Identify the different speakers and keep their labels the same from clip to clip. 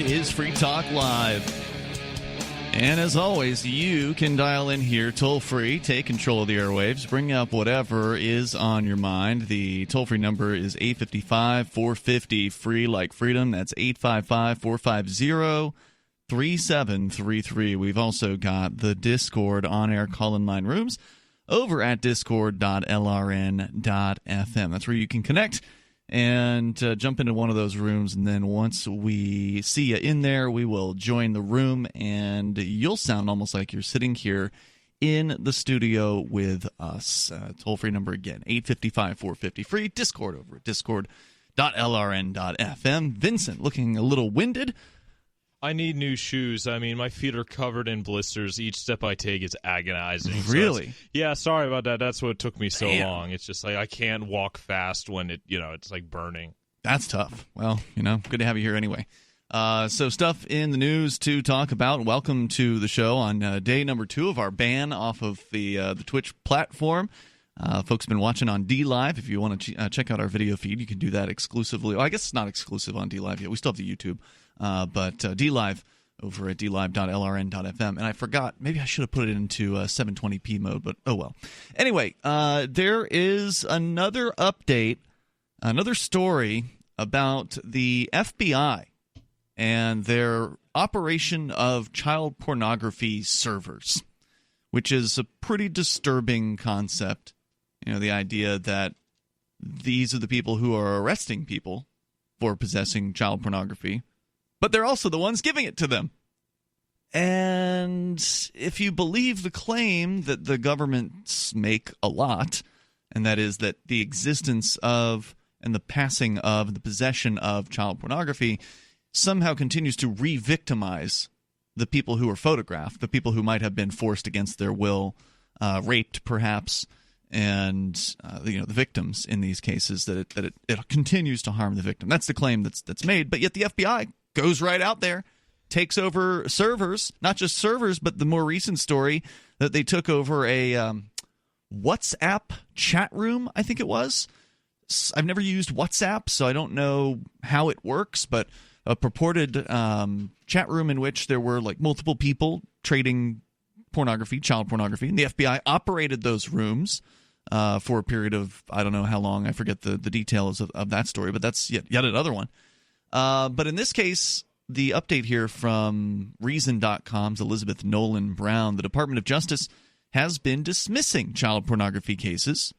Speaker 1: is Free Talk Live. And as always, you can dial in here toll-free, take control of the airwaves, bring up whatever is on your mind. The toll-free number is 855-450, free like freedom. That's 855-450-3733. We've also got the Discord on-air call-in line rooms over at discord.lrn.fm. That's where you can connect and jump into one of those rooms, and then once we see you in there, we will join the room, and you'll sound almost like you're sitting here in the studio with us. Toll-free number again, 855-450-FREE, Discord over at discord.lrn.fm. Vincent, looking a little winded.
Speaker 2: I need new shoes. I mean, my feet are covered in blisters. Each step I take is agonizing.
Speaker 1: Really?
Speaker 2: Yeah, sorry about that. That's what took me so long. It's just like I can't walk fast when it's like burning.
Speaker 1: That's tough. Well, good to have you here anyway. So stuff in the news to talk about. Welcome to the show on day number 2 of our ban off of the Twitch platform. Folks have been watching on DLive. If you want to check out our video feed, you can do that exclusively. Well, I guess it's not exclusive on DLive yet. We still have the YouTube. But DLive over at dlive.lrn.fm. And I forgot, maybe I should have put it into 720p mode, but oh well. Anyway, there is another update, another story about the FBI and their operation of child pornography servers, which is a pretty disturbing concept. The idea that these are the people who are arresting people for possessing child pornography, but they're also the ones giving it to them. And if you believe the claim that the governments make a lot, and that is that the existence of and the passing of the possession of child pornography somehow continues to re-victimize the people who are photographed, the people who might have been forced against their will, raped perhaps, and the victims in these cases, that it continues to harm the victim. That's the claim that's made, but yet the FBI goes right out there, takes over servers, not just servers, but the more recent story that they took over a WhatsApp chat room, I think it was. I've never used WhatsApp, so I don't know how it works, but a purported chat room in which there were like multiple people trading pornography, child pornography, and the FBI operated those rooms for a period of, I don't know how long, I forget the details of that story, but that's yet another one. But in this case, the update here from Reason.com's Elizabeth Nolan Brown, the Department of Justice has been dismissing child pornography cases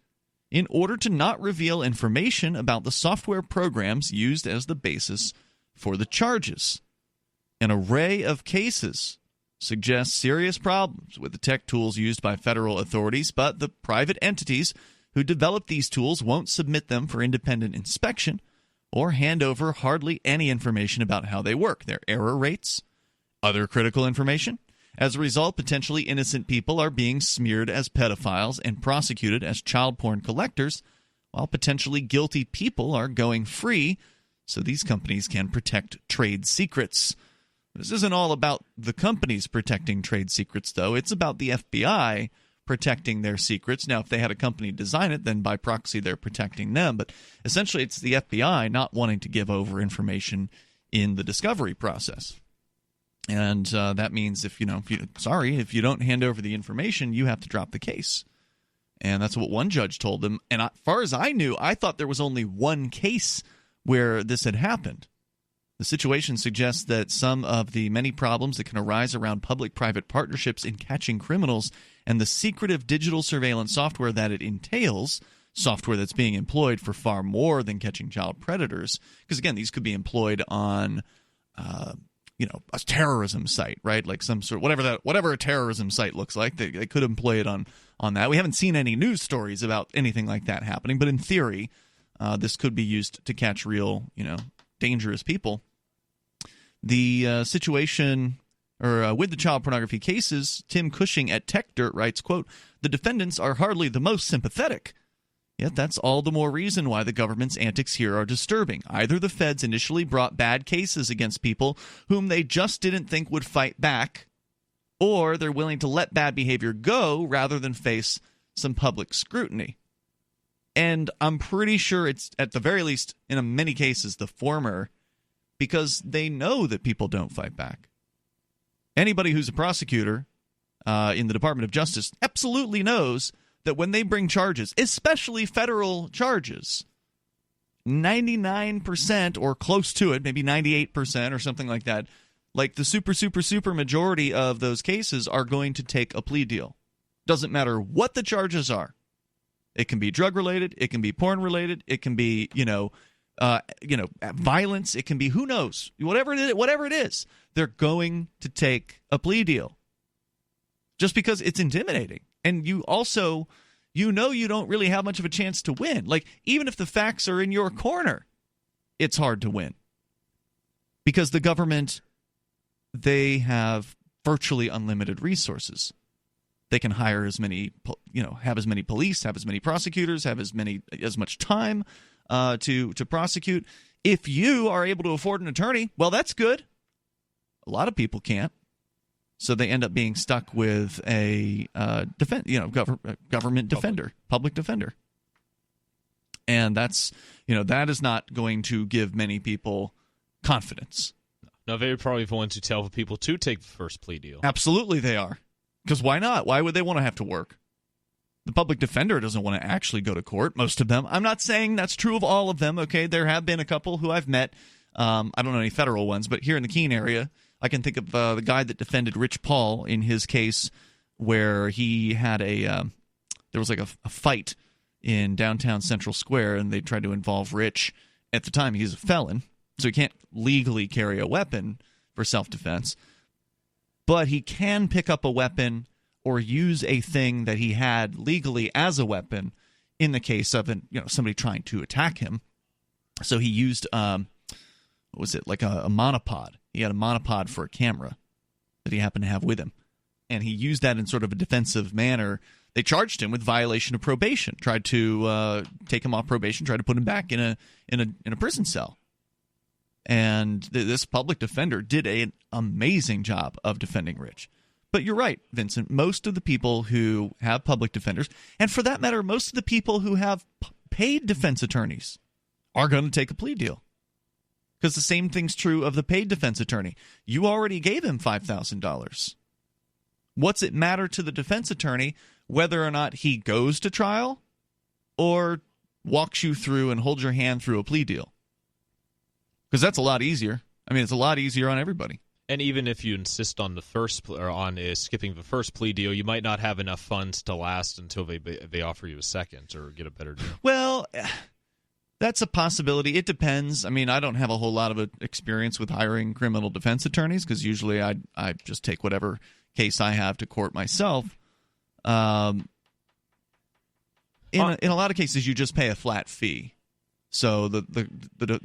Speaker 1: in order to not reveal information about the software programs used as the basis for the charges. An array of cases suggests serious problems with the tech tools used by federal authorities, but the private entities who develop these tools won't submit them for independent inspection or hand over hardly any information about how they work, their error rates, other critical information. As a result, potentially innocent people are being smeared as pedophiles and prosecuted as child porn collectors, while potentially guilty people are going free so these companies can protect trade secrets. This isn't all about the companies protecting trade secrets, though. It's about the FBI protecting their secrets. Now, if they had a company design it, then by proxy they're protecting them. But essentially it's the FBI not wanting to give over information in the discovery process. And that means if you don't hand over the information, you have to drop the case. And that's what one judge told them. And as far as I knew, I thought there was only one case where this had happened. The situation suggests that some of the many problems that can arise around public-private partnerships in catching criminals and the secretive digital surveillance software that it entails, software that's being employed for far more than catching child predators, because again, these could be employed on a terrorism site, right? Like some sort of whatever a terrorism site looks like, they could employ it on that. We haven't seen any news stories about anything like that happening, but in theory, this could be used to catch real, dangerous people. The situation, with the child pornography cases, Tim Cushing at TechDirt writes, quote, "The defendants are hardly the most sympathetic. Yet that's all the more reason why the government's antics here are disturbing. Either the feds initially brought bad cases against people whom they just didn't think would fight back, or they're willing to let bad behavior go rather than face some public scrutiny." And I'm pretty sure it's, at the very least, in many cases, the former. because they know that people don't fight back. Anybody who's a prosecutor in the Department of Justice absolutely knows that when they bring charges, especially federal charges, 99% or close to it, maybe 98% or something like that, like the super majority of those cases are going to take a plea deal. Doesn't matter what the charges are. It can be drug related, it can be porn related, it can be violence, it can be who knows, whatever it is, they're going to take a plea deal just because it's intimidating. And you also, you don't really have much of a chance to win. Like, even if the facts are in your corner, it's hard to win because the government, they have virtually unlimited resources. They can hire as many, have as many police, have as many prosecutors, have as much time to prosecute. If you are able to afford an attorney, well, that's good. A lot of people can't, so they end up being stuck with a government defender, public defender, and that's that is not going to give many people confidence.
Speaker 2: No, they're probably the ones who tell people to take the first plea deal.
Speaker 1: Absolutely, they are. Because why not? Why would they want to have to work? The public defender doesn't want to actually go to court, most of them. I'm not saying that's true of all of them, okay? There have been a couple who I've met. I don't know any federal ones, but here in the Keene area, I can think of the guy that defended Rich Paul in his case where he had there was like a fight in downtown Central Square, and they tried to involve Rich. At the time, he's a felon, so he can't legally carry a weapon for self-defense. But he can pick up a weapon or use a thing that he had legally as a weapon in the case of somebody trying to attack him. So he used what was it, like a monopod. He had a monopod for a camera that he happened to have with him, and he used that in sort of a defensive manner. They charged him with violation of probation, tried to take him off probation, tried to put him back in a prison cell. And this public defender did an amazing job of defending Rich. But you're right, Vincent. Most of the people who have public defenders, and for that matter, most of the people who have paid defense attorneys, are going to take a plea deal. Because the same thing's true of the paid defense attorney. You already gave him $5,000. What's it matter to the defense attorney whether or not he goes to trial or walks you through and holds your hand through a plea deal? Because that's a lot easier. I mean, it's a lot easier on everybody.
Speaker 2: And even if you insist on skipping the first plea deal, you might not have enough funds to last until they offer you a second or get a better deal.
Speaker 1: Well, that's a possibility. It depends. I mean, I don't have a whole lot of experience with hiring criminal defense attorneys because usually I just take whatever case I have to court myself. In a lot of cases, you just pay a flat fee. So the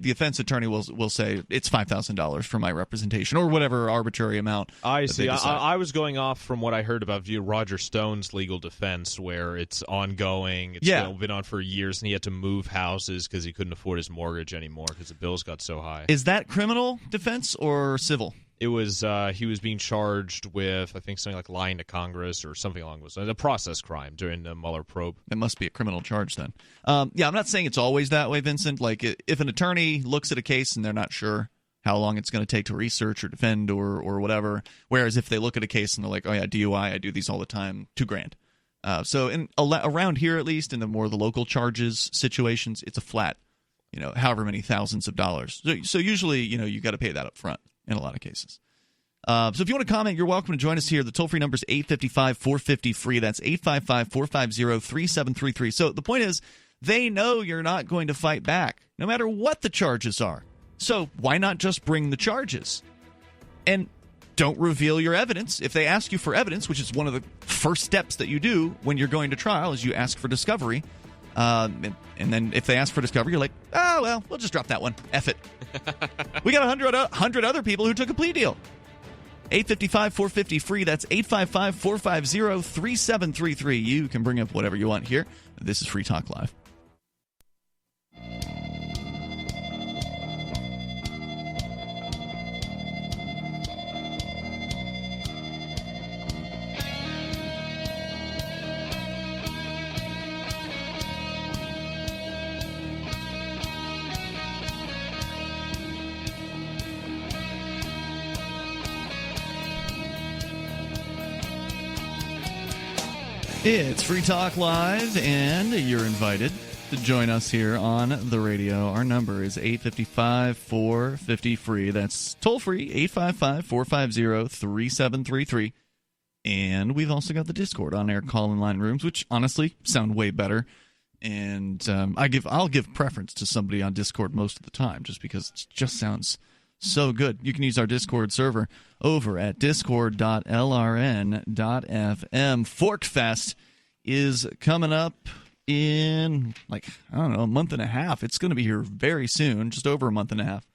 Speaker 1: defense attorney will say it's $5,000 for my representation or whatever arbitrary amount.
Speaker 2: I see. I was going off from what I heard about Roger Stone's legal defense, where it's ongoing. It's been on for years, and he had to move houses because he couldn't afford his mortgage anymore because the bills got so high.
Speaker 1: Is that criminal defense or civil?
Speaker 2: It was he was being charged with, I think, something like lying to Congress or something along those lines, a process crime during the Mueller probe.
Speaker 1: It must be a criminal charge then. I'm not saying it's always that way, Vincent. Like, if an attorney looks at a case and they're not sure how long it's going to take to research or defend or whatever, whereas if they look at a case and they're like, oh yeah, DUI, I do these all the time, $2,000. So around here, at least in the local charges situations, it's a flat, however many thousands of dollars. So usually, you got to pay that up front in a lot of cases. So if you want to comment, you're welcome to join us here. The toll-free number is 855-450-FREE. That's 855-450-3733. So the point is, they know you're not going to fight back, no matter what the charges are. So why not just bring the charges? And don't reveal your evidence. If they ask you for evidence, which is one of the first steps that you do when you're going to trial, is you ask for discovery. And then if they ask for discovery, you're like, oh, well, we'll just drop that one. F it. We got 100 other people who took a plea deal. 855-450-FREE. That's 855-450-3733. You can bring up whatever you want here. This is Free Talk Live. It's Free Talk Live, and you're invited to join us here on the radio. Our number is 855-450-FREE. That's toll-free, 855-450-3733. And we've also got the Discord on-air call-in line rooms, which honestly sound way better. And I'll give preference to somebody on Discord most of the time, just because it just sounds so good. You can use our Discord server over at discord.lrn.fm. Forkfest is coming up in, a month and a half. It's going to be here very soon, just over a month and a half.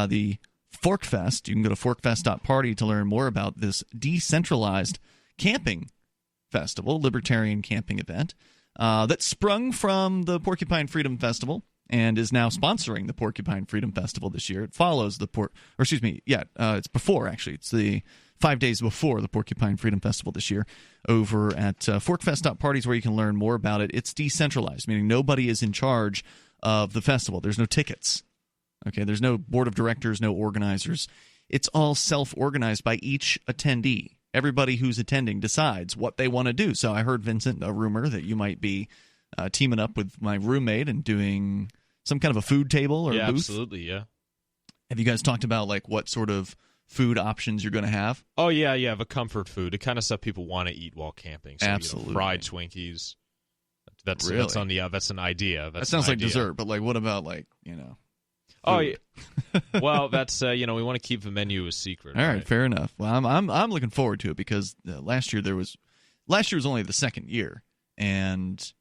Speaker 1: The Forkfest, you can go to forkfest.party to learn more about this decentralized camping festival, libertarian camping event, that sprung from the Porcupine Freedom Festival and is now sponsoring the Porcupine Freedom Festival this year. It follows it's before, actually. It's the 5 days before the Porcupine Freedom Festival this year. Over at forkfest.parties where you can learn more about it. It's decentralized, meaning nobody is in charge of the festival. There's no tickets. Okay, there's no board of directors, no organizers. It's all self-organized by each attendee. Everybody who's attending decides what they want to do. So I heard, Vincent, a rumor that you might be teaming up with my roommate and doing some kind of a food table or booth.
Speaker 2: Absolutely, yeah.
Speaker 1: Have you guys talked about what sort of food options you're going to have?
Speaker 2: Oh, yeah, the comfort food, the kind of stuff people want to eat while camping. So,
Speaker 1: absolutely.
Speaker 2: Fried Twinkies. That's an idea.
Speaker 1: That sounds like dessert, but what about food?
Speaker 2: Oh, yeah. Well, that's we want to keep the menu a secret.
Speaker 1: All right, fair enough. Well, I'm looking forward to it because last year was only the second year, and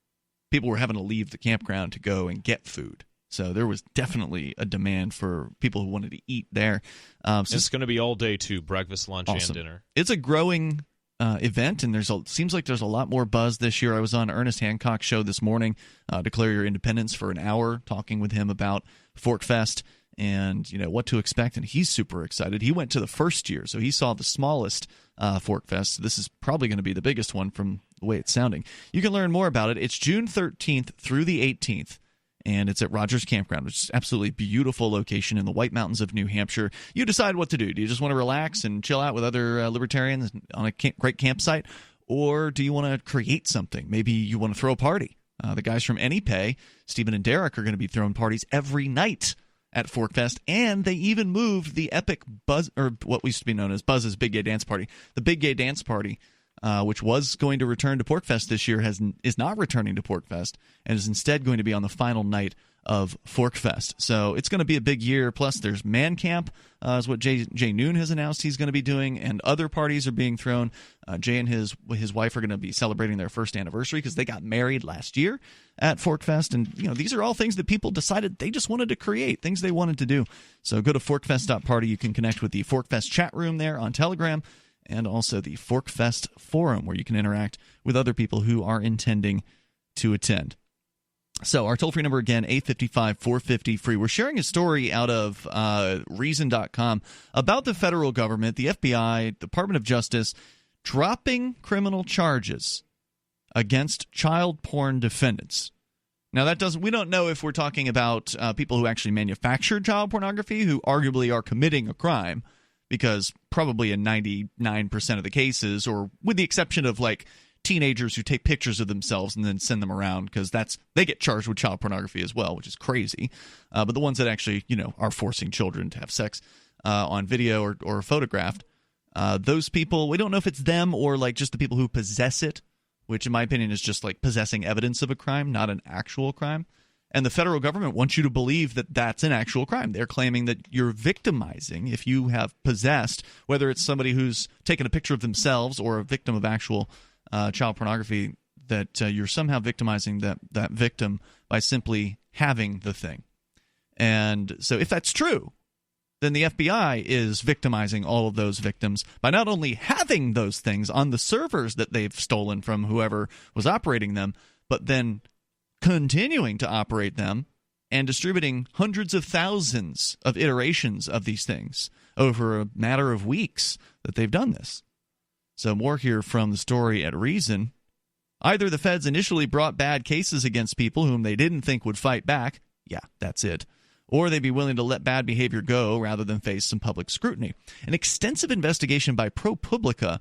Speaker 1: people were having to leave the campground to go and get food. So there was definitely a demand for people who wanted to eat there.
Speaker 2: It's going to be all day too, breakfast, lunch,
Speaker 1: awesome.
Speaker 2: And dinner.
Speaker 1: It's a growing event, and seems like there's a lot more buzz this year. I was on Ernest Hancock's show this morning, Declare Your Independence, for an hour, talking with him about Forkfest and what to expect, and he's super excited. He went to the first year, so he saw the smallest Forkfest. This is probably going to be the biggest one from the way it's sounding. You can learn more about it. It's June 13th through the 18th. And it's at Rogers Campground, which is absolutely beautiful location in the White Mountains of New Hampshire. You decide what to do. Do you just want to relax and chill out with other libertarians on a great campsite? Or do you want to create something? Maybe you want to throw a party. The guys from AnyPay, Stephen and Derrick, are going to be throwing parties every night at Forkfest. And they even moved the epic Buzz, or what used to be known as Buzz's Big Gay Dance Party. The Big Gay Dance Party, which was going to return to Porkfest this year, is not returning to Porkfest and is instead going to be on the final night of Forkfest. So it's going to be a big year. Plus, there's Man Camp, is what Jay Noon has announced he's going to be doing, and other parties are being thrown. Jay and his wife are going to be celebrating their first anniversary because they got married last year at Forkfest. And these are all things that people decided they just wanted to create, things they wanted to do. So go to forkfest.party. You can connect with the Forkfest chat room there on Telegram, and also the Forkfest forum, where you can interact with other people who are intending to attend. So our toll-free number again, 855-450-FREE. We're sharing a story out of Reason.com about the federal government, the FBI, Department of Justice, dropping criminal charges against child porn defendants. Now, we don't know if we're talking about people who actually manufacture child pornography, who arguably are committing a crime, because probably in 99% of the cases, or with the exception of teenagers who take pictures of themselves and then send them around, because they get charged with child pornography as well, which is crazy. But the ones that actually are forcing children to have sex on video or photographed, those people, we don't know if it's them or just the people who possess it, which in my opinion is just possessing evidence of a crime, not an actual crime. And the federal government wants you to believe that that's an actual crime. They're claiming that you're victimizing if you have possessed, whether it's somebody who's taken a picture of themselves or a victim of actual child pornography, that you're somehow victimizing that victim by simply having the thing. And so if that's true, then the FBI is victimizing all of those victims by not only having those things on the servers that they've stolen from whoever was operating them, but then continuing to operate them and distributing hundreds of thousands of iterations of these things over a matter of weeks that they've done this. So more here from the story at Reason. Either the feds initially brought bad cases against people whom they didn't think would fight back, yeah, that's it, or they'd be willing to let bad behavior go rather than face some public scrutiny. An extensive investigation by ProPublica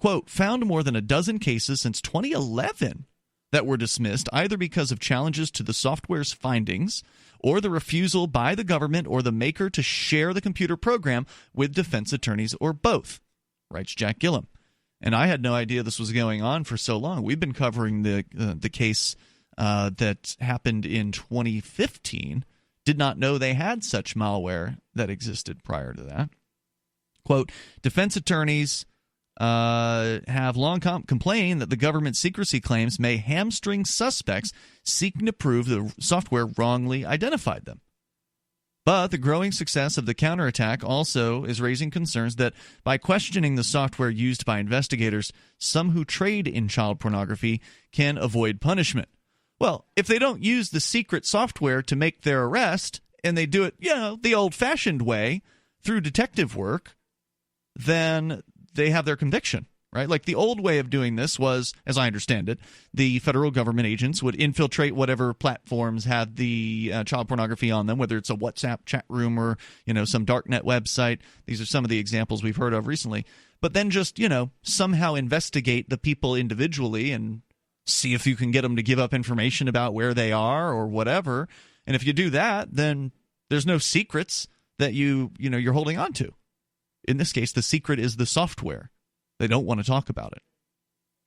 Speaker 1: quote, found more than a dozen cases since 2011 that were dismissed either because of challenges to the software's findings or the refusal by the government or the maker to share the computer program with defense attorneys or both, writes Jack Gillum. And I had no idea this was going on for so long. We've been covering the case that happened in 2015. Did not know they had such malware that existed prior to that. Quote, defense attorneys have long complained that the government secrecy claims may hamstring suspects seeking to prove the software wrongly identified them. But the growing success of the counterattack also is raising concerns that by questioning the software used by investigators, some who trade in child pornography can avoid punishment. Well, if they don't use the secret software to make their arrest, and they do it, the old-fashioned way through detective work, then they have their conviction, right? Like the old way of doing this was, as I understand it, the federal government agents would infiltrate whatever platforms had the child pornography on them, whether it's a WhatsApp chat room or, some darknet website. These are some of the examples we've heard of recently. But then just, somehow investigate the people individually and see if you can get them to give up information about where they are or whatever. And if you do that, then there's no secrets that you're holding on to. In this case, the secret is the software. They don't want to talk about it.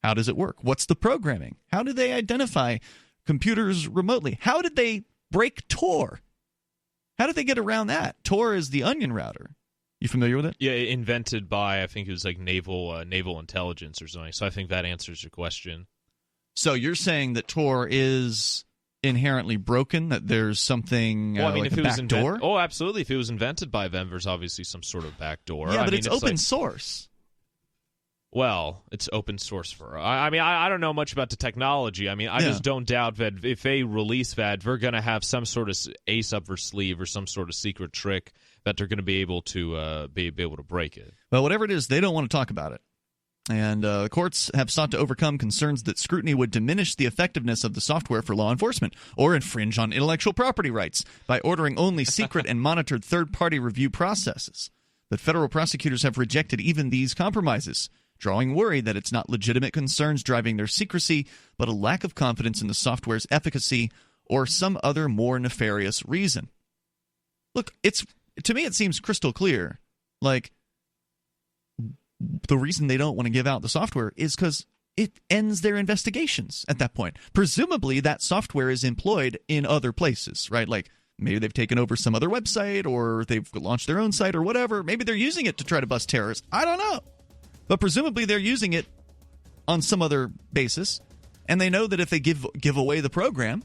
Speaker 1: How does it work? What's the programming? How do they identify computers remotely? How did they break Tor? How did they get around that? Tor is the onion router. You familiar with it?
Speaker 2: Yeah, invented by, I think it was like naval intelligence or something. So I think that answers your question.
Speaker 1: So you're saying that Tor is inherently broken, that there's something like a backdoor?
Speaker 2: Oh, absolutely. If it was invented by them, there's obviously some sort of backdoor.
Speaker 1: Yeah, but it's open source.
Speaker 2: Well, it's open source for... I don't know much about the technology. I just don't doubt that if they release that, they're going to have some sort of ace up their sleeve or some sort of secret trick that they're going to be able to break it.
Speaker 1: Well, whatever it is, they don't want to talk about it. And the courts have sought to overcome concerns that scrutiny would diminish the effectiveness of the software for law enforcement or infringe on intellectual property rights by ordering only secret and monitored third-party review processes. But federal prosecutors have rejected even these compromises, drawing worry that it's not legitimate concerns driving their secrecy, but a lack of confidence in the software's efficacy or some other more nefarious reason. Look, to me it seems crystal clear. Like, the reason they don't want to give out the software is because it ends their investigations at that point. Presumably, that software is employed in other places, right? Like, maybe they've taken over some other website or they've launched their own site or whatever. Maybe they're using it to try to bust terrorists. I don't know. But presumably, they're using it on some other basis, and they know that if they give away the program,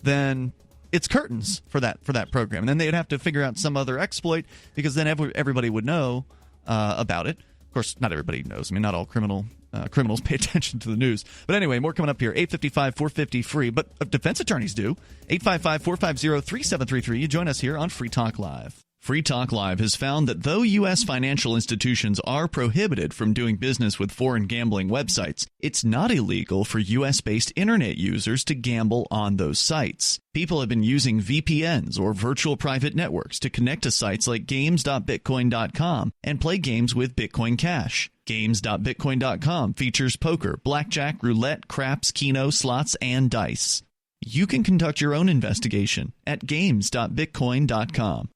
Speaker 1: then it's curtains for that program. And then they'd have to figure out some other exploit because then everybody would know about it. Of course, not everybody knows. Not all criminals pay attention to the news. But anyway, more coming up here. 855-450-FREE. But defense attorneys do. 855-450-3733. You join us here on Free Talk Live. Free Talk Live has found that though U.S. financial institutions are prohibited from doing business with foreign gambling websites, it's not illegal for U.S.-based internet users to gamble on those sites. People have been using VPNs or virtual private networks to connect to sites like games.bitcoin.com and play games with Bitcoin Cash. Games.bitcoin.com features poker, blackjack, roulette, craps, keno, slots, and dice. You can conduct your own investigation at games.bitcoin.com.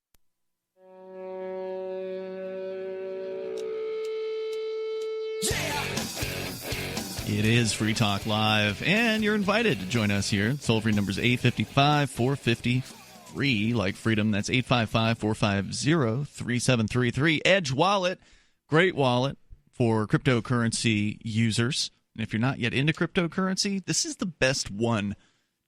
Speaker 1: It is Free Talk Live, and you're invited to join us here. Toll-free number is 855-450-FREE, like freedom. That's 855-450-3733. Edge Wallet, great wallet for cryptocurrency users. And if you're not yet into cryptocurrency, this is the best one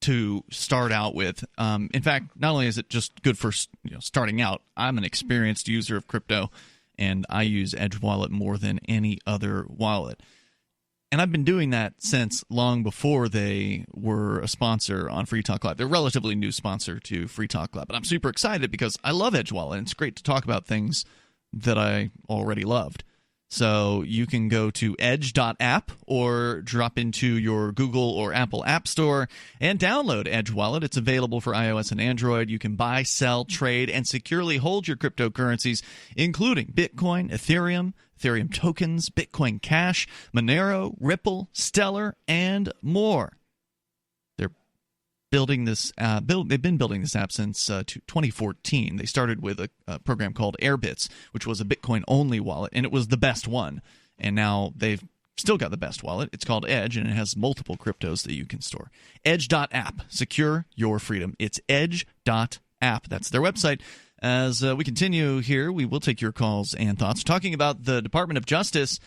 Speaker 1: to start out with. In fact, not only is it just good for starting out, I'm an experienced user of crypto, and I use Edge Wallet more than any other wallet. And I've been doing that since long before they were a sponsor on Free Talk Live. They're a relatively new sponsor to Free Talk Live. But I'm super excited because I love Edge Wallet, and it's great to talk about things that I already loved. So you can go to edge.app or drop into your Google or Apple App Store and download Edge Wallet. It's available for iOS and Android. You can buy, sell, trade, and securely hold your cryptocurrencies, including Bitcoin, Ethereum, Ethereum tokens, Bitcoin Cash, Monero, Ripple, Stellar, and more. They're building this. They've been building this app since 2014. They started with a program called Airbits, which was a Bitcoin-only wallet, and it was the best one. And now they've still got the best wallet. It's called Edge, and it has multiple cryptos that you can store. Edge.app. Secure your freedom. It's Edge.app. That's their website. As we continue here, we will take your calls and thoughts. Talking about the Department of Justice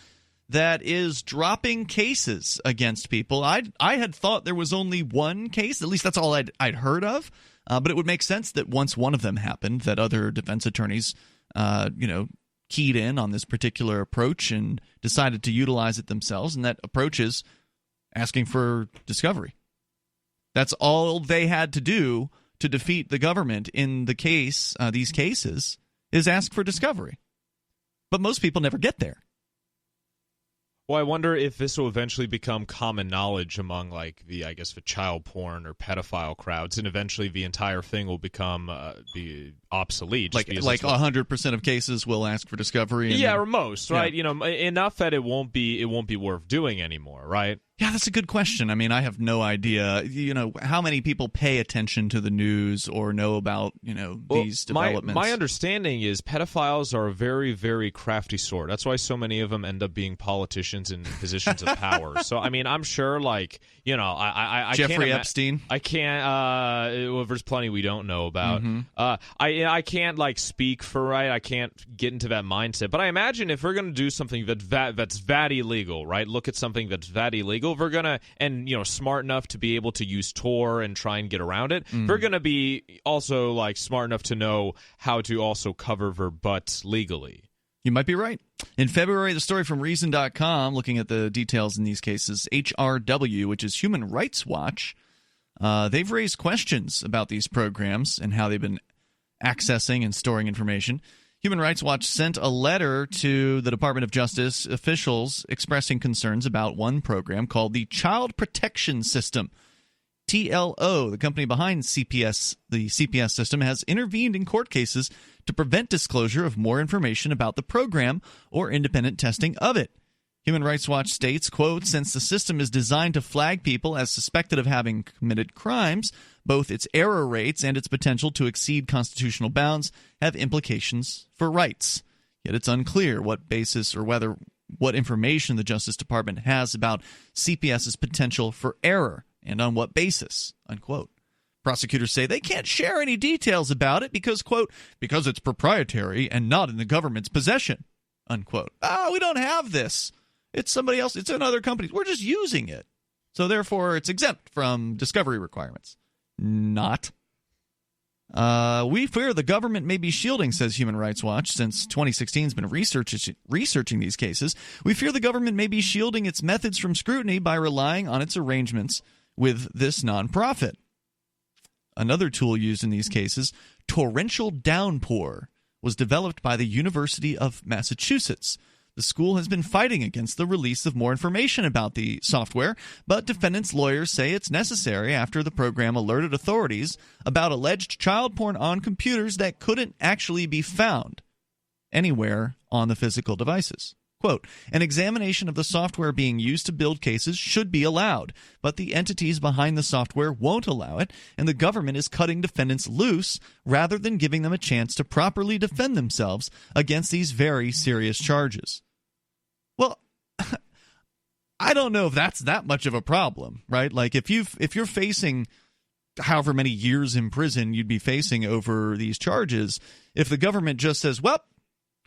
Speaker 1: that is dropping cases against people. I had thought there was only one case. At least that's all I'd heard of. But it would make sense that once one of them happened, that other defense attorneys, keyed in on this particular approach and decided to utilize it themselves. And that approach is asking for discovery. That's all they had to do to defeat the government in the case, these cases, is ask for discovery. But most people never get there.
Speaker 2: Well, I wonder if this will eventually become common knowledge among, like, the child porn or pedophile crowds, and eventually the entire thing will become be obsolete.
Speaker 1: Like 100% of cases will ask for discovery.
Speaker 2: Or most, right? Yeah. Enough that it won't be worth doing anymore, right?
Speaker 1: Yeah, that's a good question. I mean, I have no idea, how many people pay attention to the news or know about, these developments.
Speaker 2: My understanding is pedophiles are a very, very crafty sort. That's why so many of them end up being politicians in positions of power. So, I mean, I'm sure, I
Speaker 1: Jeffrey
Speaker 2: can't
Speaker 1: Epstein.
Speaker 2: I can't, there's plenty we don't know about. Mm-hmm. I can't, speak for, I can't get into that mindset. But I imagine if we're going to do something that's that illegal, right? Look at something that's that illegal. If we're gonna, and smart enough to be able to use Tor and try and get around it, we're gonna be also smart enough to know how to also cover their butts legally.
Speaker 1: You might be right. In February, the story from Reason.com, looking at the details in these cases, HRW, which is Human Rights Watch, they've raised questions about these programs and how they've been accessing and storing information. Human Rights Watch sent a letter to the Department of Justice officials expressing concerns about one program called the Child Protection System. TLO, the company behind CPS, the CPS system, has intervened in court cases to prevent disclosure of more information about the program or independent testing of it. Human Rights Watch states, quote, since the system is designed to flag people as suspected of having committed crimes, both its error rates and its potential to exceed constitutional bounds have implications for rights. Yet it's unclear what basis or what information the Justice Department has about CPS's potential for error and on what basis, unquote. Prosecutors say they can't share any details about it because, quote, because it's proprietary and not in the government's possession, unquote. We don't have this. It's somebody else. It's in other companies. We're just using it. So therefore, it's exempt from discovery requirements. Not. We fear the government may be shielding, says Human Rights Watch, since 2016 has been researching these cases. We fear the government may be shielding its methods from scrutiny by relying on its arrangements with this nonprofit. Another tool used in these cases, torrential downpour, was developed by the University of Massachusetts. The school has been fighting against the release of more information about the software, but defendants' lawyers say it's necessary after the program alerted authorities about alleged child porn on computers that couldn't actually be found anywhere on the physical devices. Quote, an examination of the software being used to build cases should be allowed, but the entities behind the software won't allow it, and the government is cutting defendants loose rather than giving them a chance to properly defend themselves against these very serious charges. Well, I don't know if that's that much of a problem, right? Like if you're facing however many years in prison you'd be facing over these charges, if the government just says, well,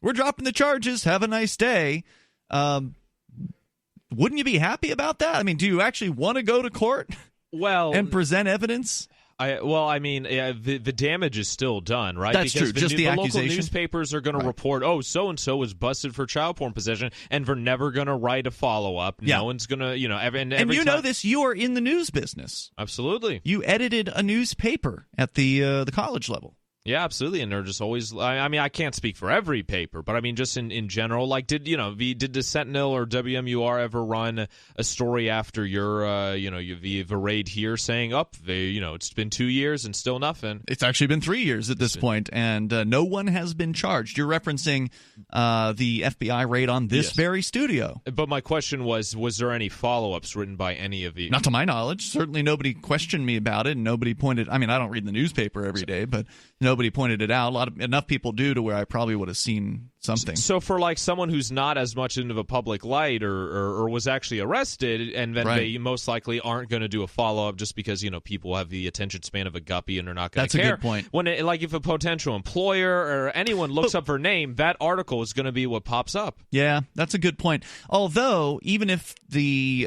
Speaker 1: we're dropping the charges, have a nice day, wouldn't you be happy about that? I mean, do you actually want to go to court and present evidence?
Speaker 2: The damage is still done, right?
Speaker 1: That's
Speaker 2: because
Speaker 1: true. Just the accusation.
Speaker 2: Local newspapers are going to report, so-and-so was busted for child porn possession, and they're never going to write a follow-up. Yeah. No one's going to, every
Speaker 1: know this, you are in the news business.
Speaker 2: Absolutely.
Speaker 1: You edited a newspaper at the college level.
Speaker 2: Yeah, absolutely, and they're just always. I mean, I can't speak for every paper, but I mean, just in general, like, did the Sentinel or WMUR ever run a story after your the raid here saying, it's been 2 years and still nothing?
Speaker 1: It's actually been 3 years at this point, and no one has been charged. You're referencing the FBI raid on this very studio.
Speaker 2: But my question was there any follow-ups written by any of the?
Speaker 1: Not to my knowledge. Certainly, nobody questioned me about it, and nobody pointed. I mean, I don't read the newspaper every day, but nobody pointed it out. Enough people do to where I probably would have seen something.
Speaker 2: So for like someone who's not as much into the public light or was actually arrested, and then they most likely aren't going to do a follow-up just because people have the attention span of a guppy and they're not going to care.
Speaker 1: That's a good point.
Speaker 2: When if a potential employer or anyone looks up her name, that article is going to be what pops up.
Speaker 1: Yeah, that's a good point. Although even if the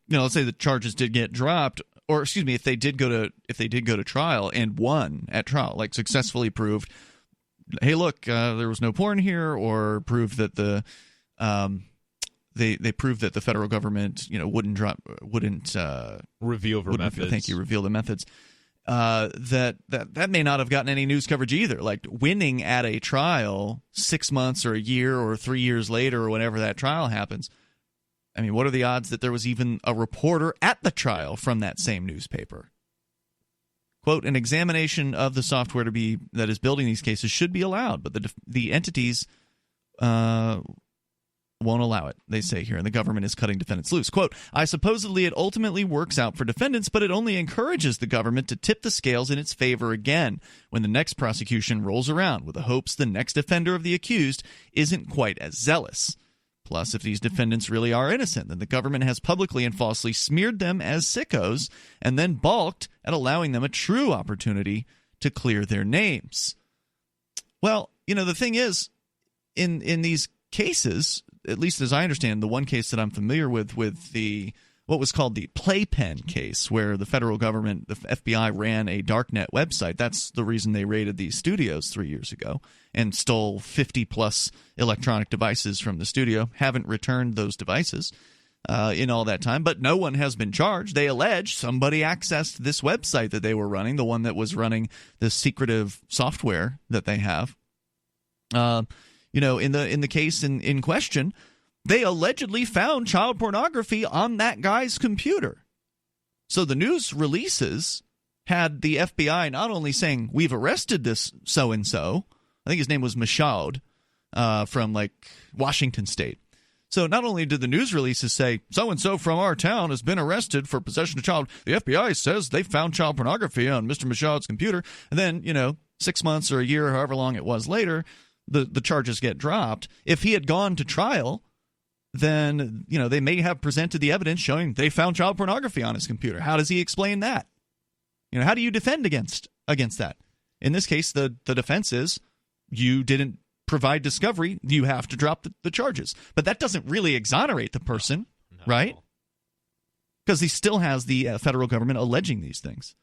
Speaker 1: let's say the charges did get dropped, or excuse me, if they did go to trial and won at trial, like successfully proved, hey, look, there was no porn here, or proved that they proved that the federal government wouldn't reveal the methods. Thank you, reveal the methods. That may not have gotten any news coverage either. Like winning at a trial 6 months or a year or 3 years later or whenever that trial happens. I mean, what are the odds that there was even a reporter at the trial from that same newspaper? Quote, an examination of the software that is building these cases should be allowed, but the entities won't allow it, they say here, and the government is cutting defendants loose. Quote, supposedly it ultimately works out for defendants, but it only encourages the government to tip the scales in its favor again when the next prosecution rolls around, with the hopes the next offender of the accused isn't quite as zealous. Plus, if these defendants really are innocent, then the government has publicly and falsely smeared them as sickos and then balked at allowing them a true opportunity to clear their names. Well, the thing is, in these cases, at least as I understand, the one case that I'm familiar with what was called the Playpen case, where the federal government, the FBI, ran a darknet website. That's the reason they raided these studios 3 years ago and stole 50-plus electronic devices from the studio. Haven't returned those devices in all that time, but no one has been charged. They allege somebody accessed this website that they were running, the one that was running the secretive software that they have. In the case in question, they allegedly found child pornography on that guy's computer. So the news releases had the FBI not only saying, we've arrested this so-and-so, I think his name was Michaud, from Washington State. So not only did the news releases say, so-and-so from our town has been arrested for possession of child, the FBI says they found child pornography on Mr. Michaud's computer, and then, 6 months or a year, however long it was later, the charges get dropped. If he had gone to trial, then they may have presented the evidence showing they found child pornography on his computer. How does he explain that? How do you defend against that? In this case, the defense is you didn't provide discovery. You have to drop the charges. But that doesn't really exonerate the person, right? Because he still has the federal government alleging these things.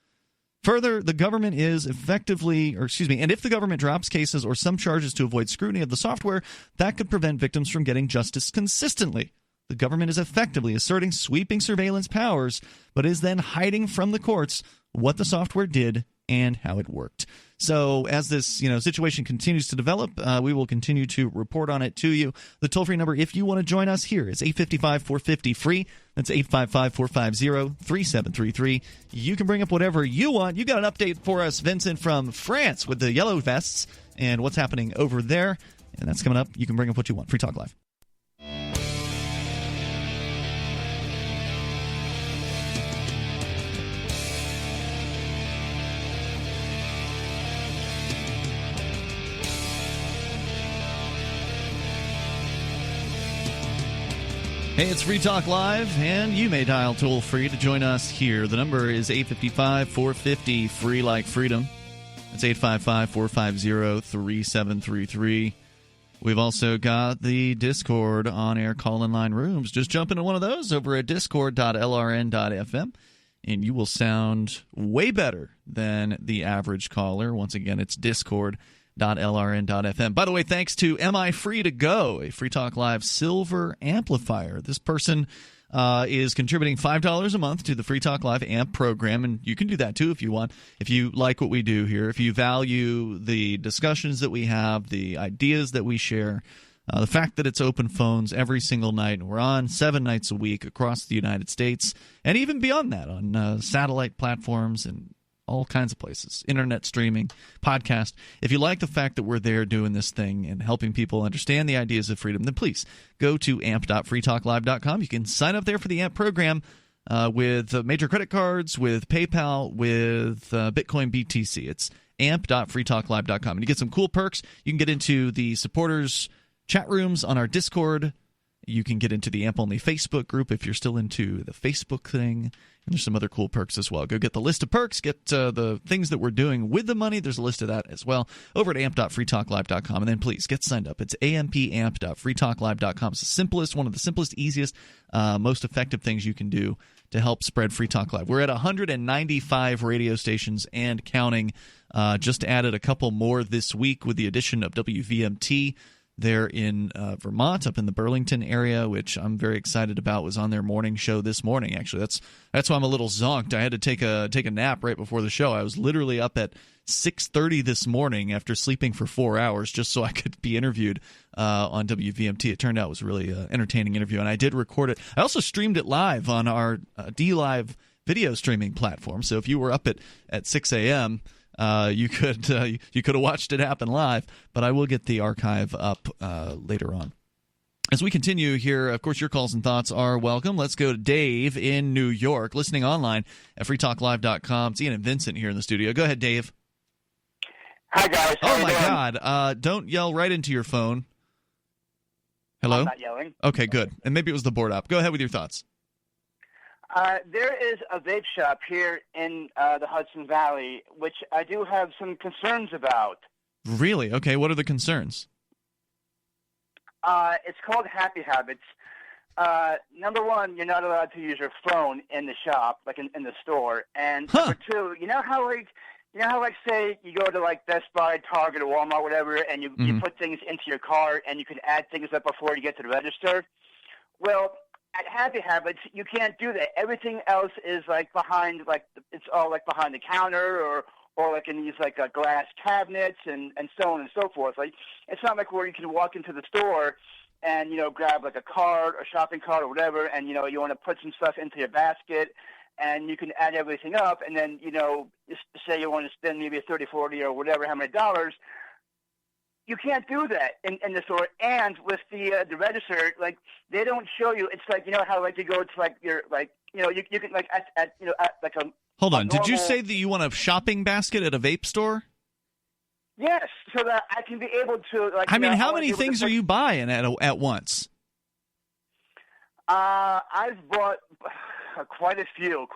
Speaker 1: Further, the government is and if the government drops cases or some charges to avoid scrutiny of the software, that could prevent victims from getting justice consistently. The government is effectively asserting sweeping surveillance powers, but is then hiding from the courts what the software did and how it worked. So as this situation continues to develop, we will continue to report on it to you. The toll-free number, if you want to join us here, is 855-450-FREE. That's 855-450-3733. You can bring up whatever you want. You got an update for us, Vincent, from France with the yellow vests and what's happening over there. And that's coming up. You can bring up what you want. Free Talk Live. Hey, it's Free Talk Live, and you may dial toll-free to join us here. The number is 855-450-FREE like freedom. That's 855-450-3733. We've also got the Discord on-air call-in line rooms. Just jump into one of those over at discord.lrn.fm, and you will sound way better than the average caller. Once again, it's discord.lrn.fm. By the way, thanks to MI Free to Go, a Free Talk Live silver amplifier. This person is contributing $5 a month to the Free Talk Live AMP program, and you can do that too if you want. If you like what we do here, if you value the discussions that we have, the ideas that we share, the fact that it's open phones every single night, and we're on 7 nights a week across the United States, and even beyond that on satellite platforms and all kinds of places, internet streaming, podcast. If you like the fact that we're there doing this thing and helping people understand the ideas of freedom, then please go to amp.freetalklive.com. You can sign up there for the AMP program with major credit cards, with PayPal, with Bitcoin BTC. It's amp.freetalklive.com. And you get some cool perks. You can get into the supporters chat rooms on our Discord. You can get into the AMP-only Facebook group if you're still into the Facebook thing. And there's some other cool perks as well. Go get the list of perks, get the things that we're doing with the money. There's a list of that as well over at amp.freetalklive.com. And then please get signed up. It's ampamp.freetalklive.com. It's the simplest, one of the simplest, easiest, most effective things you can do to help spread Free Talk Live. We're at 195 radio stations and counting. Just added a couple more this week with the addition of WVMT. There in Vermont, up in the Burlington area, which I'm very excited about. Was on their morning show this morning. Actually, that's why I'm a little zonked. I had to take a nap right before the show. I was literally up at 6:30 this morning after sleeping for 4 hours just so I could be interviewed on WVMT. It turned out it was a really entertaining interview, and I did record it. I also streamed it live on our DLive video streaming platform. So if you were up at 6 a.m., you could have watched it happen live, but I will get the archive up later on. As we continue here, of course, your calls and thoughts are welcome. Let's go to Dave in New York, listening online at freetalklive.com. It's Ian and Vincent here in the studio. Go ahead, Dave.
Speaker 3: Hi, guys.
Speaker 1: Oh, my God. Don't yell right into your phone. Hello?
Speaker 3: I'm not yelling.
Speaker 1: Okay, good. And maybe it was the board up. Go ahead with your thoughts.
Speaker 3: There is a vape shop here in the Hudson Valley, which I do have some concerns about.
Speaker 1: Really? Okay, what are the concerns?
Speaker 3: It's called Happy Habits. Number one, you're not allowed to use your phone in the shop, like in the store. And number two, you know how say you go to like Best Buy, Target, or Walmart, whatever, and you put things into your car and you can add things up before you get to the register? Well, at Happy Habits, you can't do that. Everything else is like behind, it's all like behind the counter or like in these like glass cabinets and so on and so forth. Like, it's not like where you can walk into the store and, grab like a cart or shopping cart or whatever, and, you want to put some stuff into your basket and you can add everything up, and then, just say you want to spend maybe $30, $40 or whatever, how many dollars. You can't do that in the store. And with the register, like, they don't show you. It's like, how like you go to like your like you can like at like a.
Speaker 1: Hold on.
Speaker 3: Normal...
Speaker 1: Did you say that you want a shopping basket at a vape store?
Speaker 3: Yes, so that I can be able to like.
Speaker 1: I mean, how many things are you buying at once?
Speaker 3: I've bought quite a few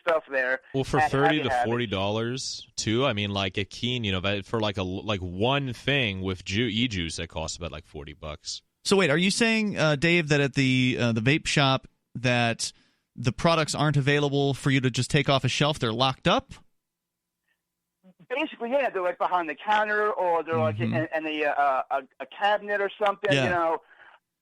Speaker 3: stuff there.
Speaker 2: Well, for $30 to $40 too. I mean, like a keen, for like one thing with e-juice that costs about like $40.
Speaker 1: So wait, are you saying, Dave, that at the vape shop that the products aren't available for you to just take off a shelf? They're locked up?
Speaker 3: Basically, yeah. They're like behind the counter, or they're like in a cabinet or something.
Speaker 1: Yeah.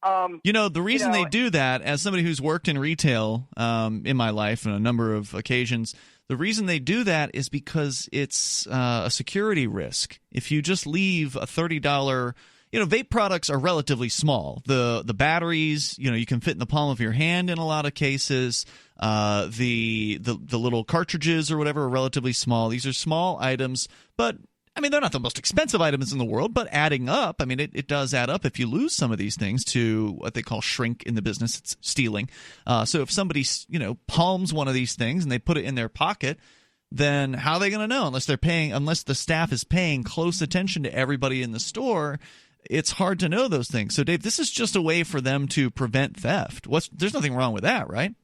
Speaker 1: The reason they do that, as somebody who's worked in retail in my life on a number of occasions, the reason they do that is because it's a security risk. If you just leave a $30, vape products are relatively small. The batteries, you can fit in the palm of your hand in a lot of cases. The little cartridges or whatever are relatively small. These are small items, but I mean, they're not the most expensive items in the world, but adding up, I mean, it does add up if you lose some of these things to what they call shrink in the business. It's stealing. So if somebody, palms one of these things and they put it in their pocket, then how are they going to know unless the staff is paying close attention to everybody in the store? It's hard to know those things. So, Dave, this is just a way for them to prevent theft. There's nothing wrong with that, right?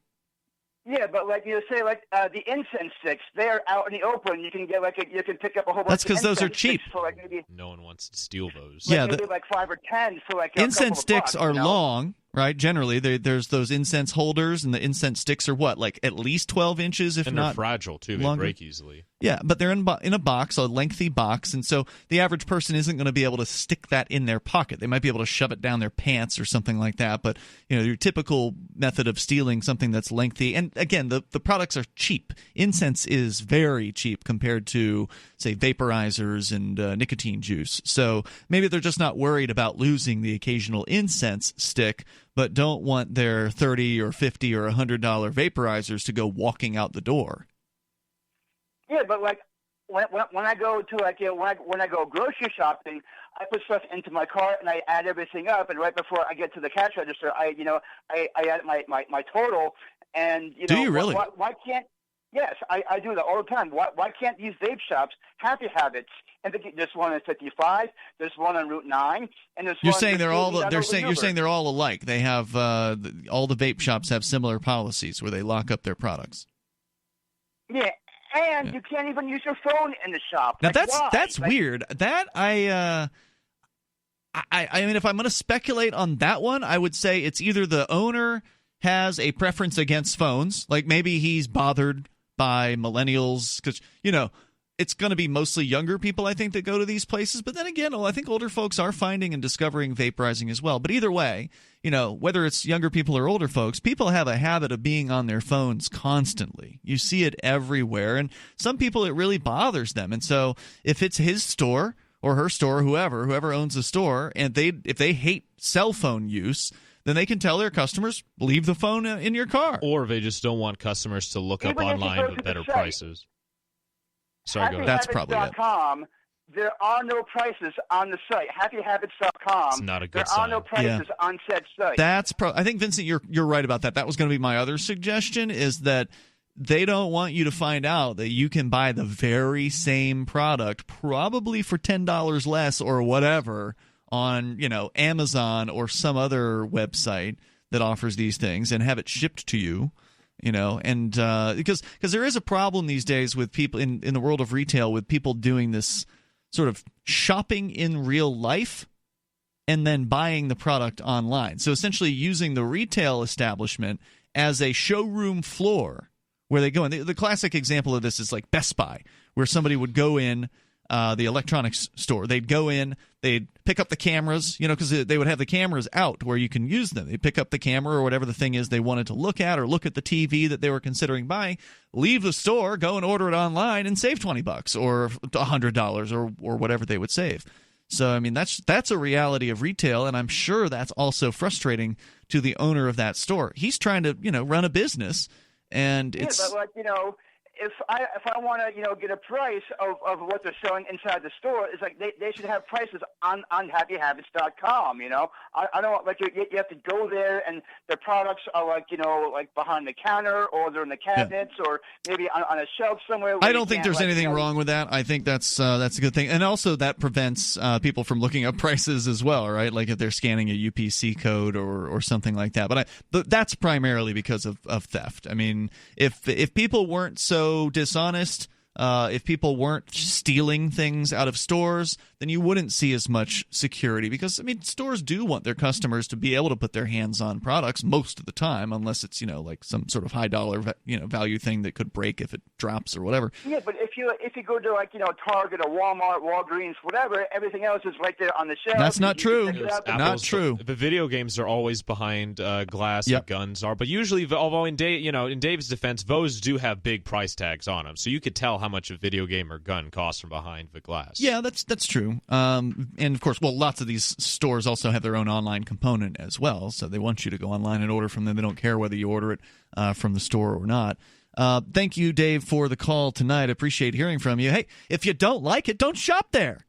Speaker 3: Yeah, but say the incense sticks, they're out in the open. You can get you can pick up a whole bunch.
Speaker 1: That's because those are cheap.
Speaker 3: For maybe,
Speaker 2: no one wants to steal those.
Speaker 3: Maybe 5 or 10 for
Speaker 1: incense sticks are long. right? Generally, there's those incense holders, and the incense sticks are what, like at least 12 inches, if
Speaker 2: and
Speaker 1: not
Speaker 2: they're fragile, too.
Speaker 1: Longer.
Speaker 2: They break easily.
Speaker 1: Yeah, but they're in a box, a lengthy box, and so the average person isn't going to be able to stick that in their pocket. They might be able to shove it down their pants or something like that, but your typical method of stealing something that's lengthy, and again, the products are cheap. Incense is very cheap compared to, say, vaporizers and nicotine juice. So maybe they're just not worried about losing the occasional incense stick, but don't want their $30 or $50 or $100 vaporizers to go walking out the door.
Speaker 3: Yeah, but like when I go to when I go grocery shopping, I put stuff into my cart and I add everything up, and right before I get to the cash register, I add my total, and
Speaker 1: do you really?
Speaker 3: Why can't? Yes, I do that all the time. Why can't these vape shops, Happy Habits, and there's one on 55, there's one on Route 9, and there's
Speaker 1: you're
Speaker 3: one
Speaker 1: saying they're all
Speaker 3: you're
Speaker 1: saying they're all alike. They have all the vape shops have similar policies where they lock up their products.
Speaker 3: Yeah. And you can't even use your phone in the shop.
Speaker 1: Now
Speaker 3: like,
Speaker 1: that's weird. That I mean, if I'm going to speculate on that one, I would say it's either the owner has a preference against phones, like maybe he's bothered by millennials, because it's going to be mostly younger people, I think, that go to these places. But then again, I think older folks are finding and discovering vaporizing as well. But either way, whether it's younger people or older folks, people have a habit of being on their phones constantly. You see it everywhere. And some people, it really bothers them. And so if it's his store or her store, whoever owns the store, and if they hate cell phone use, then they can tell their customers, leave the phone in your car.
Speaker 2: Or they just don't want customers to look up online for better prices. Sorry, go ahead.
Speaker 1: That's probably it.
Speaker 3: There are no prices on the site. HappyHabits.com.
Speaker 2: It's not a good
Speaker 3: sign. There are no prices on said site.
Speaker 1: I think, Vincent, you're right about that. That was going to be my other suggestion, is that they don't want you to find out that you can buy the very same product, probably for $10 less or whatever, on Amazon or some other website that offers these things, and have it shipped to you. And because there is a problem these days with people in the world of retail, with people doing this sort of shopping in real life and then buying the product online. So essentially using the retail establishment as a showroom floor where they go in. The classic example of this is like Best Buy, where somebody would go in, the electronics store. They'd go in, they'd pick up the cameras, because they would have the cameras out where you can use them. They'd pick up the camera or whatever the thing is they wanted to look at, or look at the TV that they were considering buying, leave the store, go and order it online, and save $20 or $100 or whatever they would save. So, I mean, that's a reality of retail, and I'm sure that's also frustrating to the owner of that store. He's trying to, run a business, and it's...
Speaker 3: but if I want to get a price of what they're selling inside the store, it's like they should have prices on HappyHabits.com. I don't you have to go there, and their products are like behind the counter, or they're in the cabinets, or maybe on a shelf somewhere.
Speaker 1: I don't think there's anything wrong with that. I think that's a good thing, and also that prevents people from looking up prices as well, right? Like if they're scanning a UPC code or something like that. But that's primarily because of theft. I mean, if people weren't so dishonest, if people weren't stealing things out of stores, then you wouldn't see as much security, because stores do want their customers to be able to put their hands on products most of the time, unless it's like some sort of high dollar value thing that could break if it drops or whatever.
Speaker 3: Yeah, but if you go to Target or Walmart, Walgreens, whatever, everything else is right there on the shelf.
Speaker 1: That's not true. Not true.
Speaker 2: The video games are always behind glass. Yep. And guns are, but usually, although in Dave's defense, those do have big price tags on them, so you could tell how much a video game or gun costs from behind the glass. Yeah, that's true. And of course, lots of these stores also have their own online component as well, so they want you to go online and order from them. They don't care whether you order it from the store or not. Thank you, Dave, for the call tonight. Appreciate hearing from you. Hey, if you don't like it, don't shop there.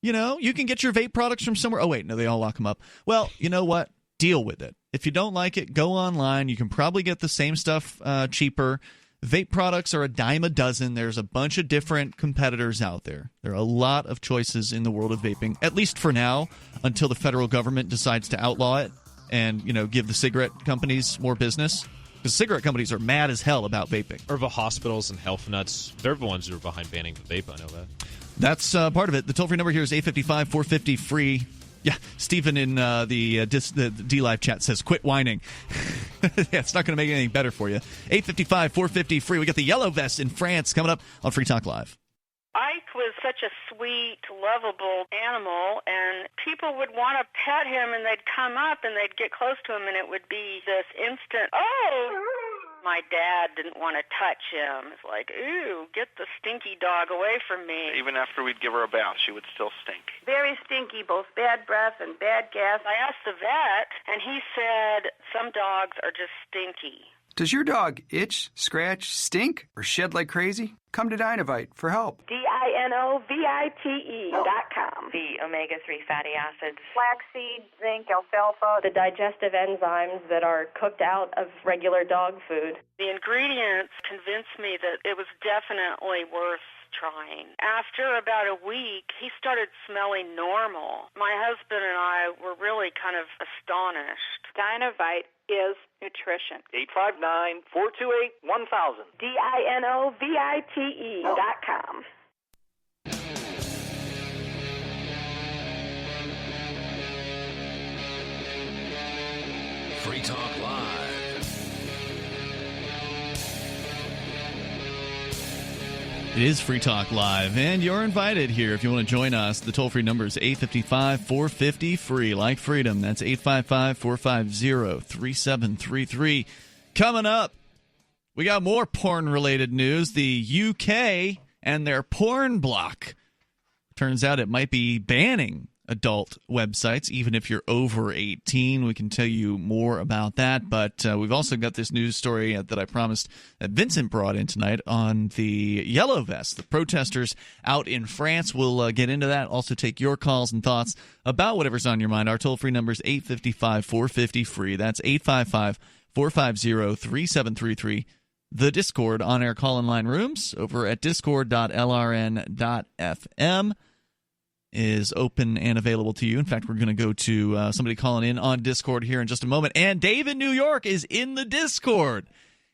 Speaker 2: You can get your vape products from somewhere. Oh, wait, no, they all lock them up. Well, you know what? Deal with it. If you don't like it, go online. You can probably get the same stuff cheaper. Vape products are a dime a dozen. There's a bunch of different competitors out there. There are a lot of choices in the world of vaping, at least for now, until the federal government decides to outlaw it and, give the cigarette companies more business. Because cigarette companies are mad as hell about vaping. Or the hospitals and health nuts. They're the ones who are behind banning the vape, I know that.
Speaker 1: That's part of it. The toll-free number here is 855-450-FREE. Yeah, Stephen in the D-Live chat says, quit whining. Yeah, it's not going to make anything better for you. 855, 450 free. We got the Yellow Vest in France coming up on Free Talk Live.
Speaker 4: Ike was such a sweet, lovable animal, and people would want to pet him, and they'd come up, and they'd get close to him, and it would be this instant, oh! My dad didn't want to touch him. It's like, ooh, get the stinky dog away from me.
Speaker 5: Even after we'd give her a bath, she would still stink.
Speaker 4: Very stinky, both bad breath and bad gas. I asked the vet, and he said some dogs are just stinky.
Speaker 6: Does your dog itch, scratch, stink, or shed like crazy? Come to Dinovite for help.
Speaker 4: DINOVITE.com.
Speaker 7: The omega-3 fatty acids.
Speaker 4: Flaxseed, zinc, alfalfa.
Speaker 7: The digestive enzymes that are cooked out of regular dog food.
Speaker 4: The ingredients convinced me that it was definitely worth trying. After about a week, he started smelling normal. My husband and I were really kind of astonished.
Speaker 8: Dinovite is nutrition.
Speaker 5: 859-428-1000.
Speaker 4: DINOVITE.com.
Speaker 9: Free Talk Live.
Speaker 1: It is Free Talk Live, and you're invited here if you want to join us. The toll-free number is 855-450-FREE, like freedom. That's 855-450-3733. Coming up, we got more porn-related news. The UK and their porn block. Turns out it might be banning adult websites, even if you're over 18. We can tell you more about that, but we've also got this news story that I promised that Vincent brought in tonight on the Yellow Vest, the protesters out in France. We'll get into that, also take your calls and thoughts about whatever's on your mind. Our toll-free number is 855-450-FREE. That's 855-450-3733. The Discord on-air call-in line rooms over at discord.lrn.fm is open and available to you. In fact, we're going to go to somebody calling in on Discord here in just a moment. And Dave in New York is in the Discord.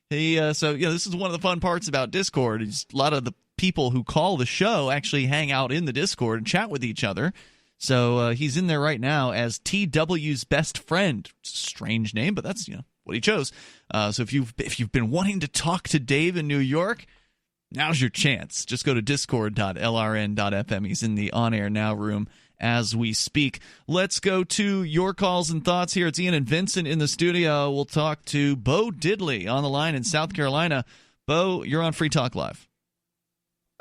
Speaker 1: This is one of the fun parts about Discord. A lot of the people who call the show actually hang out in the Discord and chat with each other. So he's in there right now as TW's best friend. Strange name, but that's what he chose. So if you've been wanting to talk to Dave in New York, now's your chance. Just go to discord.lrn.fm. He's in the On Air Now room as we speak. Let's go to your calls and thoughts here. It's Ian and Vincent in the studio. We'll talk to Bo Diddley on the line in South Carolina. Bo, you're on Free Talk Live.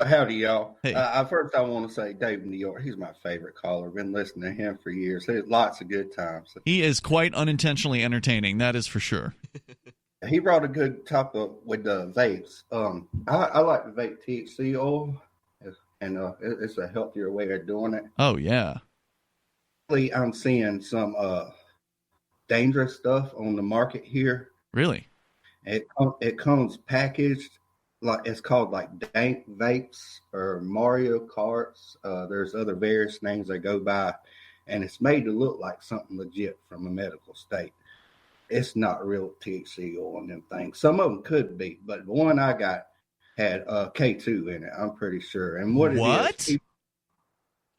Speaker 10: Howdy, y'all.
Speaker 1: Hey.
Speaker 10: First, I want to say Dave in New York, he's my favorite caller. Been listening to him for years. There's lots of good times.
Speaker 1: He is quite unintentionally entertaining, that is for sure.
Speaker 10: He brought a good topic with the vapes. I like the vape THC oil, and it's a healthier way of doing it.
Speaker 1: Oh, yeah.
Speaker 10: I'm seeing some dangerous stuff on the market here.
Speaker 1: Really?
Speaker 10: It comes packaged, like it's called like dank vapes or Mario Karts. There's other various names they go by, and it's made to look like something legit from a medical state. It's not real THC oil in them things. Some of them could be, but the one I got had K2 in it, I'm pretty sure. And what? It is,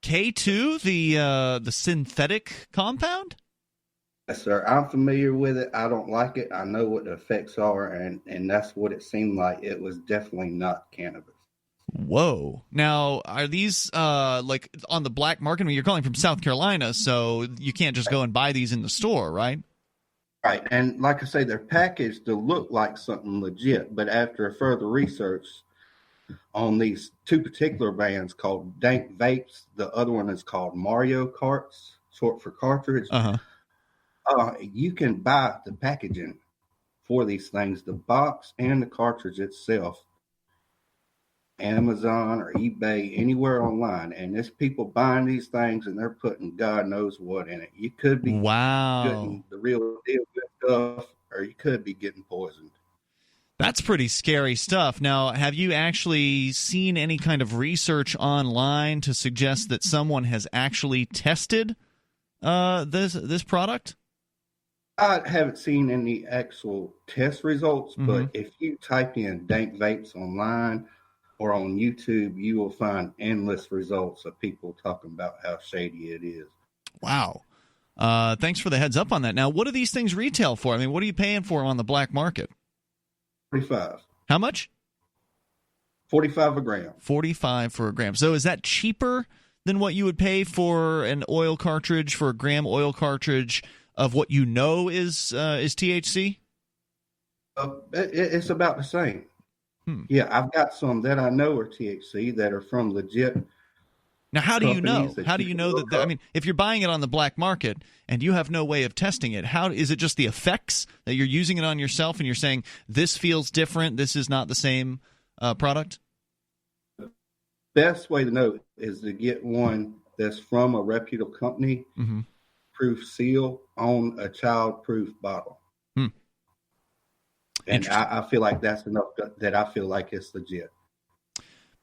Speaker 1: K2, the synthetic compound?
Speaker 10: Yes, sir. I'm familiar with it. I don't like it. I know what the effects are, and that's what it seemed like. It was definitely not cannabis.
Speaker 1: Whoa. Now, are these like on the black market? I mean, you're calling from South Carolina, so you can't just go and buy these in the store, right?
Speaker 10: Right, and like I say, they're packaged to look like something legit, but after further research on these two particular brands called Dank Vapes, the other one is called Mario Karts, short for cartridge, you can buy the packaging for these things, the box and the cartridge itself, Amazon or eBay, anywhere online, and there's people buying these things and they're putting God knows what in it. You could be getting the real deal stuff, or you could be getting poisoned.
Speaker 1: That's pretty scary stuff. Now, have you actually seen any kind of research online to suggest that someone has actually tested this product?
Speaker 10: I haven't seen any actual test results, but if you type in dank vapes online or on YouTube, you will find endless results of people talking about how shady it is.
Speaker 1: Wow. Thanks for the heads up on that. Now, what do these things retail for? I mean, what are you paying for them on the black market?
Speaker 10: 45.
Speaker 1: How much?
Speaker 10: 45 a gram.
Speaker 1: 45 for a gram. So is that cheaper than what you would pay for an oil cartridge, for a gram oil cartridge of what you know is THC?
Speaker 10: It's about the same. Yeah, I've got some that I know are THC that are from legit.
Speaker 1: Now, how do you know? How do you know that? I mean, if you're buying it on the black market and you have no way of testing it, how is it just the effects that you're using it on yourself and you're saying this feels different, this is not the same product?
Speaker 10: The best way to know is to get one that's from a reputable company, proof seal on a child-proof bottle. And I feel like that's enough that I feel like it's legit.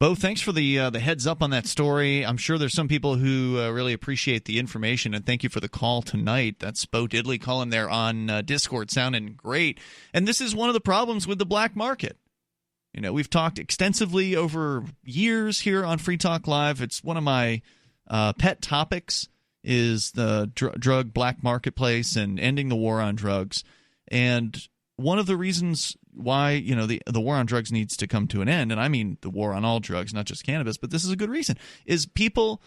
Speaker 1: Bo, thanks for the heads up on that story. I'm sure there's some people who really appreciate the information, and thank you for the call tonight. That's Bo Diddley calling there on Discord, sounding great. And this is one of the problems with the black market. You know, we've talked extensively over years here on Free Talk Live. It's one of my pet topics is the drug black marketplace and ending the war on drugs. And one of the reasons why, you know, the war on drugs needs to come to an end, and I mean the war on all drugs, not just cannabis, but this is a good reason, is people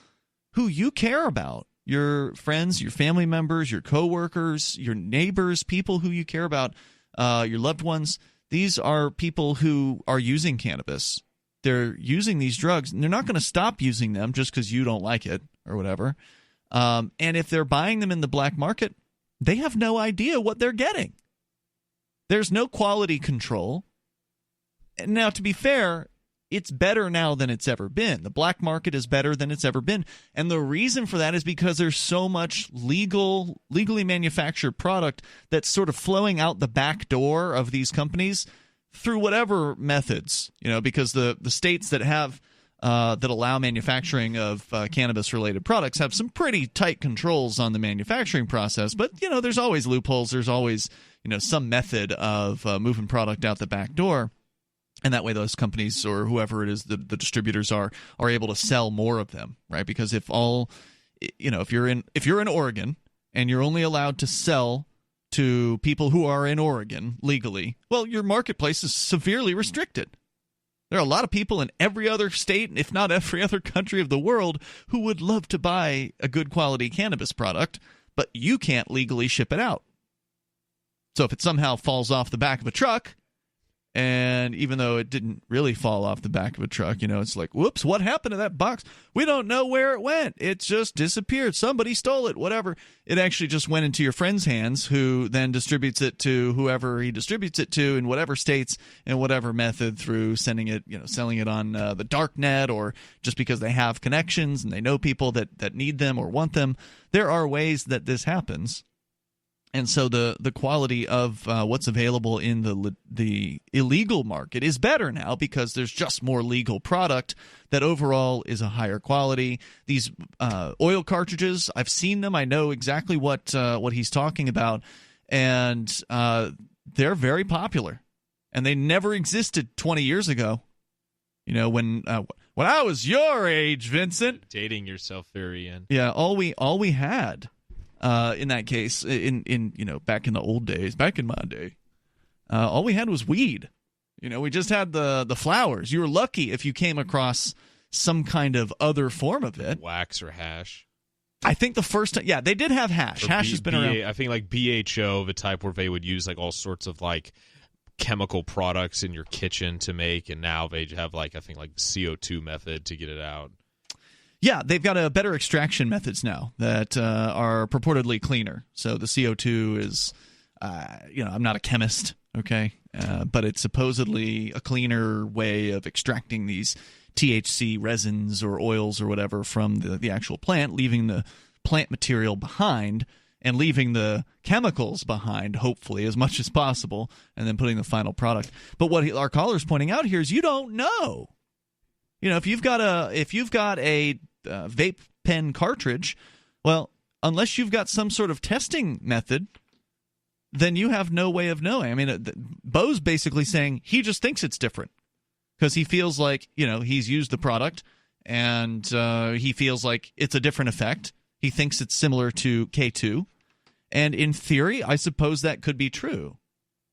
Speaker 1: who you care about, your friends, your family members, your coworkers, your neighbors, people who you care about, your loved ones. These are people who are using cannabis. They're using these drugs, and they're not going to stop using them just because you don't like it or whatever. And if they're buying them in the black market, they have no idea what they're getting. There's no quality control. Now, to be fair, it's better now than it's ever been. The black market is better than it's ever been. And the reason for that is because there's so much legally manufactured product that's sort of flowing out the back door of these companies through whatever methods, you know, because the states that have that allow manufacturing of cannabis-related products have some pretty tight controls on the manufacturing process. But, you know, there's always loopholes. There's always, you know, some method of moving product out the back door. And that way those companies or whoever it is, the distributors are able to sell more of them, right? Because if you're in Oregon and you're only allowed to sell to people who are in Oregon legally, well, your marketplace is severely restricted. There are a lot of people in every other state, if not every other country of the world, who would love to buy a good quality cannabis product, but you can't legally ship it out. So if it somehow falls off the back of a truck, and even though it didn't really fall off the back of a truck, you know, it's like, whoops, what happened to that box? We don't know where it went. It just disappeared. Somebody stole it, whatever. It actually just went into your friend's hands, who then distributes it to whoever he distributes it to in whatever states and whatever method, through sending it, you know, selling it on the dark net, or just because they have connections and they know people that need them or want them. There are ways that this happens. And so the quality of what's available in the illegal market is better now, because there's just more legal product that overall is a higher quality. These oil cartridges, I've seen them. I know exactly what he's talking about, and they're very popular. And they never existed 20 years ago. You know, when I was your age, Vincent.
Speaker 2: Dating yourself, very in.
Speaker 1: Yeah, all we had. In that case, in you know, back in the old days, back in my day, all we had was weed. You know, we just had the flowers. You were lucky if you came across some kind of other form of it.
Speaker 2: Wax or hash.
Speaker 1: I think the first time, yeah, they did have hash. Hash has been around.
Speaker 2: I think like BHO, the type where they would use like all sorts of like chemical products in your kitchen to make, and now they have like, I think like CO2 method to get it out.
Speaker 1: Yeah, they've got better extraction methods now that are purportedly cleaner. So the CO2 is, you know, I'm not a chemist, okay, but it's supposedly a cleaner way of extracting these THC resins or oils or whatever from the actual plant, leaving the plant material behind and leaving the chemicals behind, hopefully, as much as possible, and then putting the final product. But what our caller's pointing out here is you don't know. You know, if you've got a vape pen cartridge, well, unless you've got some sort of testing method, then you have no way of knowing. I mean, Bo's basically saying he just thinks it's different because he feels like, you know, he's used the product and he feels like it's a different effect, He thinks it's similar to K2. And in theory, I suppose that could be true.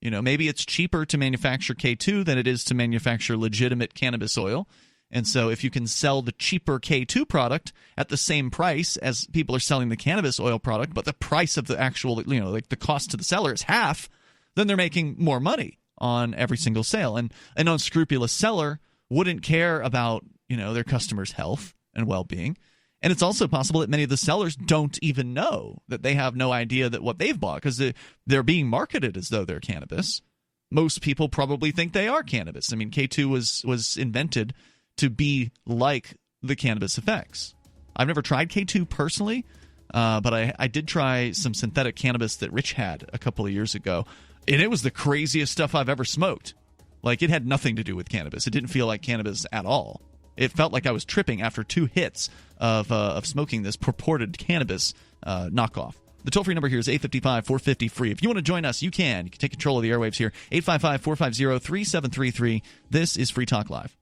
Speaker 1: Maybe it's cheaper to manufacture K2 than it is to manufacture legitimate cannabis oil. And so if you can sell the cheaper K2 product at the same price as people are selling the cannabis oil product, but the price of the actual, like the cost to the seller is half, then they're making more money on every single sale. And an unscrupulous seller wouldn't care about, their customers' health and well-being. And it's also possible that many of the sellers don't even know, that they have no idea that what they've bought, because they're being marketed as though they're cannabis. Most people probably think they are cannabis. I mean, K2 was invented to be like the cannabis effects. I've never tried K2 personally, but I did try some synthetic cannabis that Rich had a couple of years ago, and it was the craziest stuff I've ever smoked. Like, it had nothing to do with cannabis. It didn't feel like cannabis at all. It felt like I was tripping after 2 hits of smoking this purported cannabis knockoff. The toll-free number here is 855-450-FREE. If you want to join us, you can. You can take control of the airwaves here. 855-450-3733. This is Free Talk Live.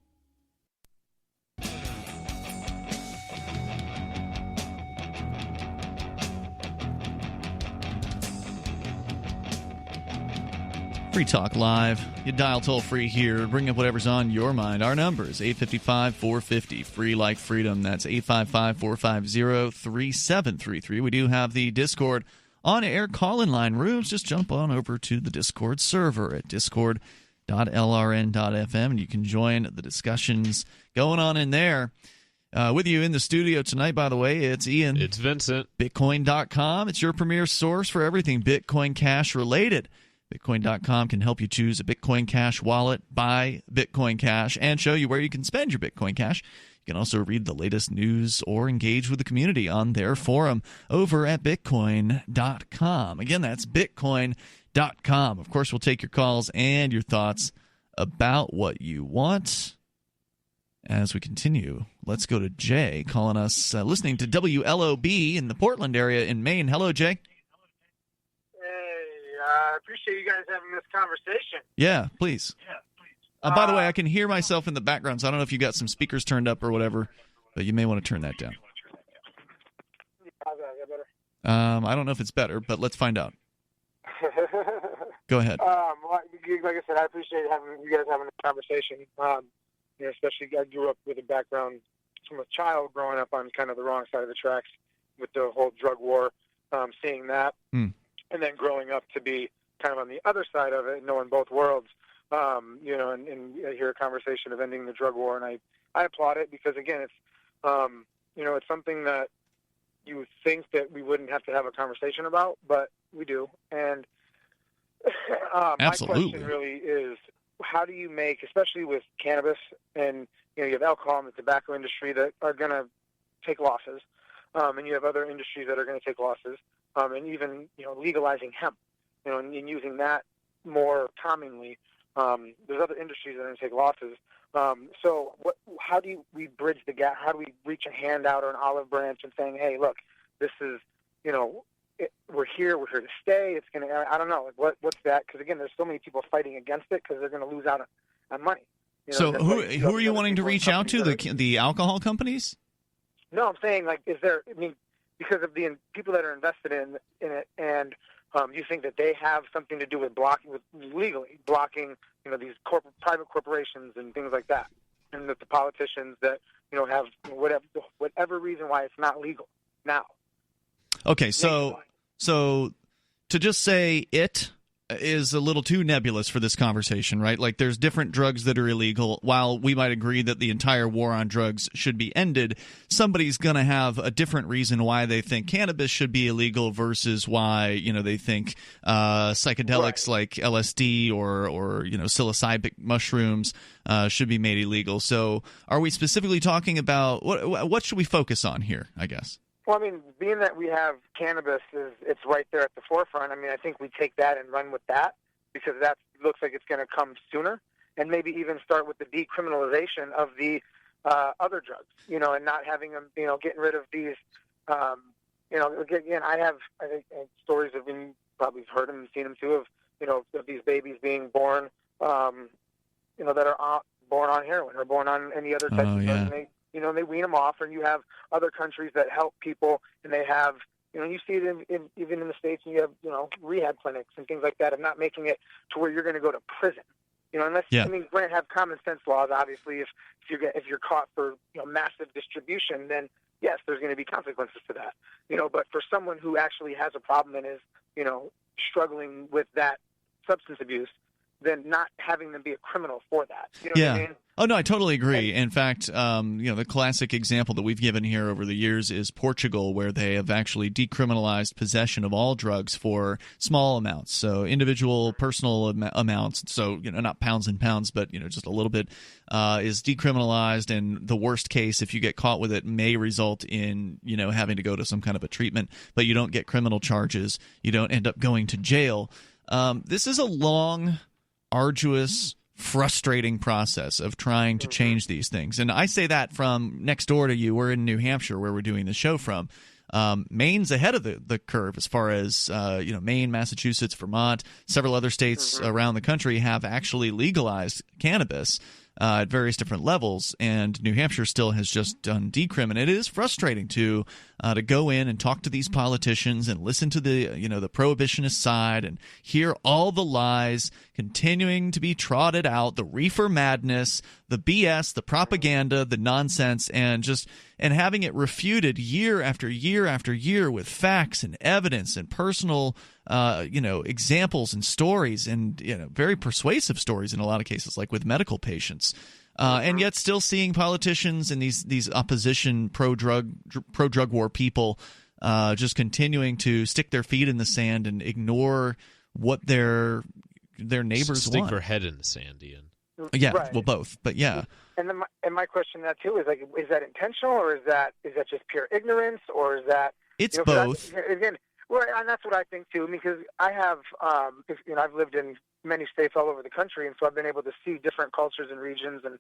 Speaker 1: Free Talk Live. You dial toll-free here. Bring up whatever's on your mind. Our number is 855-450. Free like freedom. That's 855-450-3733. We do have the Discord on-air call-in line rooms. Just jump on over to the Discord server at discord.lrn.fm, and you can join the discussions going on in there. With you in the studio tonight, by the way, it's Ian.
Speaker 2: It's Vincent.
Speaker 1: Bitcoin.com. It's your premier source for everything Bitcoin Cash related. Bitcoin.com can help you choose a Bitcoin Cash wallet, buy Bitcoin Cash, and show you where you can spend your Bitcoin Cash. You can also read the latest news or engage with the community on their forum over at Bitcoin.com. Again, that's Bitcoin.com. Of course, we'll take your calls and your thoughts about what you want. As we continue, let's go to Jay calling us, listening to WLOB in the Portland area in Maine. Hello, Jay.
Speaker 9: I appreciate you guys having this conversation.
Speaker 1: Yeah, please. By the way, I can hear myself in the background, so I don't know if you got some speakers turned up or whatever, but you may want to turn that down. I don't know if it's better, but let's find out. Go ahead.
Speaker 9: Like I said, I appreciate you guys having this conversation. Especially I grew up with a background from a child growing up on kind of the wrong side of the tracks with the whole drug war, seeing that. And then growing up to be kind of on the other side of it, knowing both worlds, and I hear a conversation of ending the drug war, and I applaud it because, again, it's, it's something that you would think that we wouldn't have to have a conversation about, but we do. And my question really is, how do you make, especially with cannabis and, you have alcohol in the tobacco industry that are going to take losses, and you have other industries that are going to take losses. And even, legalizing hemp, and using that more commonly. There's other industries that are going to take losses. So how do we bridge the gap? How do we reach a hand out or an olive branch and saying, hey, look, this is, we're here to stay. It's going to, I don't know, what's that? Because, again, there's so many people fighting against it because they're going to lose out on money.
Speaker 1: So who are you wanting to reach out to, the alcohol companies?
Speaker 9: No, I'm saying, because of the people that are invested in it, and you think that they have something to do with legally blocking, these private corporations and things like that, and that the politicians that have whatever reason why it's not legal now.
Speaker 1: Okay, so to just say it is a little too nebulous for this conversation, right? Like, there's different drugs that are illegal. While we might agree that the entire war on drugs should be ended, somebody's going to have a different reason why they think cannabis should be illegal versus why, they think psychedelics like LSD or psilocybic mushrooms should be made illegal. So are we specifically talking about what should we focus on here, I guess?
Speaker 9: Well, being that we have cannabis, it's right there at the forefront. I think we take that and run with that because that looks like it's going to come sooner, and maybe even start with the decriminalization of the other drugs, and not having them, getting rid of these, again, I think stories of, you probably heard them and seen them too, of these babies being born, that are born on heroin or born on any other type of drug. they wean them off. And you have other countries that help people, and they have, you see it even in the States, and you have, rehab clinics and things like that, of not making it to where you're going to go to prison. Unless granted, have common sense laws. Obviously, if you're caught for massive distribution, then yes, there's going to be consequences to that. But for someone who actually has a problem and is struggling with that substance abuse, then not having them be a criminal for that. What I mean?
Speaker 1: Oh, no, I totally agree. In fact, the classic example that we've given here over the years is Portugal, where they have actually decriminalized possession of all drugs for small amounts. So individual, personal amounts. So, not pounds and pounds, but, just a little bit is decriminalized. And the worst case, if you get caught with it, may result in, having to go to some kind of a treatment. But you don't get criminal charges. You don't end up going to jail. This is a long, arduous, frustrating process of trying to change these things. And I say that from next door to you. We're in New Hampshire, where we're doing the show from. Maine's ahead of the curve as far as Maine, Massachusetts, Vermont, several other states around the country have actually legalized cannabis at various different levels, and New Hampshire still has just done decrim. And it is frustrating to go in and talk to these politicians and listen to the the prohibitionist side and hear all the lies continuing to be trotted out, the reefer madness, the BS, the propaganda, the nonsense, and having it refuted year after year after year with facts and evidence and personal examples and stories, and very persuasive stories in a lot of cases, like with medical patients. And yet still seeing politicians and these opposition pro-drug war people just continuing to stick their feet in the sand and ignore what their neighbors
Speaker 2: stick
Speaker 1: want.
Speaker 2: their head in the sand, Ian.
Speaker 1: Yeah,
Speaker 9: right.
Speaker 1: Well, both, but yeah.
Speaker 9: And then my question to that too is is that intentional, or is that just pure ignorance, or is that
Speaker 1: it's both?
Speaker 9: Well, and that's what I think too, because I have I've lived in many states all over the country, and so I've been able to see different cultures and regions and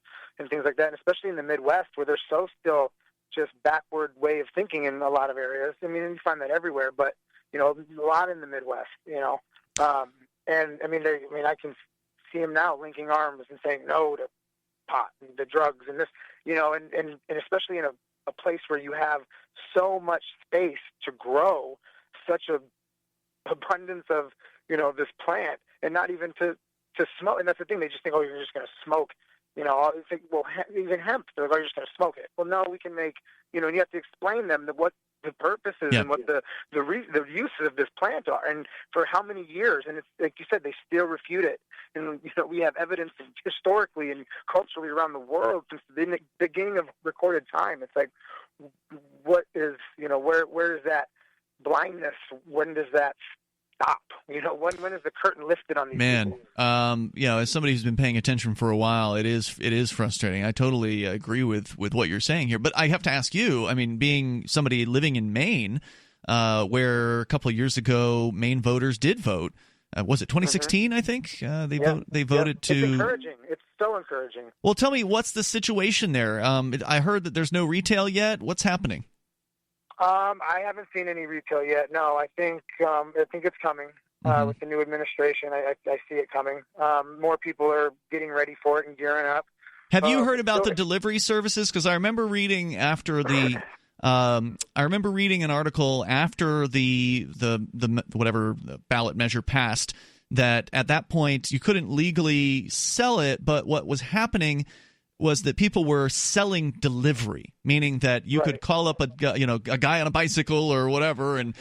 Speaker 9: things like that, and especially in the Midwest, where there's so still just backward way of thinking in a lot of areas. I mean, you find that everywhere, but a lot in the Midwest, and I can see them now linking arms and saying no to pot and the drugs and this, and especially in a place where you have so much space to grow such a abundance of this plant, and not even to smoke. And that's the thing, they just think, oh, you're just going to smoke, think, well, even hemp, they're like, you're just going to smoke it. Well, no, we can make, and you have to explain them what the purposes and what the uses of this plant are, and for how many years. And it's like you said, they still refute it. And we have evidence historically and culturally around the world since the beginning of recorded time. It's like, what is where is that blindness? When does that stop? When is the curtain lifted on these people?
Speaker 1: As somebody who's been paying attention for a while, it is frustrating. I totally agree with what you're saying here, but I have to ask you, I mean, being somebody living in Maine, where a couple of years ago Maine voters did vote, was it 2016, I think? They voted to...
Speaker 9: It's encouraging. It's so encouraging.
Speaker 1: Well, tell me, what's the situation there? I heard that there's no retail yet. What's happening?
Speaker 9: I haven't seen any retail yet. No, I think it's coming with the new administration. I see it coming. More people are getting ready for it and gearing up.
Speaker 1: Have you heard about the delivery services? Because I remember reading after the. I remember reading an article after the whatever ballot measure passed, that at that point you couldn't legally sell it, but what was happening was that people were selling delivery, meaning that you could call up a guy on a bicycle or whatever, and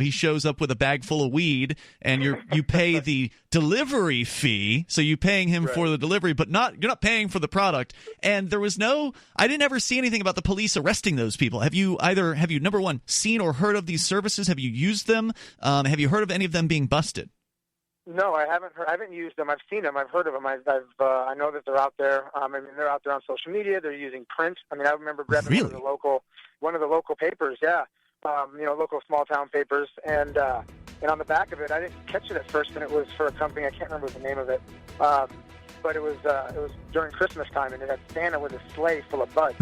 Speaker 1: he shows up with a bag full of weed, and you pay the delivery fee, so you're paying him for the delivery, but you're not paying for the product. And there was I didn't ever see anything about the police arresting those people. Have you number one seen or heard of these services? Have you used them? Have you heard of any of them being busted?
Speaker 9: No, I haven't. I haven't used them. I've seen them. I've heard of them. I know that they're out there. They're out there on social media. They're using print. I remember grabbing one of the local papers. Yeah, local small town papers, and on the back of it, I didn't catch it at first, and it was for a company. I can't remember the name of it. But it was during Christmas time, and it had Santa with a sleigh full of buds.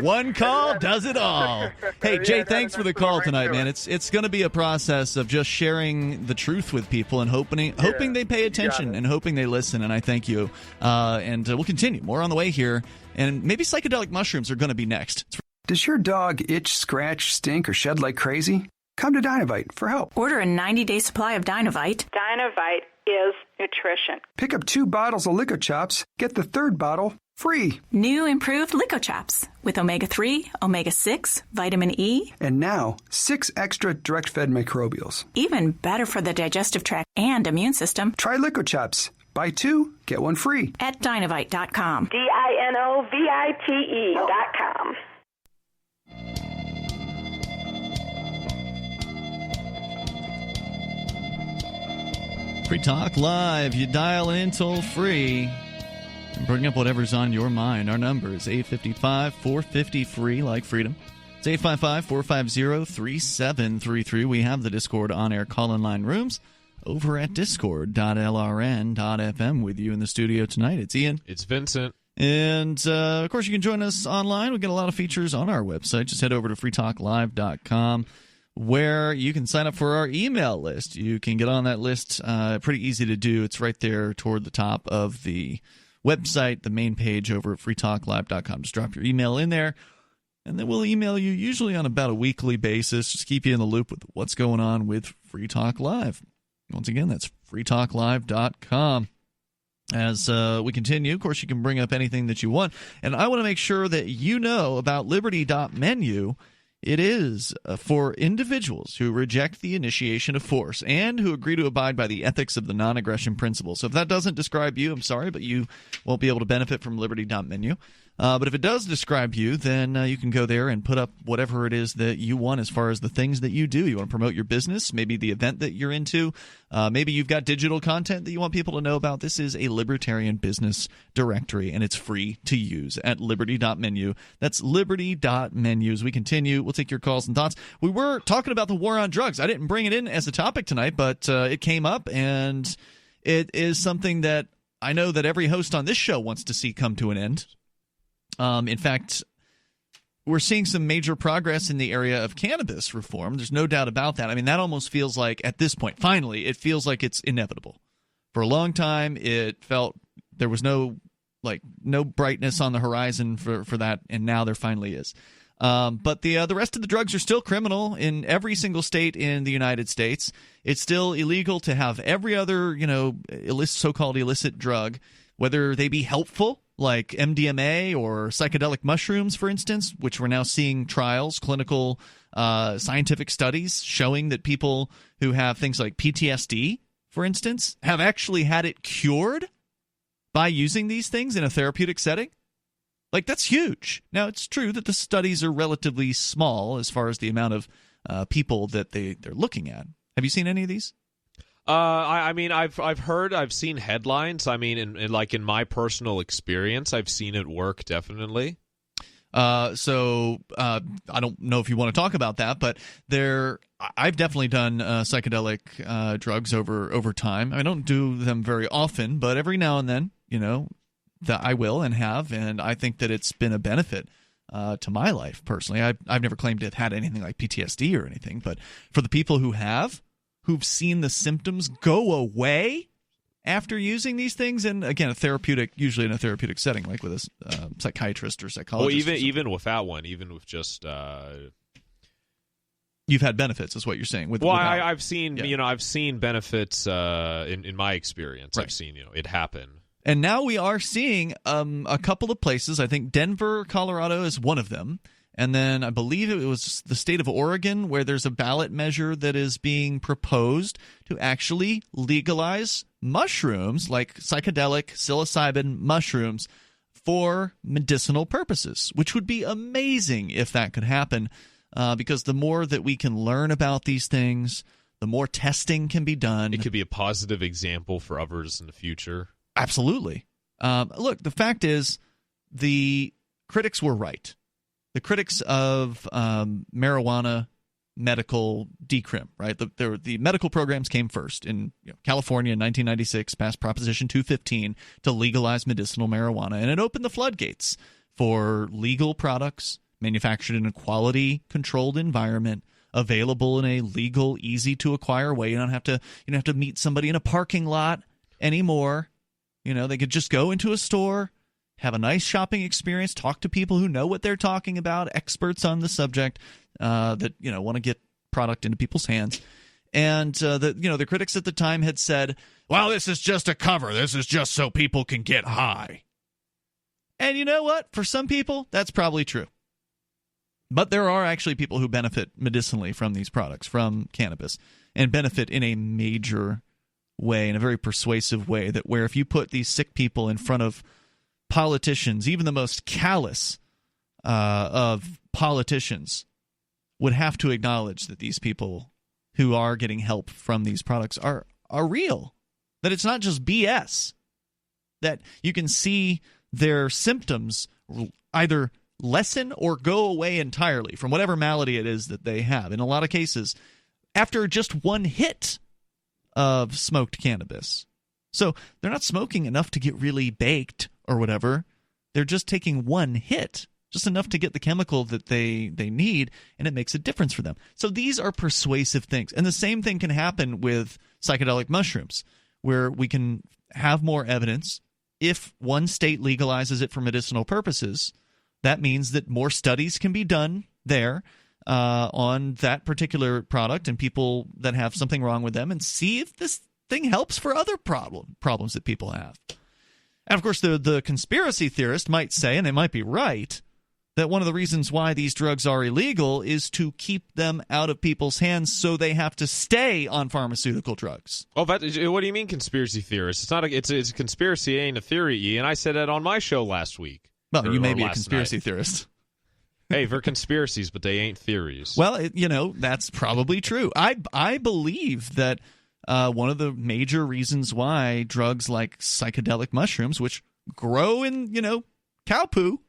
Speaker 1: One call does it all. Hey, Jay, thanks for the call tonight, man. It's going to be a process of just sharing the truth with people and hoping they pay attention and hoping they listen, and I thank you. And we'll continue. More on the way here And maybe psychedelic mushrooms are going to be next.
Speaker 6: Does your dog itch, scratch, stink, or shed like crazy? Come to Dynavite for help.
Speaker 11: Order a 90-day supply of Dynavite.
Speaker 8: Dynavite is nutrition.
Speaker 6: Pick up 2 bottles of Lico Chops. Get the 3rd bottle free.
Speaker 11: New improved Lico Chops with omega-3, omega-6, vitamin E.
Speaker 6: And now, 6 extra direct-fed microbials.
Speaker 11: Even better for the digestive tract and immune system.
Speaker 6: Try Lico Chops. Buy 2, get 1 free.
Speaker 11: At Dynavite.com.
Speaker 8: DINOVITE.com.
Speaker 1: Free Talk Live. You dial in toll free and bring up whatever's on your mind. Our number is 855-450-FREE, like freedom. It's 855-450-3733. We have the Discord on-air call-in line rooms over at discord.lrn.fm. With you in the studio tonight, it's Ian.
Speaker 2: It's Vincent.
Speaker 1: And, of course, you can join us online. We've got a lot of features on our website. Just head over to freetalklive.com, where you can sign up for our email list. You can get on that list. Pretty easy to do. It's right there toward the top of the website, the main page over at freetalklive.com. Just drop your email in there, and then we'll email you usually on about a weekly basis. Just keep you in the loop with what's going on with Free Talk Live. Once again, that's freetalklive.com. As we continue, of course, you can bring up anything that you want. And I want to make sure that you know about liberty.menu. It is for individuals who reject the initiation of force and who agree to abide by the ethics of the non-aggression principle. So if that doesn't describe you, I'm sorry, but you won't be able to benefit from liberty.menu. But if it does describe you, then you can go there and put up whatever it is that you want as far as the things that you do. You want to promote your business, maybe the event that you're into. Maybe you've got digital content that you want people to know about. This is a libertarian business directory, and it's free to use at liberty.menu. That's liberty.menu. As we continue, we'll take your calls and thoughts. We were talking about the war on drugs. I didn't bring it in as a topic tonight, but it came up, and it is something that I know that every host on this show wants to see come to an end. In fact, we're seeing some major progress in the area of cannabis reform. There's no doubt about that. I mean, that almost feels like, at this point, finally, it feels like it's inevitable. For a long time, it felt there was no brightness on the horizon for that, and now there finally is. But the rest of the drugs are still criminal in every single state in the United States. It's still illegal to have every other, so-called illicit drug, whether they be helpful, like MDMA or psychedelic mushrooms, for instance, which we're now seeing trials, clinical scientific studies showing that people who have things like PTSD, for instance, have actually had it cured by using these things in a therapeutic setting. Like, that's huge. Now, it's true that the studies are relatively small as far as the amount of people that they're looking at. Have you seen any of these?
Speaker 2: I mean, I've seen headlines. I mean, in my personal experience, I've seen it work, definitely.
Speaker 1: So I don't know if you want to talk about that, but I've definitely done psychedelic drugs over time. I don't do them very often, but every now and then, that I will and have, and I think that it's been a benefit to my life personally. I've never claimed to have had anything like PTSD or anything, but for the people who've seen the symptoms go away after using these things, and again, usually in a therapeutic setting, like with a psychiatrist or psychologist.
Speaker 2: Well, even without one, even with just
Speaker 1: you've had benefits, is what you're saying.
Speaker 2: I've seen I've seen benefits in my experience.
Speaker 1: Right.
Speaker 2: I've seen it happen.
Speaker 1: And now we are seeing a couple of places. I think Denver, Colorado is one of them. And then I believe it was the state of Oregon where there's a ballot measure that is being proposed to actually legalize mushrooms, like psychedelic psilocybin mushrooms, for medicinal purposes, which would be amazing if that could happen, because the more that we can learn about these things, the more testing can be done.
Speaker 2: It could be a positive example for others in the future.
Speaker 1: Absolutely. Look, the fact is the critics were right. The critics of marijuana medical decrim, right? The medical programs came first. In California in 1996, passed Proposition 215 to legalize medicinal marijuana, and it opened the floodgates for legal products manufactured in a quality-controlled environment, available in a legal, easy-to-acquire way. You don't have to meet somebody in a parking lot anymore. They could just go into a store, have a nice shopping experience, talk to people who know what they're talking about, experts on the subject that want to get product into people's hands. And the critics at the time had said, well, this is just a cover. This is just so people can get high. And you know what? For some people, that's probably true. But there are actually people who benefit medicinally from these products, from cannabis, and benefit in a major way, in a very persuasive way, that where if you put these sick people in front of politicians, even the most callous of politicians would have to acknowledge that these people who are getting help from these products are real, that it's not just BS, that you can see their symptoms either lessen or go away entirely from whatever malady it is that they have. In a lot of cases, after just one hit of smoked cannabis. So they're not smoking enough to get really baked or whatever. They're just taking one hit, just enough to get the chemical that they need, and it makes a difference for them. So these are persuasive things. And the same thing can happen with psychedelic mushrooms, where we can have more evidence. If one state legalizes it for medicinal purposes, that means that more studies can be done there on that particular product and people that have something wrong with them, and see if this thing helps for other problems that people have. And of course, the conspiracy theorist might say, and they might be right, that one of the reasons why these drugs are illegal is to keep them out of people's hands so they have to stay on pharmaceutical drugs.
Speaker 2: Oh, what do you mean conspiracy theorist? It's a conspiracy, it ain't a theory, and I said that on my show last week.
Speaker 1: Well, you may be a conspiracy theorist.
Speaker 2: Hey, they're conspiracies, but they ain't theories.
Speaker 1: Well, that's probably troo. I believe that one of the major reasons why drugs like psychedelic mushrooms, which grow in, cow poo,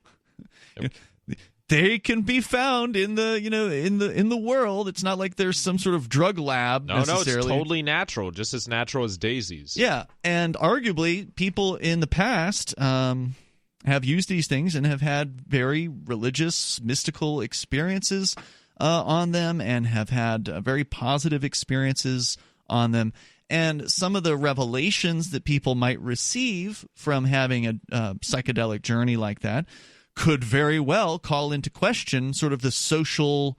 Speaker 1: yep, they can be found in the in the world. It's not like there's some sort of drug lab necessarily.
Speaker 2: No, it's totally natural, just as natural as daisies.
Speaker 1: Yeah, and arguably people in the past have used these things and have had very religious, mystical experiences on them, and have had very positive experiences on them. And some of the revelations that people might receive from having a psychedelic journey like that could very well call into question sort of the social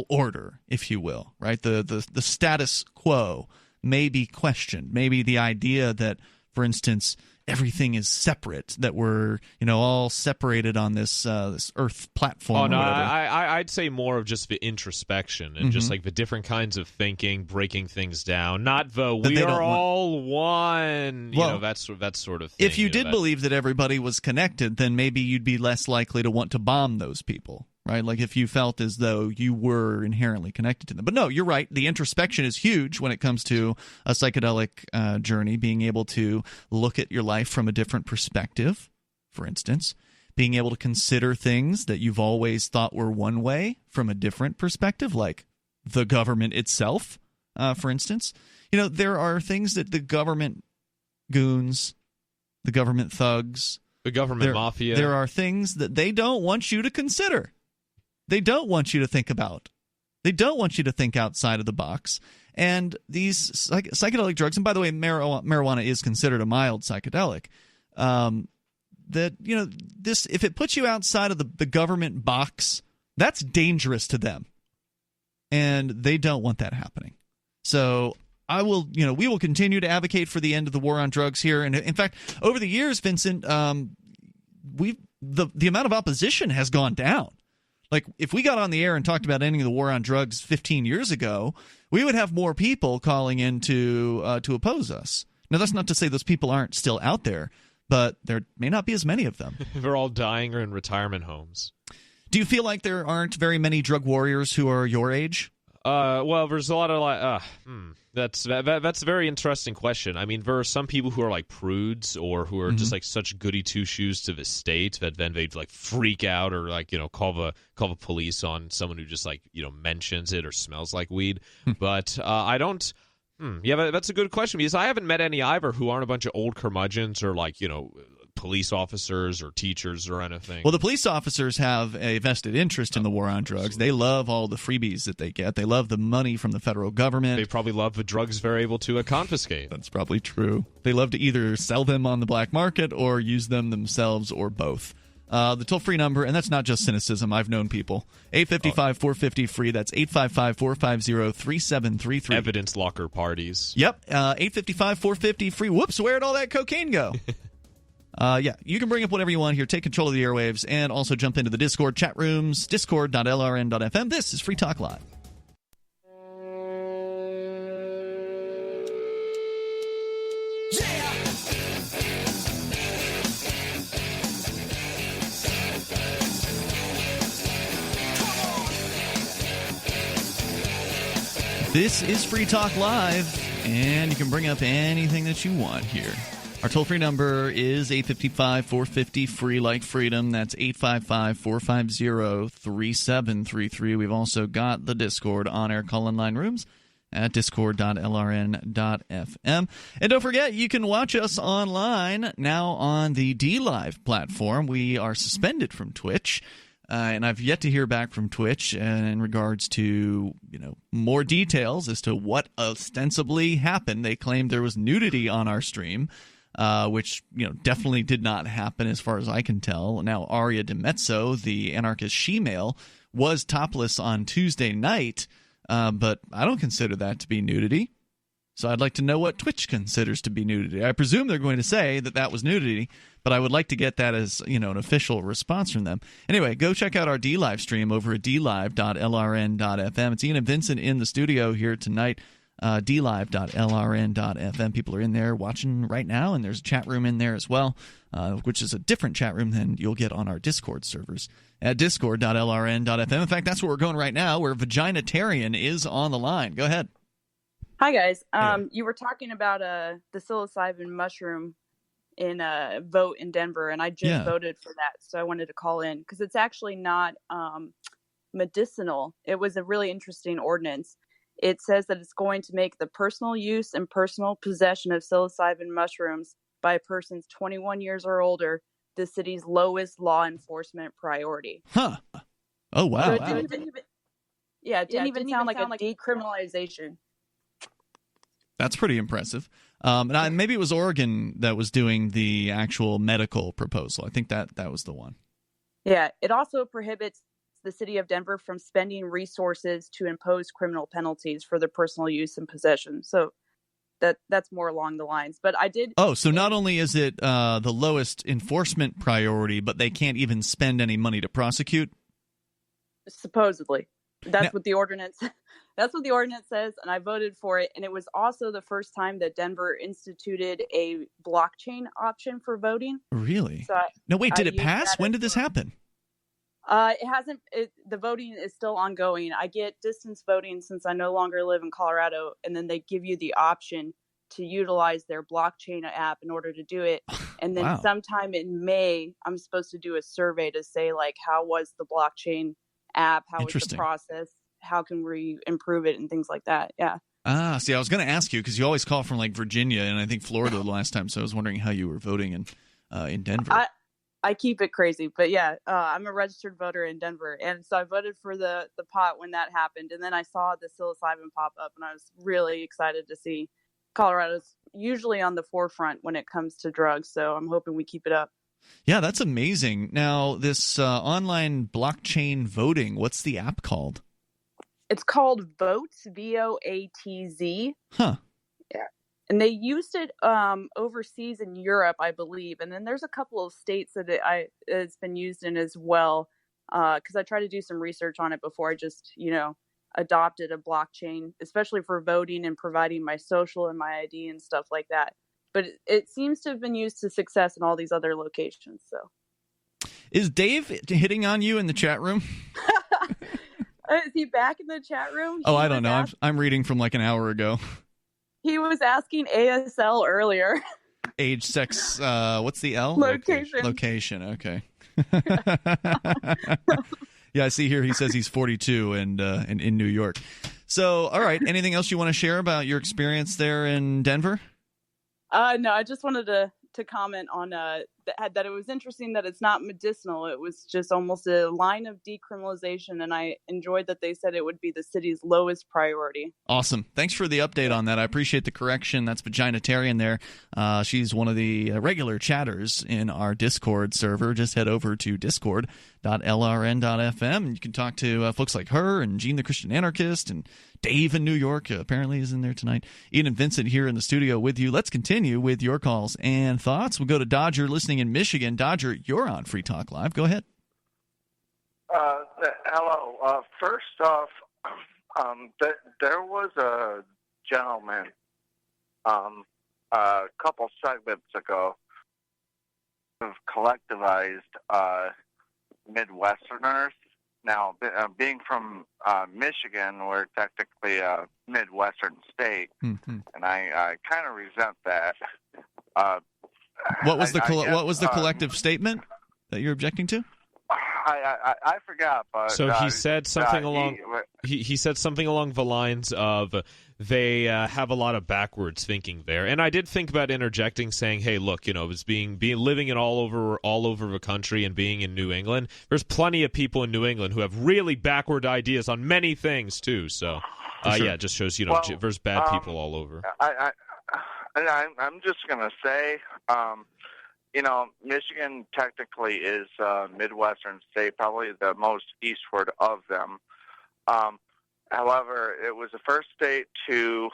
Speaker 1: order, if you will, right? The status quo may be questioned. Maybe the idea that, for instance, everything is separate, that we're all separated on this Earth platform.
Speaker 2: Oh no,
Speaker 1: or whatever.
Speaker 2: I'd say more of just the introspection and just like the different kinds of thinking, breaking things down. Not we are all one.
Speaker 1: Well,
Speaker 2: that sort of thing.
Speaker 1: If you did believe that everybody was connected, then maybe you'd be less likely to want to bomb those people. Right? Like if you felt as though you were inherently connected to them. But no, you're right. The introspection is huge when it comes to a psychedelic journey, being able to look at your life from a different perspective, for instance, being able to consider things that you've always thought were one way from a different perspective, like the government itself, for instance. There are things that the government goons, the government thugs,
Speaker 2: the government mafia,
Speaker 1: there are things that they don't want you to consider. They don't want you to think about. They don't want you to think outside of the box. And these psychedelic drugs, and by the way, marijuana is considered a mild psychedelic, that, if it puts you outside of the government box, that's dangerous to them. And they don't want that happening. So we will continue to advocate for the end of the war on drugs here. And in fact, over the years, Vincent, the amount of opposition has gone down. Like, if we got on the air and talked about ending the war on drugs 15 years ago, we would have more people calling in to oppose us. Now, that's not to say those people aren't still out there, but there may not be as many of them.
Speaker 2: They're all dying or in retirement homes.
Speaker 1: Do you feel like there aren't very many drug warriors who are your age?
Speaker 2: Well, there's a lot of that's a very interesting question. I mean, there are some people who are like prudes or who are just like such goody two shoes to the state that then they'd like freak out or like call the police on someone who just like mentions it or smells like weed. But I don't. Yeah, that's a good question because I haven't met any either who aren't a bunch of old curmudgeons or like police officers or teachers or anything?
Speaker 1: Well, the police officers have a vested interest in the war on drugs. They love all the freebies that they get. They love the money from the federal government.
Speaker 2: They probably love the drugs they're able to confiscate.
Speaker 1: That's probably true. They love to either sell them on the black market or use them themselves or both. The toll-free number, and that's not just cynicism. I've known people. 855-450-FREE. That's 855-450-3733.
Speaker 2: Evidence locker parties.
Speaker 1: Yep. 855-450-FREE. Whoops, where'd all that cocaine go? Yeah, you can bring up whatever you want here. Take control of the airwaves and also jump into the Discord chat rooms, discord.lrn.fm. This is Free Talk Live. This is Free Talk Live, and you can bring up anything that you want here. Our toll-free number is 855-450-FREE, like freedom. That's 855-450-3733. We've also got the Discord on-air call-in line rooms at discord.lrn.fm. And don't forget, you can watch us online now on the DLive platform. We are suspended from Twitch. And I've yet to hear back from Twitch in regards to, more details as to what ostensibly happened. They claimed there was nudity on our stream, which, definitely did not happen as far as I can tell. Now, Aria DiMezzo, the anarchist she-male, was topless on Tuesday night, but I don't consider that to be nudity. So I'd like to know what Twitch considers to be nudity. I presume they're going to say that that was nudity, but I would like to get that as, an official response from them. Anyway, go check out our DLive stream over at dlive.lrn.fm. It's Ian and Vincent in the studio here tonight, dlive.lrn.fm. People are in there watching right now, and there's a chat room in there as well, which is a different chat room than you'll get on our Discord servers at discord.lrn.fm. In fact, that's where we're going right now, where Vaginatarian is on the line. Go ahead.
Speaker 12: Hi, guys. You were talking about the psilocybin mushroom in a vote in Denver, and I just voted for that, so I wanted to call in because it's actually not medicinal. It was a really interesting ordinance. It says that it's going to make the personal use and personal possession of psilocybin mushrooms by persons 21 years or older the city's lowest law enforcement priority.
Speaker 1: Huh. Oh, wow.
Speaker 12: So it didn't even sound like a decriminalization.
Speaker 1: That's pretty impressive. And maybe it was Oregon that was doing the actual medical proposal. I think that was the one.
Speaker 12: Yeah, it also prohibits the city of Denver from spending resources to impose criminal penalties for their personal use and possession. So that's more along the lines. But I did. Oh,
Speaker 1: so not only is it the lowest enforcement priority, but they can't even spend any money to prosecute?
Speaker 12: Supposedly. That's what the ordinance. That's what the ordinance says, and I voted for it. And it was also the first time that Denver instituted a blockchain option for voting.
Speaker 1: Really?
Speaker 12: So
Speaker 1: did it pass? When did this happen?
Speaker 12: It hasn't. The voting is still ongoing. I get distance voting since I no longer live in Colorado, and then they give you the option to utilize their blockchain app in order to do it. And then sometime in May, I'm supposed to do a survey to say, like, how was the blockchain app? How was the process? How can we improve it and things like that? Yeah.
Speaker 1: See, I was going to ask you because you always call from like Virginia and I think Florida the last time. So I was wondering how you were voting in Denver.
Speaker 12: I keep it crazy, but yeah, I'm a registered voter in Denver. And so I voted for the pot when that happened. And then I saw the psilocybin pop up and I was really excited to see Colorado's usually on the forefront when it comes to drugs. So I'm hoping we keep it up.
Speaker 1: Yeah, that's amazing. Now, this online blockchain voting, what's the app called?
Speaker 12: It's called Voatz, VOATZ.
Speaker 1: Huh.
Speaker 12: Yeah. And they used it overseas in Europe, I believe. And then there's a couple of states that it's been used in as well. Because I tried to do some research on it before I just, adopted a blockchain, especially for voting and providing my social and my ID and stuff like that. But it seems to have been used to success in all these other locations. So,
Speaker 1: is Dave hitting on you in the chat room?
Speaker 12: Is he back in the chat room?
Speaker 1: I don't know. I'm reading from like an hour ago.
Speaker 12: He was asking ASL earlier.
Speaker 1: Age, sex, what's the L? Location. Okay. Yeah, I see here he says he's 42 and in New York. So, all right. Anything else you want to share about your experience there in Denver?
Speaker 12: No, I just wanted to comment on that that it was interesting that it's not medicinal. It was just almost a line of decriminalization, and I enjoyed that they said it would be the city's lowest priority.
Speaker 1: Awesome. Thanks for the update on that. I appreciate the correction. That's Vaginitarian there. She's one of the regular chatters in our Discord server. Just head over to discord.lrn.fm, and you can talk to folks like her and Gene the Christian Anarchist and Dave in New York apparently is in there tonight. Ian and Vincent here in the studio with you. Let's continue with your calls and thoughts. We'll go to Dodger listening in Michigan. Dodger, you're on Free Talk Live. Go ahead.
Speaker 13: Hello. First off, there was a gentleman a couple segments ago who collectivized Midwesterners. Now, being from Michigan, we're technically a Midwestern state, and I kind of resent that.
Speaker 1: What was the collective statement that you're objecting to?
Speaker 13: I forgot, but
Speaker 2: so he said something along. He said something along the lines of they have a lot of backwards thinking there, and I did think about interjecting, saying, "Hey, look, as being living in all over the country and being in New England, there's plenty of people in New England who have really backward ideas on many things too." So, sure. Yeah, it just shows there's bad people all over.
Speaker 13: I'm just gonna say. Michigan technically is a Midwestern state, probably the most eastward of them. However, it was the first state to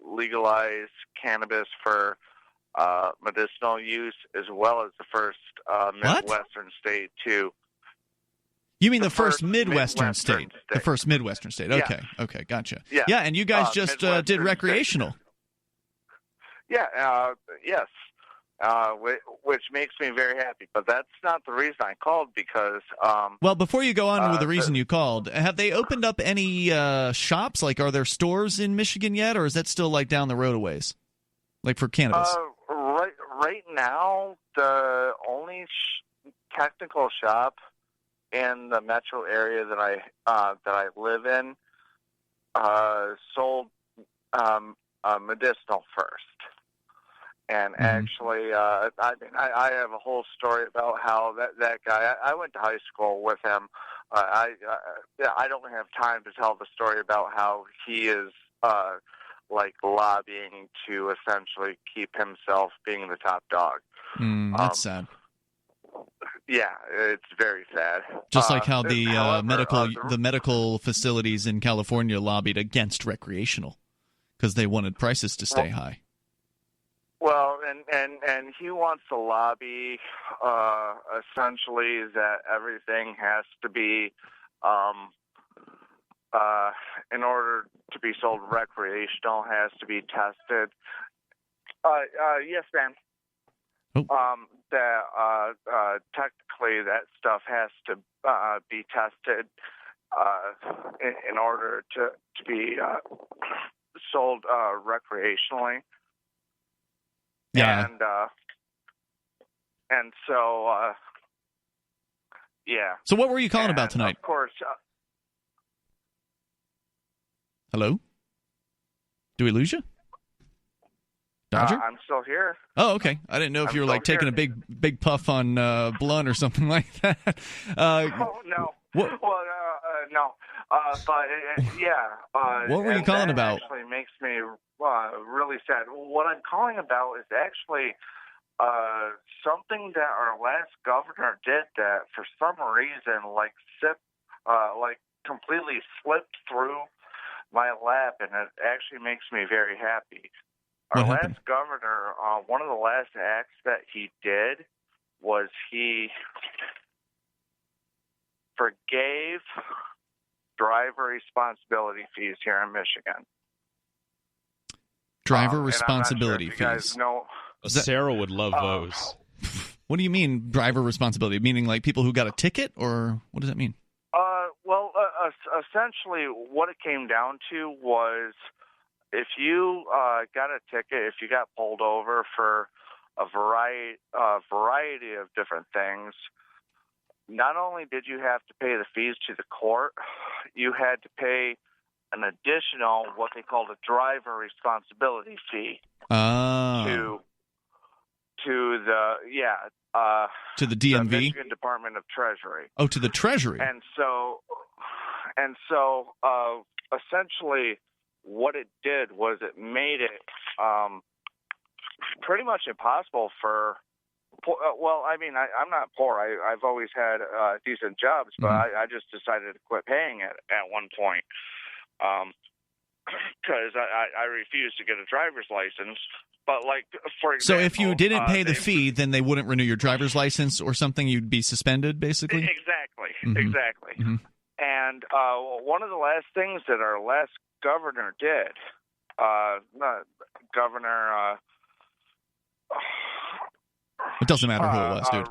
Speaker 13: legalize cannabis for medicinal use, as well as the first Midwestern state to...
Speaker 1: You mean the first Midwestern state? The first Midwestern state. Okay,
Speaker 13: yeah.
Speaker 1: Okay, gotcha.
Speaker 13: Yeah,
Speaker 1: and you guys just did recreational.
Speaker 13: State. Yeah, yes. Which makes me very happy, but that's not the reason I called because...
Speaker 1: well, before you go on with the reason you called, have they opened up any shops? Like, are there stores in Michigan yet, or is that still, like, down the road a ways? Like, for cannabis?
Speaker 13: Right now, the only technical shop in the metro area that I live in sold medicinal first. And actually, I have a whole story about how that guy. I went to high school with him. I don't have time to tell the story about how he is lobbying to essentially keep himself being the top dog.
Speaker 1: That's sad.
Speaker 13: Yeah, it's very sad.
Speaker 1: Just like how the medical facilities in California lobbied against recreational because they wanted prices to stay high.
Speaker 13: Well, and he wants to lobby essentially that everything has to be, in order to be sold recreational, has to be tested. Yes, ma'am.
Speaker 1: Oh.
Speaker 13: That technically that stuff has to be tested in order to be sold recreationally.
Speaker 1: Yeah.
Speaker 13: And so, yeah.
Speaker 1: So what were you calling about tonight?
Speaker 13: Of course.
Speaker 1: Hello? Do we lose you? Dodger?
Speaker 13: I'm still here.
Speaker 1: Oh, okay. I didn't know if you were, taking a big puff on blunt or something like that.
Speaker 13: Oh, no.
Speaker 1: What?
Speaker 13: Well, no. But, yeah.
Speaker 1: What were you calling about?
Speaker 13: Actually makes me really sad. What I'm calling about is actually something that our last governor did that for some reason completely slipped through my lap, and it actually makes me very happy. Our last governor, one of the last acts that he did was he forgave driver responsibility fees here in Michigan.
Speaker 1: Driver responsibility fees.
Speaker 13: You guys know.
Speaker 2: Sarah would love those.
Speaker 1: What do you mean, driver responsibility? Meaning like people who got a ticket, or what does that mean?
Speaker 13: Well, essentially what it came down to was if you got a ticket, if you got pulled over for a variety of different things, not only did you have to pay the fees to the court, you had to pay an additional, what they called a driver responsibility fee to
Speaker 1: to the DMV,
Speaker 13: the Michigan Department of Treasury.
Speaker 1: Oh, to the Treasury.
Speaker 13: And so essentially, what it did was it made it pretty much impossible for. Well, I mean, I'm not poor. I've always had decent jobs, but I just decided to quit paying it at one point because I refused to get a driver's license. But, like, for example... So
Speaker 1: if you didn't pay the fee, then they wouldn't renew your driver's license or something? You'd be suspended, basically?
Speaker 13: Exactly. And one of the last things that our last governor did,
Speaker 1: it doesn't matter who it was, dude.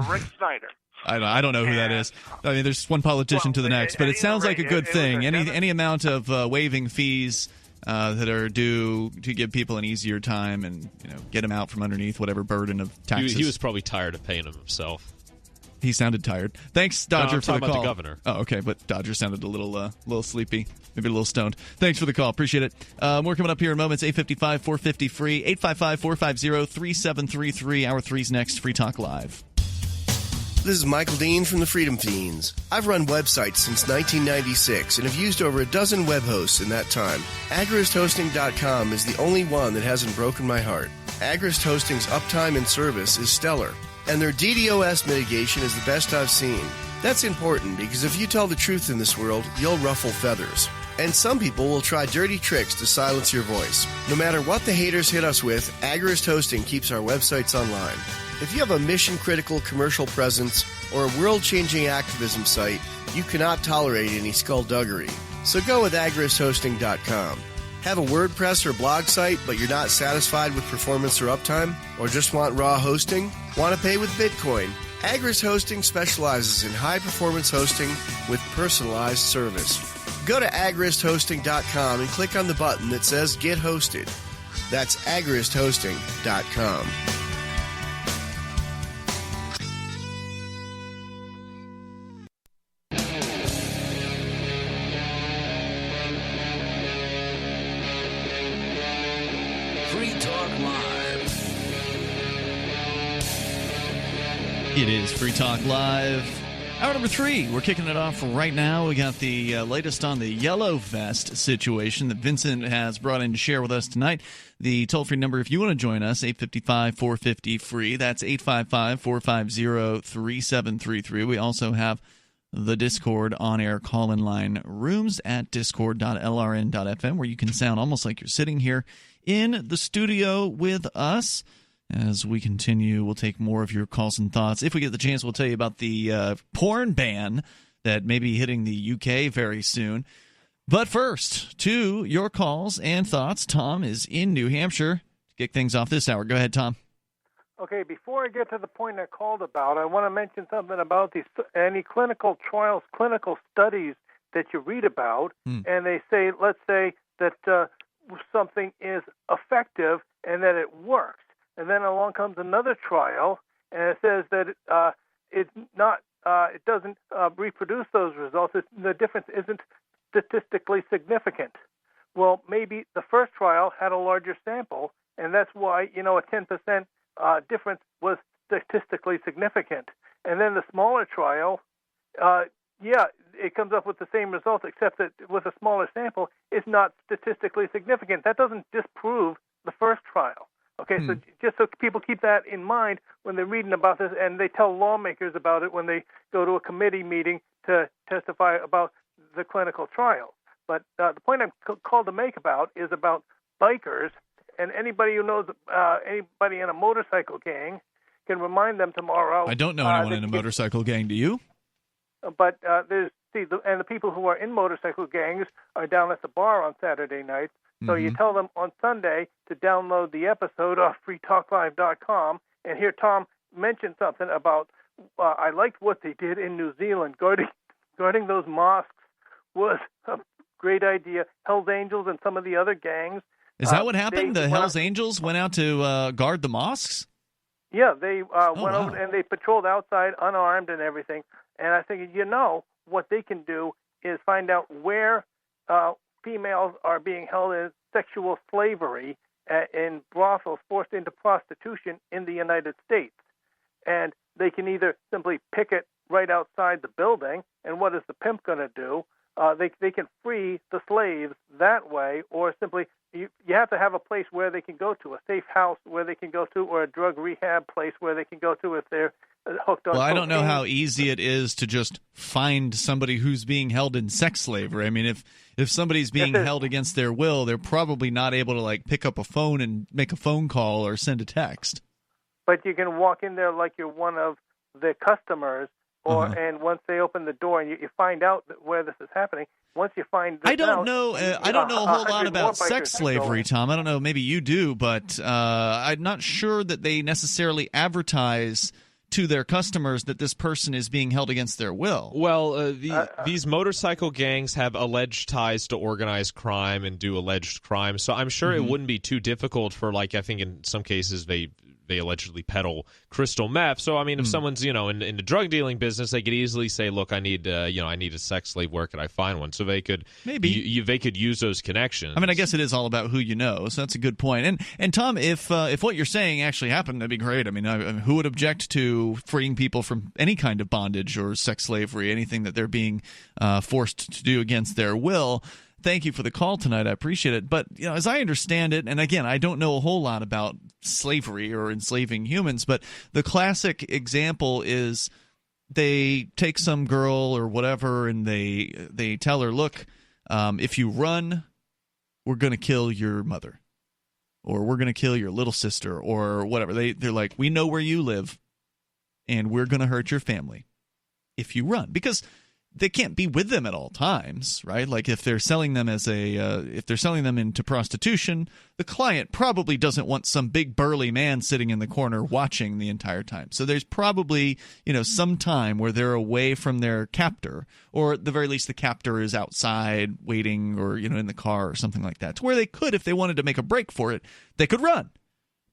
Speaker 13: Rick Snyder.
Speaker 1: I don't know who that is. I mean, there's one politician to the next, but it sounds like a good thing. Any amount of waiving fees that are due to give people an easier time and get them out from underneath whatever burden of taxes.
Speaker 2: He was probably tired of paying them himself.
Speaker 1: He sounded tired. Thanks, Dodger, for the call.
Speaker 2: About the governor.
Speaker 1: Oh, okay, but Dodger sounded a little sleepy, maybe a little stoned. Thanks for the call. Appreciate it. More coming up here in moments. 855-450-FREE, 855-450-3733. Hour 3's next. Free Talk Live.
Speaker 14: This is Michael Dean from the Freedom Fiends. I've run websites since 1996 and have used over a dozen web hosts in that time. AgristHosting.com is the only one that hasn't broken my heart. Agrist Hosting's uptime and service is stellar, and their DDoS mitigation is the best I've seen. That's important because if you tell the truth in this world, you'll ruffle feathers. And some people will try dirty tricks to silence your voice. No matter what the haters hit us with, Agrist Hosting keeps our websites online. If you have a mission-critical commercial presence or a world-changing activism site, you cannot tolerate any skullduggery. So go with agristhosting.com. Have a WordPress or blog site, but you're not satisfied with performance or uptime? Or just want raw hosting? Want to pay with Bitcoin? Agrist Hosting specializes in high-performance hosting with personalized service. Go to agristhosting.com and click on the button that says Get Hosted. That's agristhosting.com.
Speaker 1: It is Free Talk Live. Hour number 3. We're kicking it off right now. We got the latest on the yellow vest situation that Vincent has brought in to share with us tonight. The toll-free number, if you want to join us, 855-450-FREE. That's 855-450-3733. We also have the Discord on-air call-in line rooms at discord.lrn.fm, where you can sound almost like you're sitting here in the studio with us. As we continue, we'll take more of your calls and thoughts. If we get the chance, we'll tell you about the porn ban that may be hitting the UK very soon. But first, to your calls and thoughts. Tom is in New Hampshire to kick things off this hour. Go ahead, Tom.
Speaker 15: Okay, before I get to the point I called about, I want to mention something about any clinical trials, clinical studies that you read about, and they say, let's say that something is effective and that it works. And then along comes another trial, and it says that it doesn't reproduce those results. The difference isn't statistically significant. Well, maybe the first trial had a larger sample, and that's why a 10% difference was statistically significant. And then the smaller trial, it comes up with the same result, except that with a smaller sample, it's not statistically significant. That doesn't disprove the first trial. Okay, so just so people keep that in mind when they're reading about this, and they tell lawmakers about it when they go to a committee meeting to testify about the clinical trial. But the point I'm called to make about is about bikers, and anybody who knows anybody in a motorcycle gang can remind them tomorrow.
Speaker 1: I don't know anyone in a motorcycle gang. Do you?
Speaker 15: But the people who are in motorcycle gangs are down at the bar on Saturday nights. So you tell them on Sunday to download the episode off freetalklive.com, and here Tom mentioned something about I liked what they did in New Zealand. Guarding those mosques was a great idea. Hells Angels and some of the other gangs.
Speaker 1: Is that what happened? The Hells Angels went out to guard the mosques?
Speaker 15: Yeah, they went over and they patrolled outside unarmed and everything. And I think, what they can do is find out where females are being held in sexual slavery in brothels, forced into prostitution in the United States. And they can either simply picket right outside the building, and what is the pimp going to do? They can free the slaves that way, or simply you have to have a place where they can go to, a safe house where they can go to, or a drug rehab place where they can go to if they're hooked on.
Speaker 1: Well, I
Speaker 15: cocaine.
Speaker 1: don't know how easy it is to just find somebody who's being held in sex slavery. I mean, if somebody's being held against their will, they're probably not able to like pick up a phone and make a phone call or send a text.
Speaker 15: But you can walk in there like you're one of the customers, or and once they open the door and you find out where this is happening. Once you find this
Speaker 1: I don't
Speaker 15: out,
Speaker 1: know a whole lot about sex slavery, Tom. I don't know. Maybe you do, but I'm not sure that they necessarily advertise to their customers that this person is being held against their will.
Speaker 2: Well, these motorcycle gangs have alleged ties to organized crime and do alleged crimes, so I'm sure it wouldn't be too difficult for, like, I think in some cases they allegedly peddle crystal meth. So, I mean, if someone's, in the drug dealing business, they could easily say, look, I need a sex slave. Where could I find one? So they could they could use those connections.
Speaker 1: I mean, I guess it is all about who you know. So that's a good point. And Tom, if what you're saying actually happened, that'd be great. I mean, who would object to freeing people from any kind of bondage or sex slavery, anything that they're being forced to do against their will? Thank you for the call tonight. I appreciate it. But, as I understand it, and again, I don't know a whole lot about slavery or enslaving humans, but the classic example is they take some girl or whatever and they tell her, look, if you run, we're going to kill your mother, or we're going to kill your little sister, or whatever. They're like, we know where you live, and we're going to hurt your family if you run. Because they can't be with them at all times, right? Like if they're selling them if they're selling them into prostitution, the client probably doesn't want some big burly man sitting in the corner watching the entire time. So there's probably, some time where they're away from their captor, or at the very least the captor is outside waiting, or, in the car or something like that, to where they could, if they wanted to make a break for it, they could run.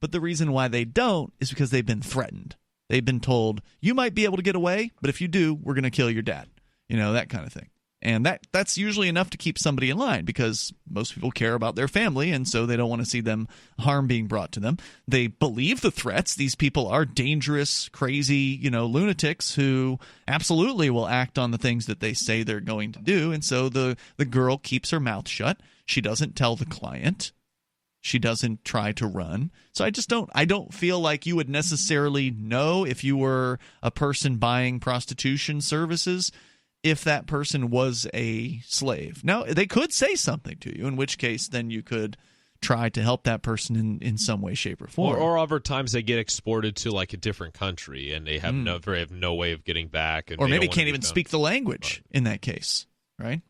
Speaker 1: But the reason why they don't is because they've been threatened. They've been told, you might be able to get away, but if you do, we're going to kill your dad. That kind of thing. And that's usually enough to keep somebody in line, because most people care about their family, and so they don't want to see them harm being brought to them. They believe the threats. These people are dangerous, crazy, lunatics who absolutely will act on the things that they say they're going to do. And so the girl keeps her mouth shut. She doesn't tell the client. She doesn't try to run. So I don't feel like you would necessarily know, if you were a person buying prostitution services, if that person was a slave. Now, they could say something to you, in which case then you could try to help that person in some way, shape, or form.
Speaker 2: Or other times they get exported to like a different country and they have no way of getting back. And
Speaker 1: or maybe can't even speak the language in that case, right?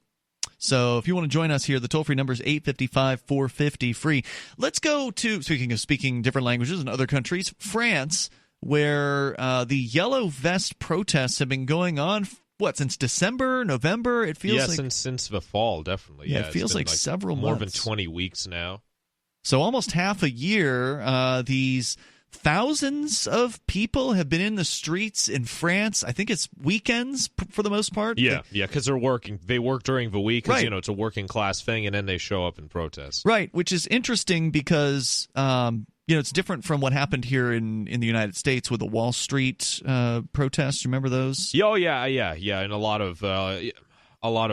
Speaker 1: So if you want to join us here, the toll-free number is 855-450-FREE. Let's go to, speaking different languages in other countries, France, where the Yellow Vest protests have been going on since December, November? It feels like
Speaker 2: since the fall, definitely.
Speaker 1: Yeah, it feels like several
Speaker 2: more
Speaker 1: months.
Speaker 2: More than 20 weeks now.
Speaker 1: So almost half a year. These thousands of people have been in the streets in France. I think it's weekends for the most part.
Speaker 2: Yeah, because they're working. They work during the week because it's a working class thing, and then they show up and protest.
Speaker 1: Right, which is interesting because it's different from what happened here in the United States with the Wall Street protests. Remember those?
Speaker 2: Oh yeah, and a lot of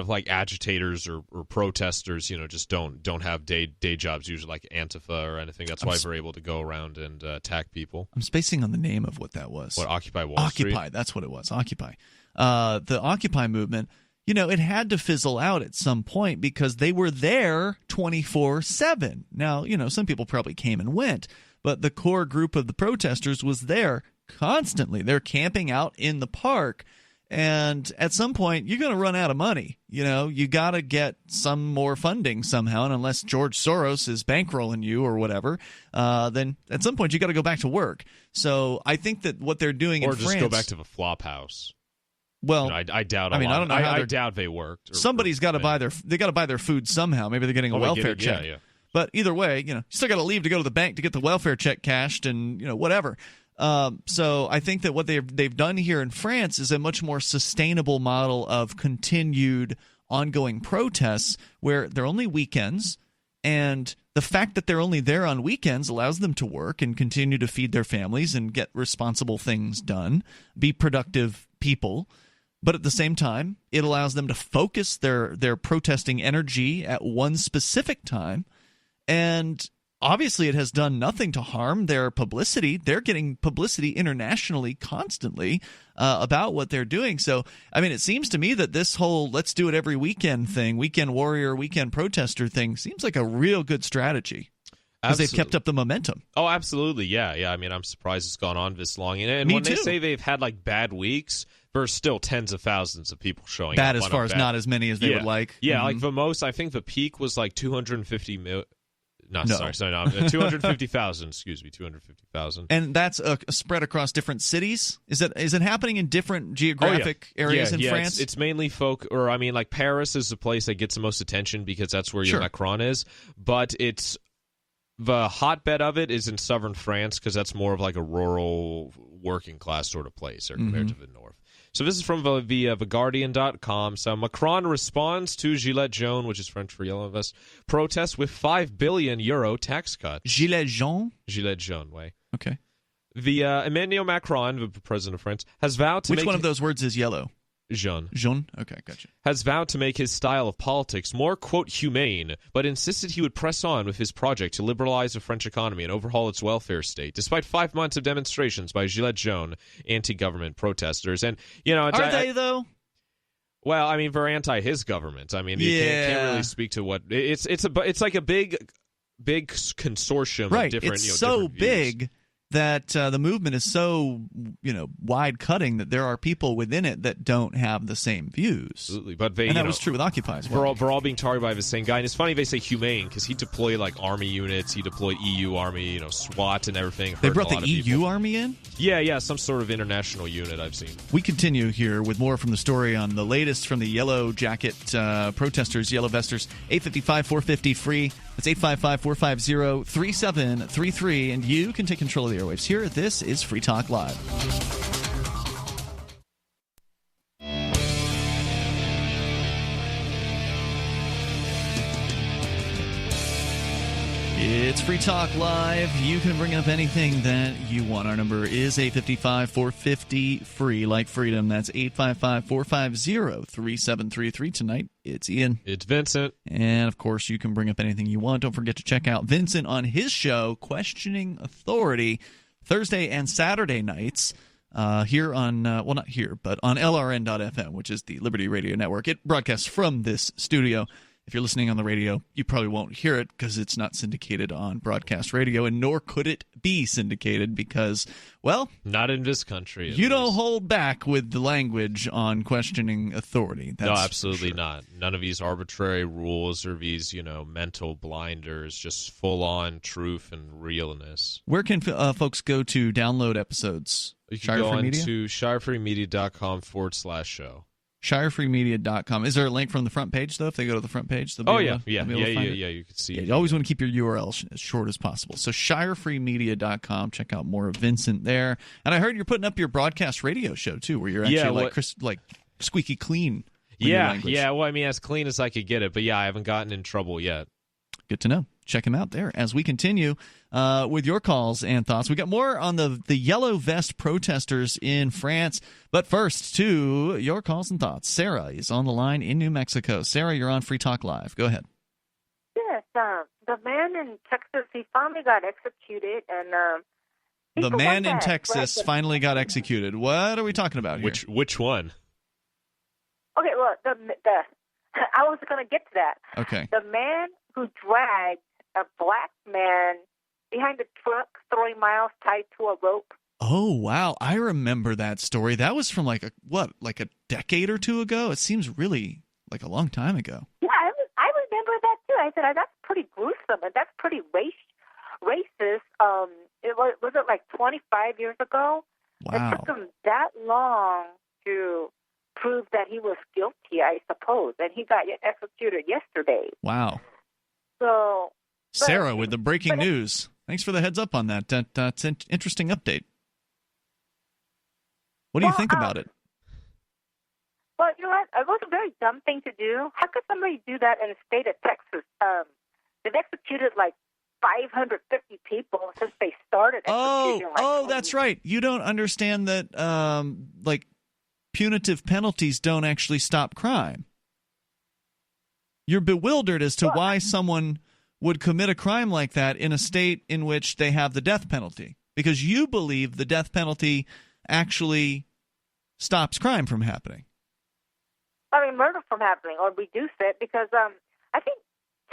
Speaker 2: like agitators or protesters, just don't have day jobs, usually like Antifa or anything. That's why they're able to go around and attack people.
Speaker 1: I'm spacing on the name of what that was.
Speaker 2: What, Occupy Wall Street?
Speaker 1: Occupy, that's what it was. Occupy. The Occupy movement. It had to fizzle out at some point because they were there 24/7. Now, some people probably came and went, but the core group of the protesters was there constantly. They're camping out in the park, and at some point, you're going to run out of money. You got to get some more funding somehow, and unless George Soros is bankrolling you or whatever, then at some point, you got to go back to work. So I think that what they're doing in France...
Speaker 2: Or just go back to the flop house.
Speaker 1: Well,
Speaker 2: I doubt.
Speaker 1: I don't know. I
Speaker 2: doubt they worked.
Speaker 1: Somebody's got to buy their food somehow. Maybe they're getting a welfare check.
Speaker 2: Yeah.
Speaker 1: But either way, you still got to leave to go to the bank to get the welfare check cashed, and whatever. So I think that what they've done here in France is a much more sustainable model of continued ongoing protests, where they're only weekends, and the fact that they're only there on weekends allows them to work and continue to feed their families and get responsible things done, be productive people. But at the same time, it allows them to focus their protesting energy at one specific time. And obviously it has done nothing to harm their publicity. They're getting publicity internationally constantly about what they're doing. So, I mean, it seems to me that this whole let's do it every weekend thing, weekend warrior, weekend protester thing, seems like a real good strategy. Because they've kept up the momentum.
Speaker 2: Oh, absolutely. Yeah. I mean, I'm surprised it's gone on this long. And
Speaker 1: Me
Speaker 2: when
Speaker 1: too.
Speaker 2: they say they've had like bad weeks, there's still tens of thousands of people showing
Speaker 1: Bad
Speaker 2: up.
Speaker 1: as far as not as many as they would like.
Speaker 2: Yeah, like the most, I think the peak was like 250 million. No, sorry, 250,000. Excuse me, 250,000.
Speaker 1: And that's spread across different cities. Is it happening in different geographic areas in France?
Speaker 2: It's mainly like Paris is the place that gets the most attention because that's where your Macron is. But it's the hotbed of it is in southern France because that's more of like a rural, working class sort of place compared to the north. So this is from TheGuardian.com. So Macron responds to Gilets Jaunes, which is French for yellow vest, protests with €5 billion tax cut.
Speaker 1: Gilets Jaunes?
Speaker 2: Gilets Jaunes, way.
Speaker 1: Okay.
Speaker 2: The Emmanuel Macron, the president of France, has vowed to
Speaker 1: Which one of those words is yellow?
Speaker 2: Jaune.
Speaker 1: Jaune? Okay, gotcha.
Speaker 2: Has vowed to make his style of politics more, quote, humane, but insisted he would press on with his project to liberalize the French economy and overhaul its welfare state, despite 5 months of demonstrations by Gilets Jaunes, anti-government protesters. And,
Speaker 1: are they, though?
Speaker 2: Well, I mean, they're anti-his government. I mean, you can't really speak to what... It's like a big consortium of different...
Speaker 1: It's so big that the movement is so wide-cutting that there are people within it that don't have the same views.
Speaker 2: Absolutely, but
Speaker 1: that was true with Occupy as well.
Speaker 2: We're all being targeted by the same guy, and it's funny they say humane because he deployed like army units, he deployed EU army, SWAT and everything.
Speaker 1: They brought the EU army in?
Speaker 2: Yeah, some sort of international unit I've seen.
Speaker 1: We continue here with more from the story on the latest from the Yellow Jacket protesters, Yellow Vesters. 855-450-FREE. That's 855-450-3733, and you can take control of the airwaves here. This is Free Talk Live. It's Free Talk Live. You can bring up anything that you want. Our number is 855-450-FREE, like freedom. That's 855-450-3733. Tonight, it's Ian.
Speaker 2: It's Vincent.
Speaker 1: And, of course, you can bring up anything you want. Don't forget to check out Vincent on his show, Questioning Authority, Thursday and Saturday nights. Here on, well, not here, but on LRN.FM, which is the Liberty Radio Network. It broadcasts from this studio. If you're listening on the radio, you probably won't hear it because it's not syndicated on broadcast radio, and nor could it be syndicated because, well...
Speaker 2: Not in this country.
Speaker 1: You don't hold back with the language on questioning authority.
Speaker 2: No, absolutely not. None of these arbitrary rules or these, mental blinders, just full-on truth and realness.
Speaker 1: Where can folks go to download episodes?
Speaker 2: You can go on to shirefreemedia.com/show.
Speaker 1: shirefreemedia.com. Is there a link from the front page, though? If they go to the front page, they'll be able to find it?
Speaker 2: You can see it.
Speaker 1: You always want to keep your URL as short as possible. So shirefreemedia.com. Check out more of Vincent there. And I heard you're putting up your broadcast radio show, too, where you're actually like squeaky clean.
Speaker 2: Yeah. Well, I mean, as clean as I could get it. But yeah, I haven't gotten in trouble yet.
Speaker 1: Good to know. Check him out there as we continue with your calls and thoughts. We got more on the yellow vest protesters in France. But first, to your calls and thoughts. Sarah is on the line in New Mexico. Sarah, you're on Free Talk Live. Go ahead.
Speaker 16: Yes, the man in Texas, he finally got executed. And
Speaker 1: the man in Texas finally got executed. What are we talking about here?
Speaker 2: Which one?
Speaker 16: Okay, well, the I was going to get to that.
Speaker 1: Okay.
Speaker 16: The man who dragged a black man behind a truck 3 miles tied to a rope.
Speaker 1: Oh, wow. I remember that story. That was from like a decade or two ago? It seems really like a long time ago.
Speaker 16: Yeah, I remember that too. I said, that's pretty gruesome and that's pretty racist. Was it like 25 years ago?
Speaker 1: Wow.
Speaker 16: It took him that long to prove that he was guilty, I suppose, and he got executed yesterday.
Speaker 1: Wow.
Speaker 16: So,
Speaker 1: Sarah with the breaking news. Thanks for the heads up on that. That's an interesting update. What do you think about it?
Speaker 16: Well, you know what? It was a very dumb thing to do. How could somebody do that in the state of Texas? they've executed like 550 people since they started executing.
Speaker 1: That's right. You don't understand that punitive penalties don't actually stop crime. You're bewildered as to why someone would commit a crime like that in a state in which they have the death penalty, because you believe the death penalty actually stops crime from happening.
Speaker 16: I mean, murder from happening, or reduce it, because I think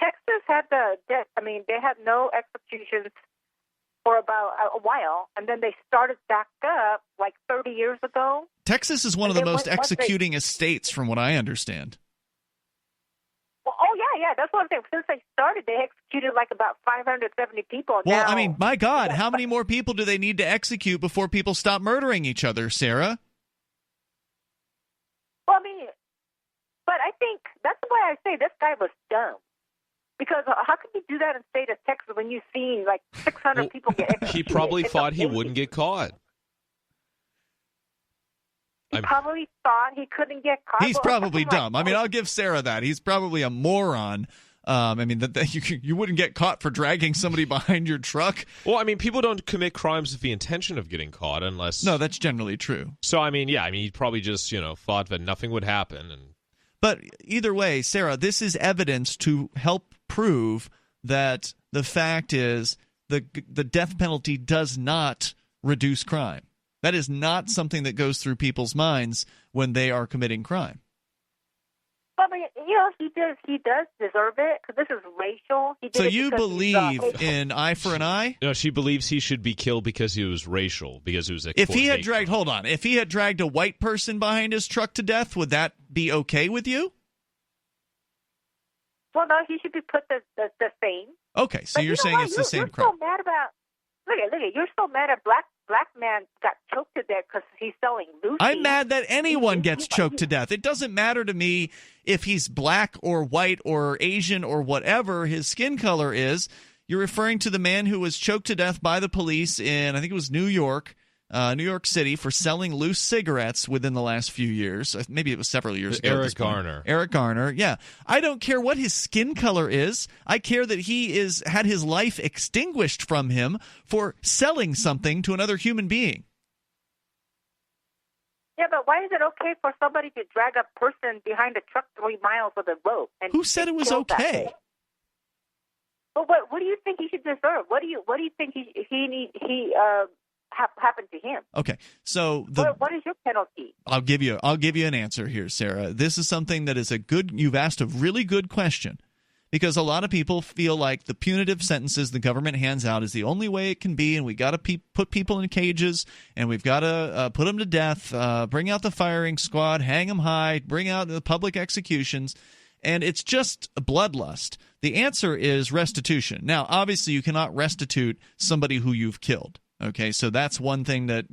Speaker 16: Texas had the death. I mean, they had no executions for about a while, and then they started back up like 30 years ago.
Speaker 1: Texas is one of the most executing states, from what I understand.
Speaker 16: Well, yeah, that's what I'm saying. Since they started, they executed like about 570 people.
Speaker 1: Well,
Speaker 16: now,
Speaker 1: I mean, my God, how many more people do they need to execute before people stop murdering each other, Sarah?
Speaker 16: Well, I mean, but I think that's why I say this guy was dumb. Because how can you do that in the state of Texas when you've seen like 600 people get executed?
Speaker 2: He probably thought he wouldn't get caught.
Speaker 16: He probably thought he couldn't get caught.
Speaker 1: He's probably dumb. I mean, I'll give Sarah that. He's probably a moron. I mean, that you wouldn't get caught for dragging somebody behind your truck.
Speaker 2: Well, I mean, people don't commit crimes with the intention of getting caught unless...
Speaker 1: No, that's generally true.
Speaker 2: So, I mean, he probably just, thought that nothing would happen.
Speaker 1: But either way, Sarah, this is evidence to help prove that the fact is the death penalty does not reduce crime. That is not something that goes through people's minds when they are committing crime.
Speaker 16: I mean, he does deserve it because this is racial.
Speaker 1: So you believe in eye for an eye?
Speaker 2: No, she believes he should be killed because he was racial, because it was a...
Speaker 1: If he had dragged a white person behind his truck to death, would that be okay with you?
Speaker 16: Well, no, he should be put the same.
Speaker 1: Okay, so you're saying it's the same crime.
Speaker 16: You're so mad about... Look at, you're so mad at black man got choked to death because he's selling loose.
Speaker 1: I'm mad that anyone gets choked to death. It doesn't matter to me if he's black or white or Asian or whatever his skin color is. You're referring to the man who was choked to death by the police in, I think it was New York City, for selling loose cigarettes within the last few years. Maybe it was several years ago. Eric Garner, yeah. I don't care what his skin color is. I care that he had his life extinguished from him for selling something to another human being.
Speaker 16: Yeah, but why is it okay for somebody to drag a person behind a truck 3 miles with a rope? And
Speaker 1: who said it was okay?
Speaker 16: But what do you think he should deserve? What do you think happened to him?
Speaker 1: Okay, so
Speaker 16: what is your penalty?
Speaker 1: I'll give you an answer here, Sarah. This is something that is you've asked a really good question, because a lot of people feel like the punitive sentences the government hands out is the only way it can be, and we got to put people in cages, and we've got to put them to death, bring out the firing squad, hang them high, bring out the public executions, and it's just a bloodlust. The answer is restitution. Now, obviously, you cannot restitute somebody who you've killed. Okay, so that's one thing that,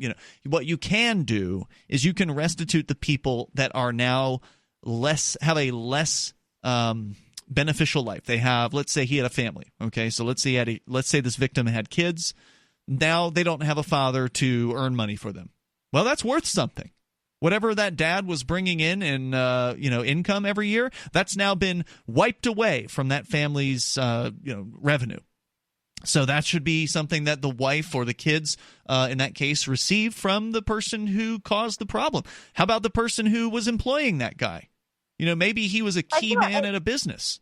Speaker 1: what you can do is you can restitute the people that are now have a less beneficial life. They have, let's say he had a family. Okay, so let's say this victim had kids. Now they don't have a father to earn money for them. Well, that's worth something. Whatever that dad was bringing in income every year, that's now been wiped away from that family's revenue. So that should be something that the wife or the kids, in that case, receive from the person who caused the problem. How about the person who was employing that guy? Maybe he was a key man at a business.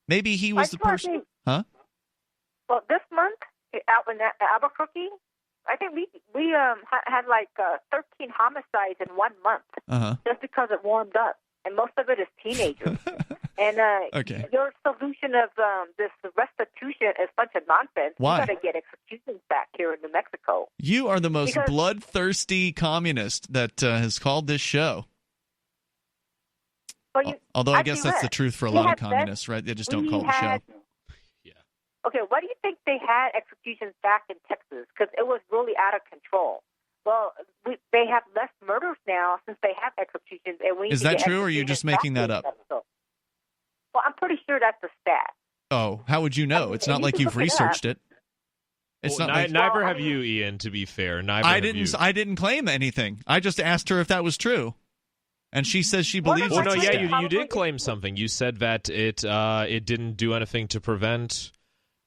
Speaker 1: Maybe he was the person. Huh?
Speaker 16: Well, this month out in Albuquerque, I think we had like 13 homicides in 1 month, just because it warmed up, and most of it is teenagers. And your solution of this restitution is a bunch of nonsense.
Speaker 1: Why?
Speaker 16: You got to get executions back here in New Mexico.
Speaker 1: You are the most bloodthirsty communist that has called this show.
Speaker 16: Well,
Speaker 1: although I guess that's the truth for a lot of communists, right? They just don't call it the show.
Speaker 2: Yeah.
Speaker 16: Okay, why do you think they had executions back in Texas? Because it was really out of control. Well, they have less murders now since they have executions. And
Speaker 1: is that true, or are you just making that up?
Speaker 16: Well, I'm pretty sure that's the stat.
Speaker 1: Oh, how would you know? It's not like you've researched it.
Speaker 2: It's not like neither have you, Ian. To be fair, I
Speaker 1: didn't claim anything. I just asked her if that was true, and she says she believes.
Speaker 2: Well, no, yeah, you did claim something. You said that it didn't do anything to prevent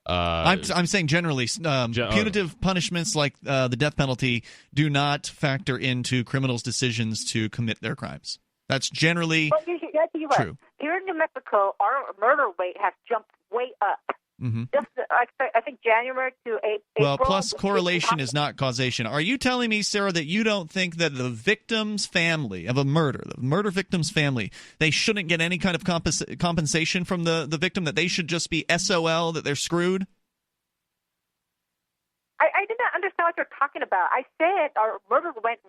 Speaker 1: I'm saying generally, punitive punishments like the death penalty do not factor into criminals' decisions to commit their crimes. That's generally true.
Speaker 16: Here in New Mexico, our murder rate has jumped way up.
Speaker 1: Mm-hmm.
Speaker 16: Just, I think January to April.
Speaker 1: Well, plus correlation is not causation. Are you telling me, Sarah, that you don't think that the victim's family of a murder, the murder victim's family, they shouldn't get any kind of compensation from the victim, that they should just be SOL, that they're screwed?
Speaker 16: I did not understand what you're talking about. I said our murder went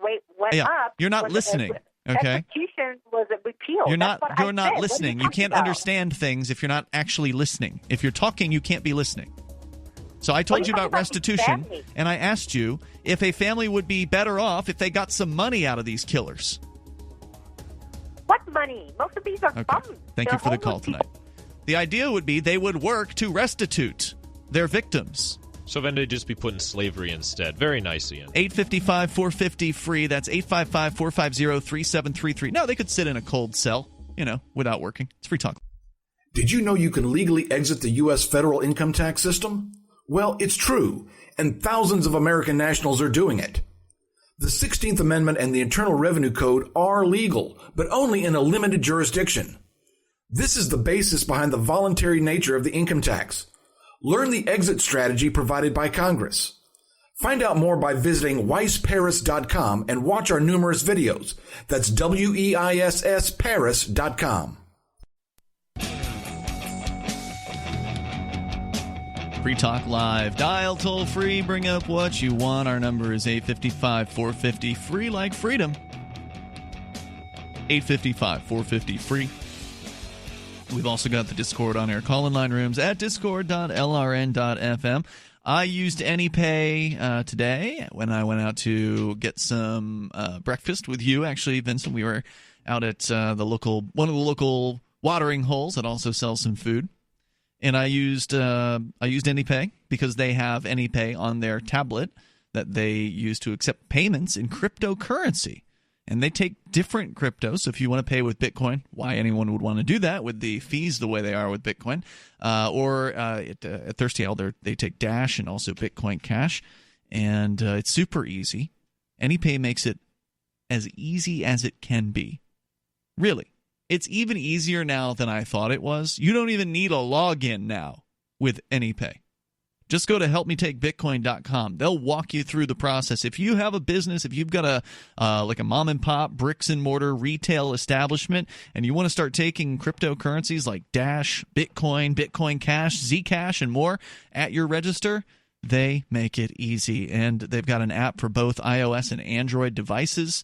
Speaker 16: up.
Speaker 1: You're not listening. Okay.
Speaker 16: Execution was repealed.
Speaker 1: You're not listening. You can't understand things if you're not actually listening. If you're talking, you can't be listening. So I told you about restitution, and I asked you if a family would be better off if they got some money out of these killers.
Speaker 16: What money? Most of these are bums.
Speaker 1: Thank you for the call tonight. The idea would be they would work to restitute their victims.
Speaker 2: So then they'd just be put in slavery instead. Very nice, Ian.
Speaker 1: 855-450-FREE. That's 855-450-3733. No, they could sit in a cold cell, without working. It's free talk.
Speaker 17: Did you know you can legally exit the U.S. federal income tax system? Well, it's true, and thousands of American nationals are doing it. The 16th Amendment and the Internal Revenue Code are legal, but only in a limited jurisdiction. This is the basis behind the voluntary nature of the income tax. Learn the exit strategy provided by Congress. Find out more by visiting weissparis.com and watch our numerous videos. That's WEISS Paris.com.
Speaker 1: Free Talk Live. Dial toll free. Bring up what you want. Our number is 855-450-FREE, like freedom. 855-450-FREE. We've also got the Discord on-air call-in line rooms at discord.lrn.fm. I used AnyPay today when I went out to get some breakfast with you. Actually, Vincent, we were out at one of the local watering holes that also sells some food, and I used AnyPay because they have AnyPay on their tablet that they use to accept payments in cryptocurrency. And they take different cryptos. So if you want to pay with Bitcoin, why anyone would want to do that with the fees the way they are with Bitcoin, or at Thirsty Owl, they take Dash and also Bitcoin Cash, and it's super easy. AnyPay makes it as easy as it can be. Really, it's even easier now than I thought it was. You don't even need a login now with AnyPay. Just go to helpmetakebitcoin.com. They'll walk you through the process. If you have a business, if you've got a mom and pop bricks and mortar retail establishment, and you want to start taking cryptocurrencies like Dash, Bitcoin, Bitcoin Cash, Zcash, and more at your register, they make it easy. And they've got an app for both iOS and Android devices.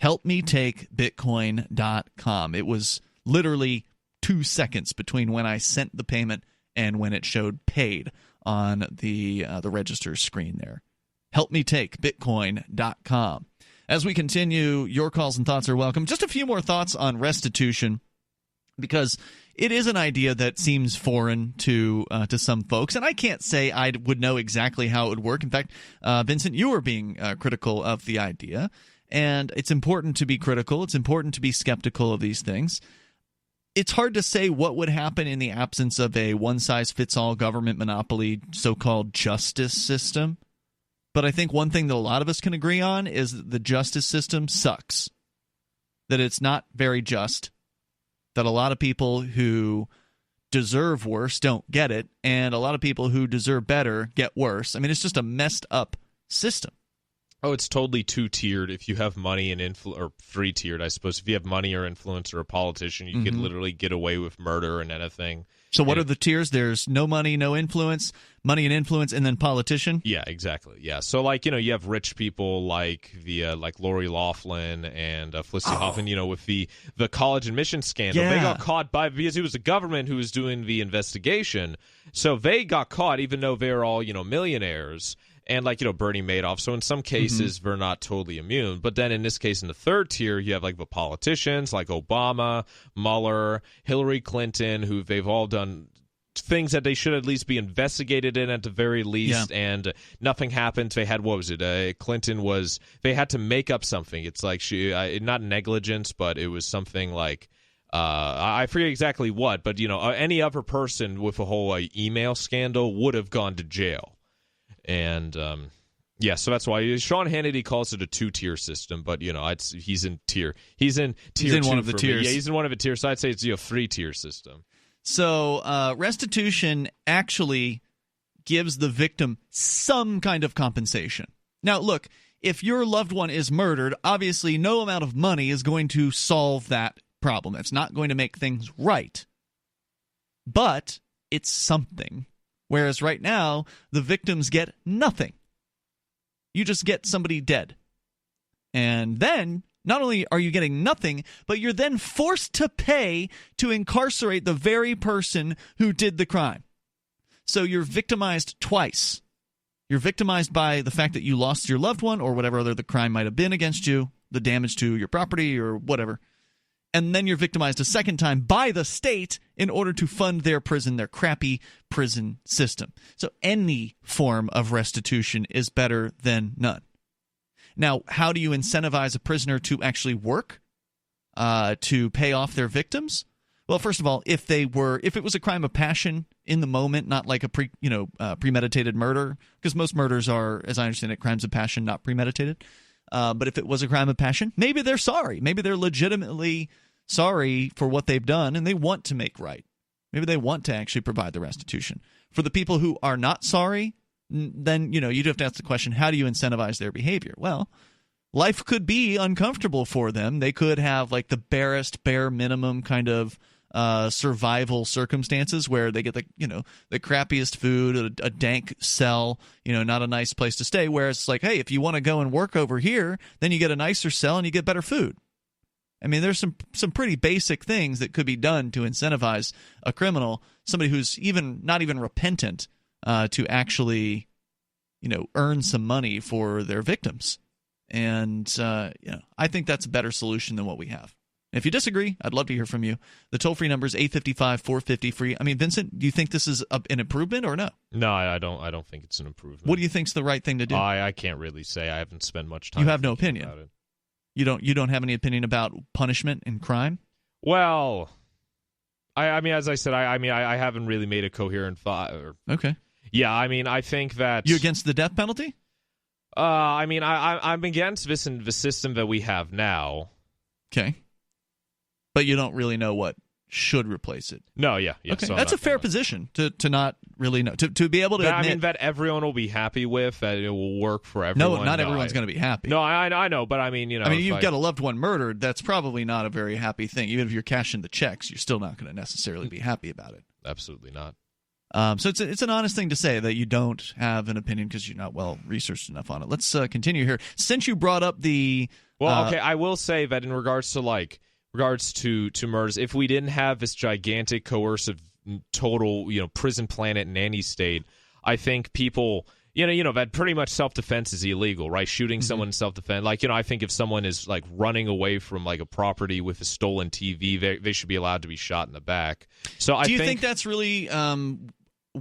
Speaker 1: Helpmetakebitcoin.com. It was literally 2 seconds between when I sent the payment and when it showed paid on the register screen there. Helpmetakebitcoin.com. As we continue, your calls and thoughts are welcome. Just a few more thoughts on restitution, because it is an idea that seems foreign to some folks, and I can't say I would know exactly how it would work. In fact, Vincent, you were being critical of the idea, and it's important to be critical. It's important to be skeptical of these things. It's hard to say what would happen in the absence of a one-size-fits-all government monopoly so-called justice system. But I think one thing that a lot of us can agree on is that the justice system sucks, that it's not very just, that a lot of people who deserve worse don't get it, and a lot of people who deserve better get worse. I mean, it's just a messed up system.
Speaker 2: Oh, it's totally two-tiered. If you have money and or three-tiered, I suppose. If you have money or influence or a politician, you can literally get away with murder and anything.
Speaker 1: So what are the tiers? There's no money, no influence, money and influence, and then politician?
Speaker 2: Yeah, exactly. Yeah. So, you have rich people like Lori Loughlin and Felicity Huffman, with the college admission scandal. Yeah. They got caught because it was the government who was doing the investigation. So they got caught even though they're all, millionaires. And Bernie Madoff. So in some cases, they're not totally immune. But then in this case, in the third tier, you have the politicians like Obama, Mueller, Hillary Clinton, who they've all done things that they should at least be investigated in at the very least. Yeah. And nothing happened. They had, they had to make up something. It's like not negligence, but it was something like I forget exactly what, but any other person with a whole email scandal would have gone to jail. And so that's why Sean Hannity calls it a 2-tier system, but he's in tier. He's in
Speaker 1: one of the tiers.
Speaker 2: Yeah, he's in one of the tiers. So I'd say it's a 3-tier system.
Speaker 1: So restitution actually gives the victim some kind of compensation. Now, look, if your loved one is murdered, obviously no amount of money is going to solve that problem. It's not going to make things right. But it's something. Whereas right now, the victims get nothing. You just get somebody dead. And then, not only are you getting nothing, but you're then forced to pay to incarcerate the very person who did the crime. So you're victimized twice. You're victimized by the fact that you lost your loved one or whatever other the crime might have been against you, the damage to your property or whatever. And then you're victimized a second time by the state in order to fund their prison, their crappy prison system. So any form of restitution is better than none. Now, how do you incentivize a prisoner to actually work to pay off their victims? Well, first of all, if it was a crime of passion in the moment, not like a premeditated murder, because most murders are, as I understand it, crimes of passion, not premeditated. But if it was a crime of passion, maybe they're sorry. Maybe they're legitimately sorry for what they've done, and they want to make right. Maybe they want to actually provide the restitution. For the people who are not sorry, then you'd have to ask the question, how do you incentivize their behavior? Well, life could be uncomfortable for them. They could have like the bare minimum kind of survival circumstances where they get the crappiest food, a dank cell, not a nice place to stay. Whereas it's like, hey, if you want to go and work over here, then you get a nicer cell and you get better food. I mean, there's some pretty basic things that could be done to incentivize a criminal, somebody who's not even repentant, to actually, earn some money for their victims. And I think that's a better solution than what we have. If you disagree, I'd love to hear from you. The toll-free number is 855-450-FREE. I mean, Vincent, do you think this is an improvement or no?
Speaker 2: No, I don't think it's an improvement.
Speaker 1: What do you think's the right thing to do?
Speaker 2: I can't really say. I haven't spent much time.
Speaker 1: You have no opinion about it. You don't have any opinion about punishment and crime?
Speaker 2: Well, I mean, as I said, I haven't really made a coherent thought.
Speaker 1: Okay.
Speaker 2: Yeah, I mean, I think that
Speaker 1: you against the death penalty?
Speaker 2: I mean, I'm against the system that we have now.
Speaker 1: Okay. But you don't really know what should replace it.
Speaker 2: No, yeah.
Speaker 1: Okay,
Speaker 2: so
Speaker 1: that's a fair position to not really know. To be able to admit.
Speaker 2: I mean, that everyone will be happy with, that it will work for everyone.
Speaker 1: No, not everyone's going to be happy.
Speaker 2: No, I know, but I mean,
Speaker 1: you've got a loved one murdered, that's probably not a very happy thing. Even if you're cashing the checks, you're still not going to necessarily be happy about it.
Speaker 2: Absolutely not.
Speaker 1: So it's an honest thing to say that you don't have an opinion because you're not well researched enough on it. Let's continue here. Since you brought up the...
Speaker 2: Well, okay, I will say that in regards to murders, if we didn't have this gigantic coercive total prison planet nanny state, I think people that pretty much self-defense is illegal, right? Shooting someone in self-defense, I think if someone is like running away from like a property with a stolen TV, they should be allowed to be shot in the back. So
Speaker 1: do you think that's really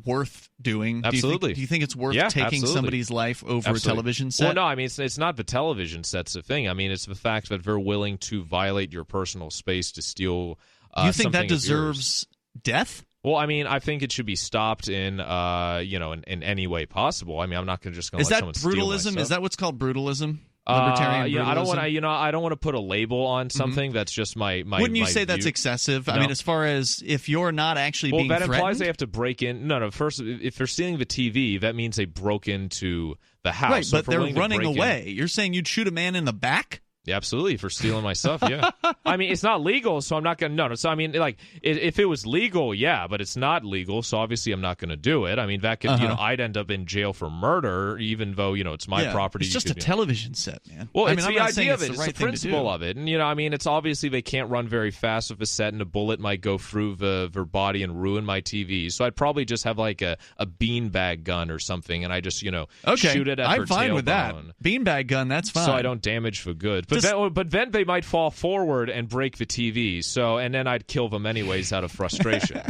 Speaker 1: worth doing?
Speaker 2: Absolutely.
Speaker 1: Do you think it's worth taking somebody's life over a television set?
Speaker 2: Well, no, I mean, it's not the television set's the thing. I mean, it's the fact that they're willing to violate your personal space to steal
Speaker 1: you think that deserves death?
Speaker 2: Well, I mean, I think it should be stopped in any way possible. I mean, I'm not just going to let someone steal my stuff.
Speaker 1: Is that brutalism? Is that what's called brutalism? Libertarian brutalism?
Speaker 2: I don't want to put a label on something. That's just my
Speaker 1: Wouldn't you say
Speaker 2: view.
Speaker 1: That's excessive?
Speaker 2: No.
Speaker 1: I mean, as far as if you're not actually being threatened?
Speaker 2: Well, that implies they have to break in. No. First, if they're stealing the TV, that means they broke into the house.
Speaker 1: Right,
Speaker 2: so
Speaker 1: but they're running away. You're saying you'd shoot a man in the back?
Speaker 2: Yeah, absolutely, for stealing my stuff, yeah. I mean, it's not legal, so I'm not going to... No, so I mean, like, if it was legal, yeah, but it's not legal, so obviously I'm not going to do it. I mean, that could, I'd end up in jail for murder, even though, it's my property.
Speaker 1: It's just a television set, man.
Speaker 2: Well,
Speaker 1: it's
Speaker 2: the idea of it. It's the principle of it. And, I mean, it's obviously they can't run very fast with a set, and a bullet might go through their body and ruin my TV. So I'd probably just have, like, a beanbag gun or something, and I just, shoot it at their tailbone.
Speaker 1: I'm fine with that. Beanbag gun, that's fine.
Speaker 2: So I don't damage for good. But then they might fall forward and break the TV. So, and then I'd kill them anyways out of frustration.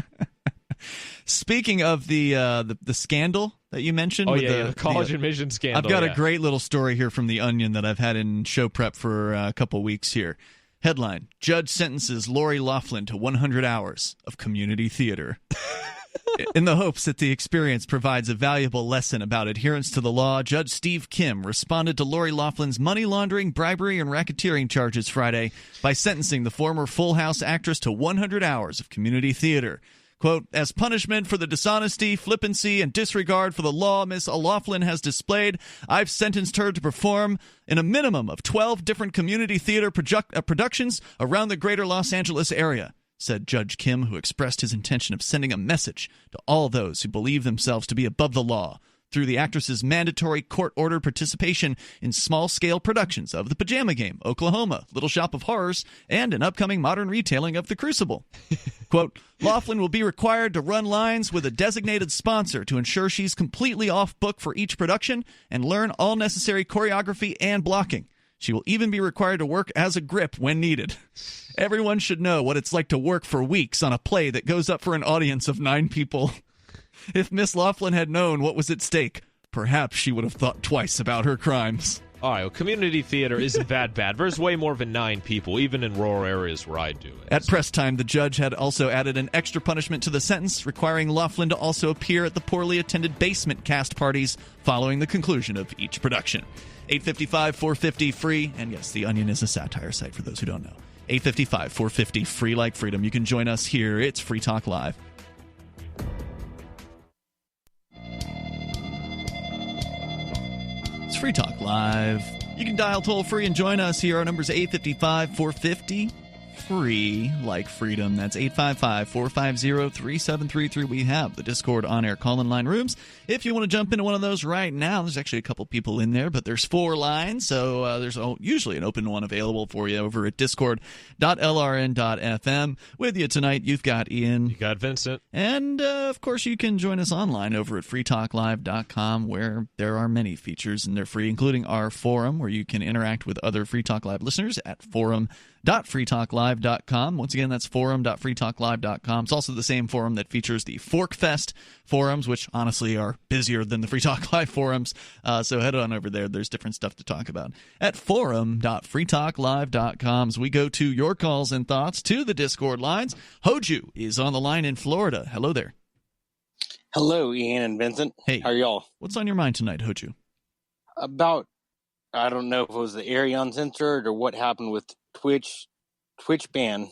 Speaker 1: Speaking of the scandal that you mentioned,
Speaker 2: the college admission scandal.
Speaker 1: I've got a great little story here from The Onion that I've had in show prep for a couple weeks here. Headline, Judge sentences Lori Loughlin to 100 hours of community theater. In the hopes that the experience provides a valuable lesson about adherence to the law, Judge Steve Kim responded to Lori Loughlin's money laundering, bribery, and racketeering charges Friday by sentencing the former Full House actress to 100 hours of community theater. Quote, as punishment for the dishonesty, flippancy, and disregard for the law Miss Loughlin has displayed, I've sentenced her to perform in a minimum of 12 different community theater productions around the greater Los Angeles area, said Judge Kim, who expressed his intention of sending a message to all those who believe themselves to be above the law through the actress's mandatory court-ordered participation in small-scale productions of The Pajama Game, Oklahoma, Little Shop of Horrors, and an upcoming modern retelling of The Crucible. Quote, Loughlin will be required to run lines with a designated sponsor to ensure she's completely off-book for each production and learn all necessary choreography and blocking. She will even be required to work as a grip when needed. Everyone should know what it's like to work for weeks on a play that goes up for an audience of 9 people. If Miss Loughlin had known what was at stake, perhaps she would have thought twice about her crimes.
Speaker 2: All right, well, community theater isn't that bad. There's way more than 9 people, even in rural areas where I do it.
Speaker 1: At press time, the judge had also added an extra punishment to the sentence, requiring Loughlin to also appear at the poorly attended basement cast parties following the conclusion of each production. 855-450 free, and yes, The Onion is a satire site for those who don't know. 855-450 free like freedom. You can join us here. It's Free Talk Live. It's Free Talk Live. You can dial toll-free and join us here. Our number is 855-450 free like freedom. That's 855-450-3733. We have the Discord on-air call-in line rooms. If you want to jump into one of those right now, there's actually a couple people in there, but there's 4 lines, so there's usually an open one available for you over at discord.lrn.fm. With you tonight, you've got Ian.
Speaker 2: You got Vincent.
Speaker 1: And, of course, you can join us online over at freetalklive.com, where there are many features, and they're free, including our forum, where you can interact with other Free Talk Live listeners at forum.freetalklive.com. Once again, that's forum.freetalklive.com. It's also the same forum that features the Forkfest forums, which honestly are busier than the Free Talk Live forums. So head on over there. There's different stuff to talk about at forum.freetalklive.com. As we go to your calls and thoughts to the Discord lines, Hoju is on the line in Florida. Hello there.
Speaker 18: Hello, Ian and Vincent.
Speaker 1: Hey.
Speaker 18: How are y'all?
Speaker 1: What's on your mind tonight, Hoju?
Speaker 18: About, I don't know if it was the area uncensored or what happened with Twitch ban.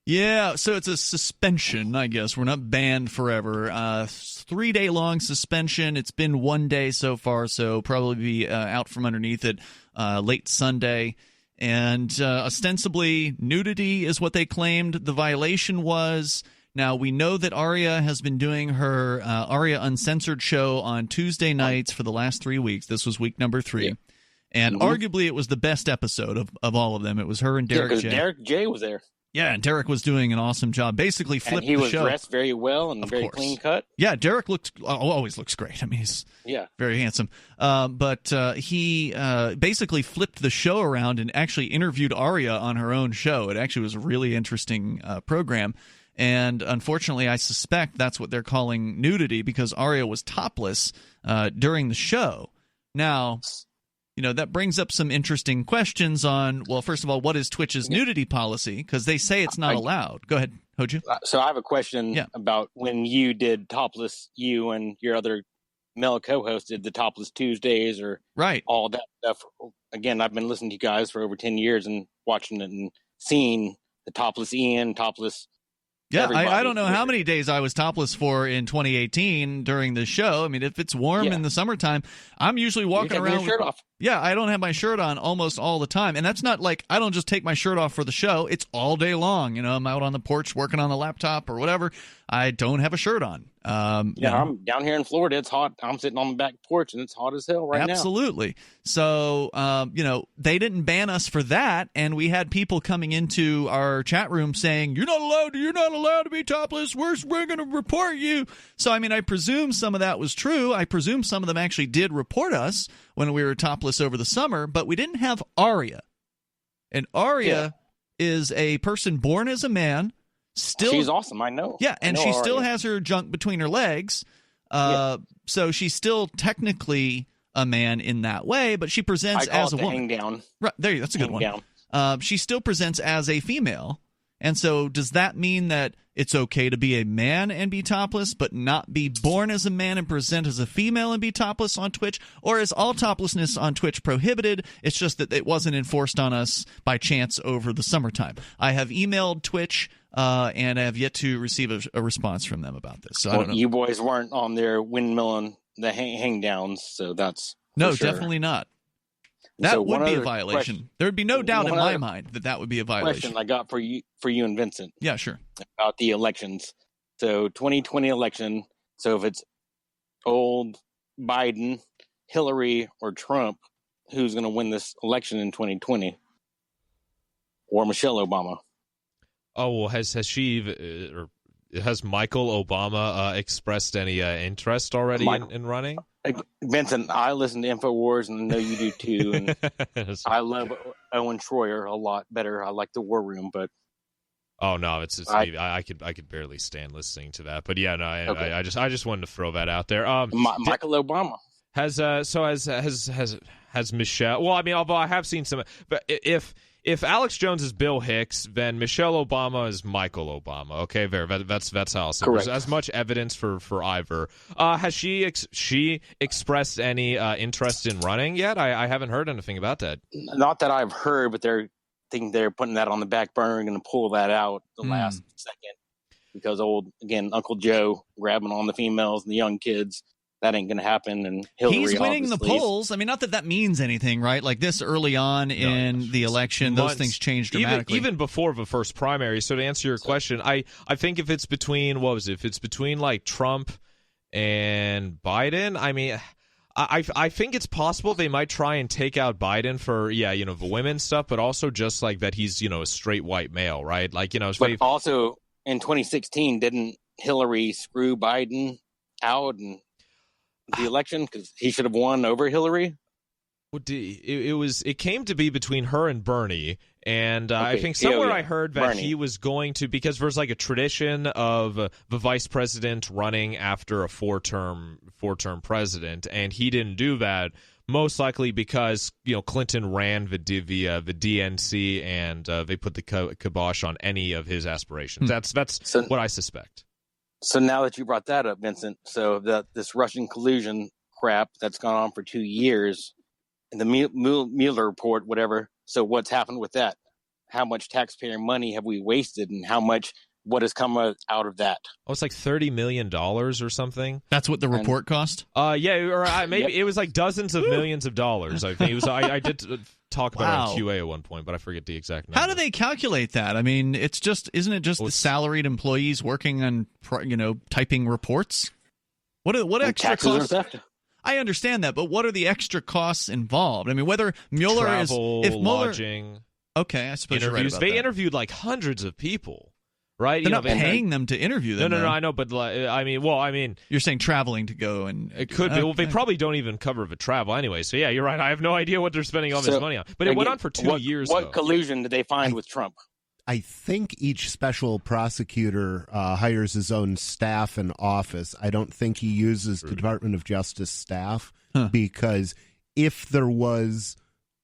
Speaker 1: Yeah, so it's a suspension, I guess. We're not banned forever. 3-day-long suspension. It's been 1 day so far, so probably be out from underneath it late Sunday. And ostensibly, nudity is what they claimed the violation was. Now, we know that Aria has been doing her Aria Uncensored show on Tuesday nights for the last 3 weeks. This was week number 3. Yeah. And arguably, it was the best episode of all of them. It was her and Derrick J.
Speaker 18: Derrick J was there.
Speaker 1: Yeah, and Derrick was doing an awesome job. Basically flipped the show.
Speaker 18: And he was dressed very well and very clean cut.
Speaker 1: Yeah, Derrick always looks great. I mean, he's very handsome. But he basically flipped the show around and actually interviewed Aria on her own show. It actually was a really interesting program. And unfortunately, I suspect that's what they're calling nudity because Aria was topless during the show. Now, you know, that brings up some interesting questions on, well, first of all, what is Twitch's nudity policy? Because they say it's not allowed. Go ahead, Hoju.
Speaker 18: So I have a question about when you did topless, you and your other male co-host did the Topless Tuesdays or all that stuff. Again, I've been listening to you guys for over 10 years and watching it and seeing the topless Ian, topless.
Speaker 1: Yeah, I don't know how many days I was topless for in 2018 during the show. I mean, if it's warm in the summertime, I'm usually walking around with your shirt off. Yeah, I don't have my shirt on almost all the time. And that's not like I don't just take my shirt off for the show. It's all day long. You know, I'm out on the porch working on the laptop or whatever. I don't have a shirt on.
Speaker 18: I'm down here in Florida. It's hot. I'm sitting on the back porch, and it's hot as hell right now.
Speaker 1: Absolutely. So, they didn't ban us for that, and we had people coming into our chat room saying, you're not allowed to be topless. We're going to report you. So, I mean, I presume some of that was true. I presume some of them actually did report us when we were topless over the summer, but we didn't have Aria. And Aria is a person born as a man.
Speaker 18: She's awesome, I know.
Speaker 1: Yeah, and she still has her junk between her legs. So she's still technically a man in that way, but she presents as a woman.
Speaker 18: Hang down.
Speaker 1: Right, there you go. That's a good one. she still presents as a female. And so does that mean that it's okay to be a man and be topless, but not be born as a man and present as a female and be topless on Twitch? Or is all toplessness on Twitch prohibited? It's just that it wasn't enforced on us by chance over the summertime. I have emailed Twitch, and I have yet to receive a response from them about this. So I don't know.
Speaker 18: You boys weren't on there windmilling the hang downs, so that's
Speaker 1: no,
Speaker 18: sure.
Speaker 1: Definitely not. That
Speaker 18: So
Speaker 1: would be a violation.
Speaker 18: question.
Speaker 1: There would be no doubt in my mind that would be a violation.
Speaker 18: Question I got for you and Vincent.
Speaker 1: Yeah, sure.
Speaker 18: About the elections. So 2020 election. So if it's old Biden, Hillary, or Trump, who's going to win this election in 2020? Or Michelle Obama?
Speaker 2: Oh, well, has Michael Obama expressed any interest already in running?
Speaker 18: Vincent, I listen to InfoWars, and I know you do too. And I love Owen Schroyer a lot better. I like the War Room, but
Speaker 2: oh no, I could barely stand listening to that. But yeah, no,
Speaker 18: Okay.
Speaker 2: I just wanted to throw that out there.
Speaker 18: Michael Obama
Speaker 2: has Michelle. Well, I mean, although I have seen some, but if Alex Jones is Bill Hicks, then Michelle Obama is Michael Obama. Okay, that's how I'll say.
Speaker 18: Correct.
Speaker 2: There's as much evidence for either. Has she expressed any interest in running yet? I haven't heard anything about that.
Speaker 18: Not that I've heard, but they're putting that on the back burner and going to pull that out the last second because Uncle Joe grabbing on the females and the young kids. That ain't going to happen. And Hillary,
Speaker 1: he's winning the
Speaker 18: obviously
Speaker 1: polls. I mean, not that means anything, right? Like this early on in the election, those things change dramatically.
Speaker 2: Even before the first primary. So to answer your question, I think if it's between, if it's between like Trump and Biden, I mean, I think it's possible they might try and take out Biden for, the women stuff, but also just like that he's, a straight white male, right? Like,
Speaker 18: But also in 2016, didn't Hillary screw Biden out and the election because he should have won over Hillary?
Speaker 2: It came to be between her and Bernie, and I think somewhere I heard that Bernie. He was going to, because there's like a tradition of the vice president running after a four-term president, and he didn't do that. Most likely because Clinton ran the DNC and they put the kibosh on any of his aspirations. That's what I suspect.
Speaker 18: So now that you brought that up, Vincent, so this Russian collusion crap that's gone on for 2 years, and the Mueller report, whatever. So what's happened with that? How much taxpayer money have we wasted, and what has come out of that?
Speaker 2: Oh, it's like $30 million or something.
Speaker 1: That's what the report cost?
Speaker 2: Maybe it was like dozens of millions of dollars. I think it was. I did talk about it on QA at one point, but I forget the exact number.
Speaker 1: How do they calculate that? I mean, isn't it just the salaried employees working on typing reports? What extra costs? I understand that, but what are the extra costs involved? I mean, whether Mueller
Speaker 2: lodging,
Speaker 1: okay, I suppose you're right about
Speaker 2: they
Speaker 1: that.
Speaker 2: interviewed like hundreds of people. Right?
Speaker 1: They're not paying them to interview them.
Speaker 2: No, I know, but I mean,
Speaker 1: you're saying traveling to go and
Speaker 2: it could be. Well, they probably don't even cover the travel anyway. So yeah, you're right. I have no idea what they're spending all this money on. But it went on for 2 years.
Speaker 18: What collusion did they find with Trump?
Speaker 19: I think each special prosecutor hires his own staff and office. I don't think he uses the Department of Justice staff because if there was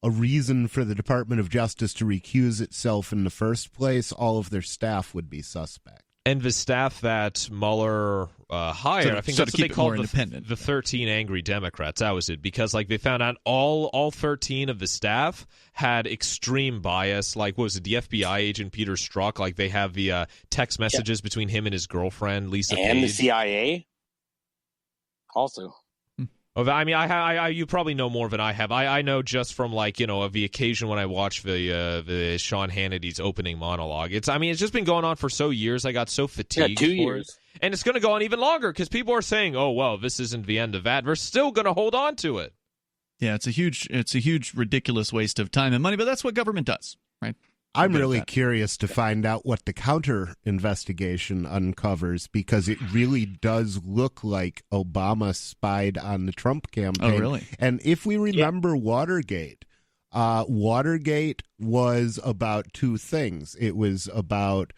Speaker 19: a reason for the Department of Justice to recuse itself in the first place, all of their staff would be suspect.
Speaker 2: And the staff that Mueller hired, I think that's what they called the 13 angry Democrats. That was it, because like they found out all 13 of the staff had extreme bias. Like, what was it, the FBI agent Peter Strzok? Like they have the text messages between him and his girlfriend Lisa
Speaker 18: and
Speaker 2: Page.
Speaker 18: The CIA also.
Speaker 2: I mean, you probably know more than I have. I know just from like of the occasion when I watch the Sean Hannity's opening monologue. It's just been going on for years. I got so fatigued.
Speaker 18: 2 years,
Speaker 2: and it's going to go on even longer because people are saying, "Oh well, this isn't the end of that." We're still going to hold on to it.
Speaker 1: Yeah, it's a huge, ridiculous waste of time and money, but that's what government does, right?
Speaker 19: I'm really curious to find out what the counter investigation uncovers, because it really does look like Obama spied on the Trump campaign.
Speaker 1: Oh, really?
Speaker 19: And if we remember Watergate, Watergate was about two things. It was about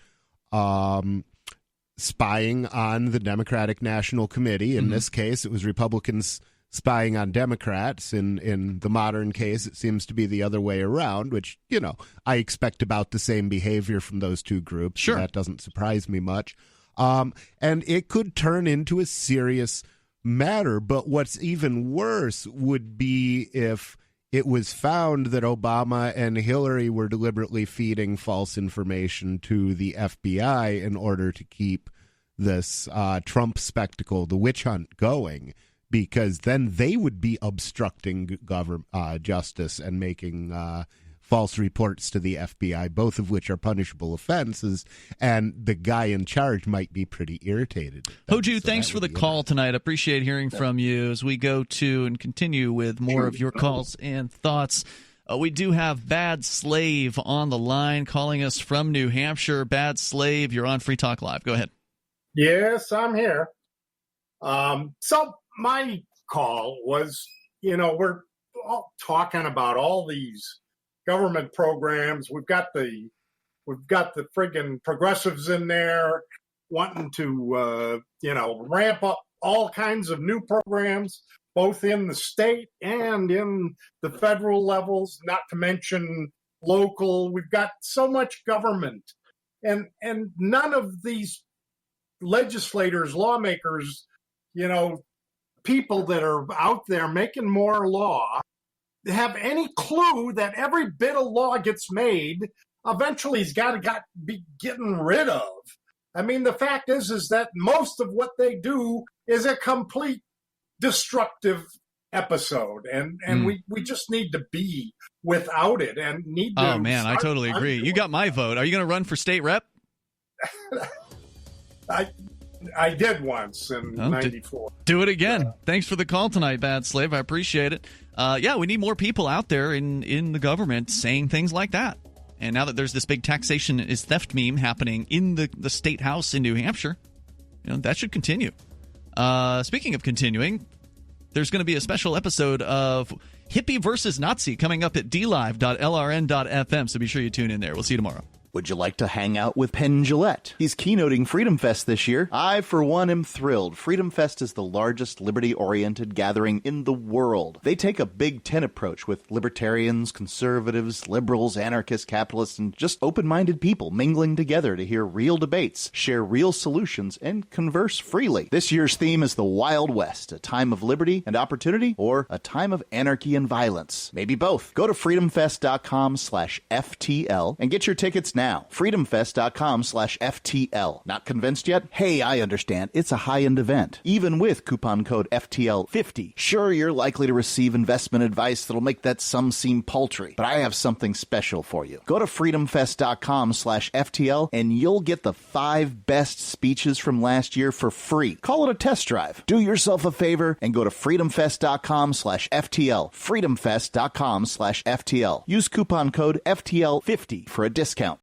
Speaker 19: spying on the Democratic National Committee. In this case, it was Republicans spying on Democrats. In the modern case, it seems to be the other way around, which, I expect about the same behavior from those two groups.
Speaker 1: Sure.
Speaker 19: So that doesn't surprise me much. And it could turn into a serious matter. But what's even worse would be if it was found that Obama and Hillary were deliberately feeding false information to the FBI in order to keep this Trump spectacle, the witch hunt, going, because then they would be obstructing justice and making false reports to the FBI, both of which are punishable offenses, and the guy in charge might be pretty irritated.
Speaker 1: Hoju, thanks for the call tonight. I appreciate hearing from you as we go to and continue with more of your calls and thoughts. We do have Bad Slave on the line calling us from New Hampshire. Bad Slave, you're on Free Talk Live. Go ahead.
Speaker 20: Yes, I'm here. So my call was, we're all talking about all these government programs. We've got the friggin' progressives in there wanting to, ramp up all kinds of new programs, both in the state and in the federal levels, not to mention local. We've got so much government, and none of these legislators, lawmakers, people that are out there making more law have any clue that every bit of law gets made eventually has got to be getting rid of. I mean, the fact is that most of what they do is a complete destructive episode, and we just need to be without it and need to.
Speaker 1: Oh man, I totally agree. You got my vote. Are you going to run for state rep?
Speaker 20: I did once in 94.
Speaker 1: Do it again. Thanks for the call tonight, Bad Slave. I appreciate it. We need more people out there in the government saying things like that. And now that there's this big taxation is theft meme happening in the state house in New Hampshire, that should continue. Speaking of continuing, there's going to be a special episode of Hippie versus Nazi coming up at dlive.lrn.fm, so be sure you tune in there. We'll see you tomorrow.
Speaker 21: Would you like to hang out with Penn Jillette? He's keynoting Freedom Fest this year. I, for one, am thrilled. Freedom Fest is the largest liberty-oriented gathering in the world. They take a Big Ten approach with libertarians, conservatives, liberals, anarchists, capitalists, and just open-minded people mingling together to hear real debates, share real solutions, and converse freely. This year's theme is the Wild West, a time of liberty and opportunity, or a time of anarchy and violence. Maybe both. Go to freedomfest.com/FTL and get your tickets now. freedomfest.com/FTL. Not convinced yet? Hey, I understand. It's a high-end event. Even with coupon code FTL50. Sure, you're likely to receive investment advice that'll make that sum seem paltry, but I have something special for you. Go to freedomfest.com/FTL and you'll get the 5 best speeches from last year for free. Call it a test drive. Do yourself a favor and go to freedomfest.com/FTL. freedomfest.com/FTL. Use coupon code FTL50 for a discount.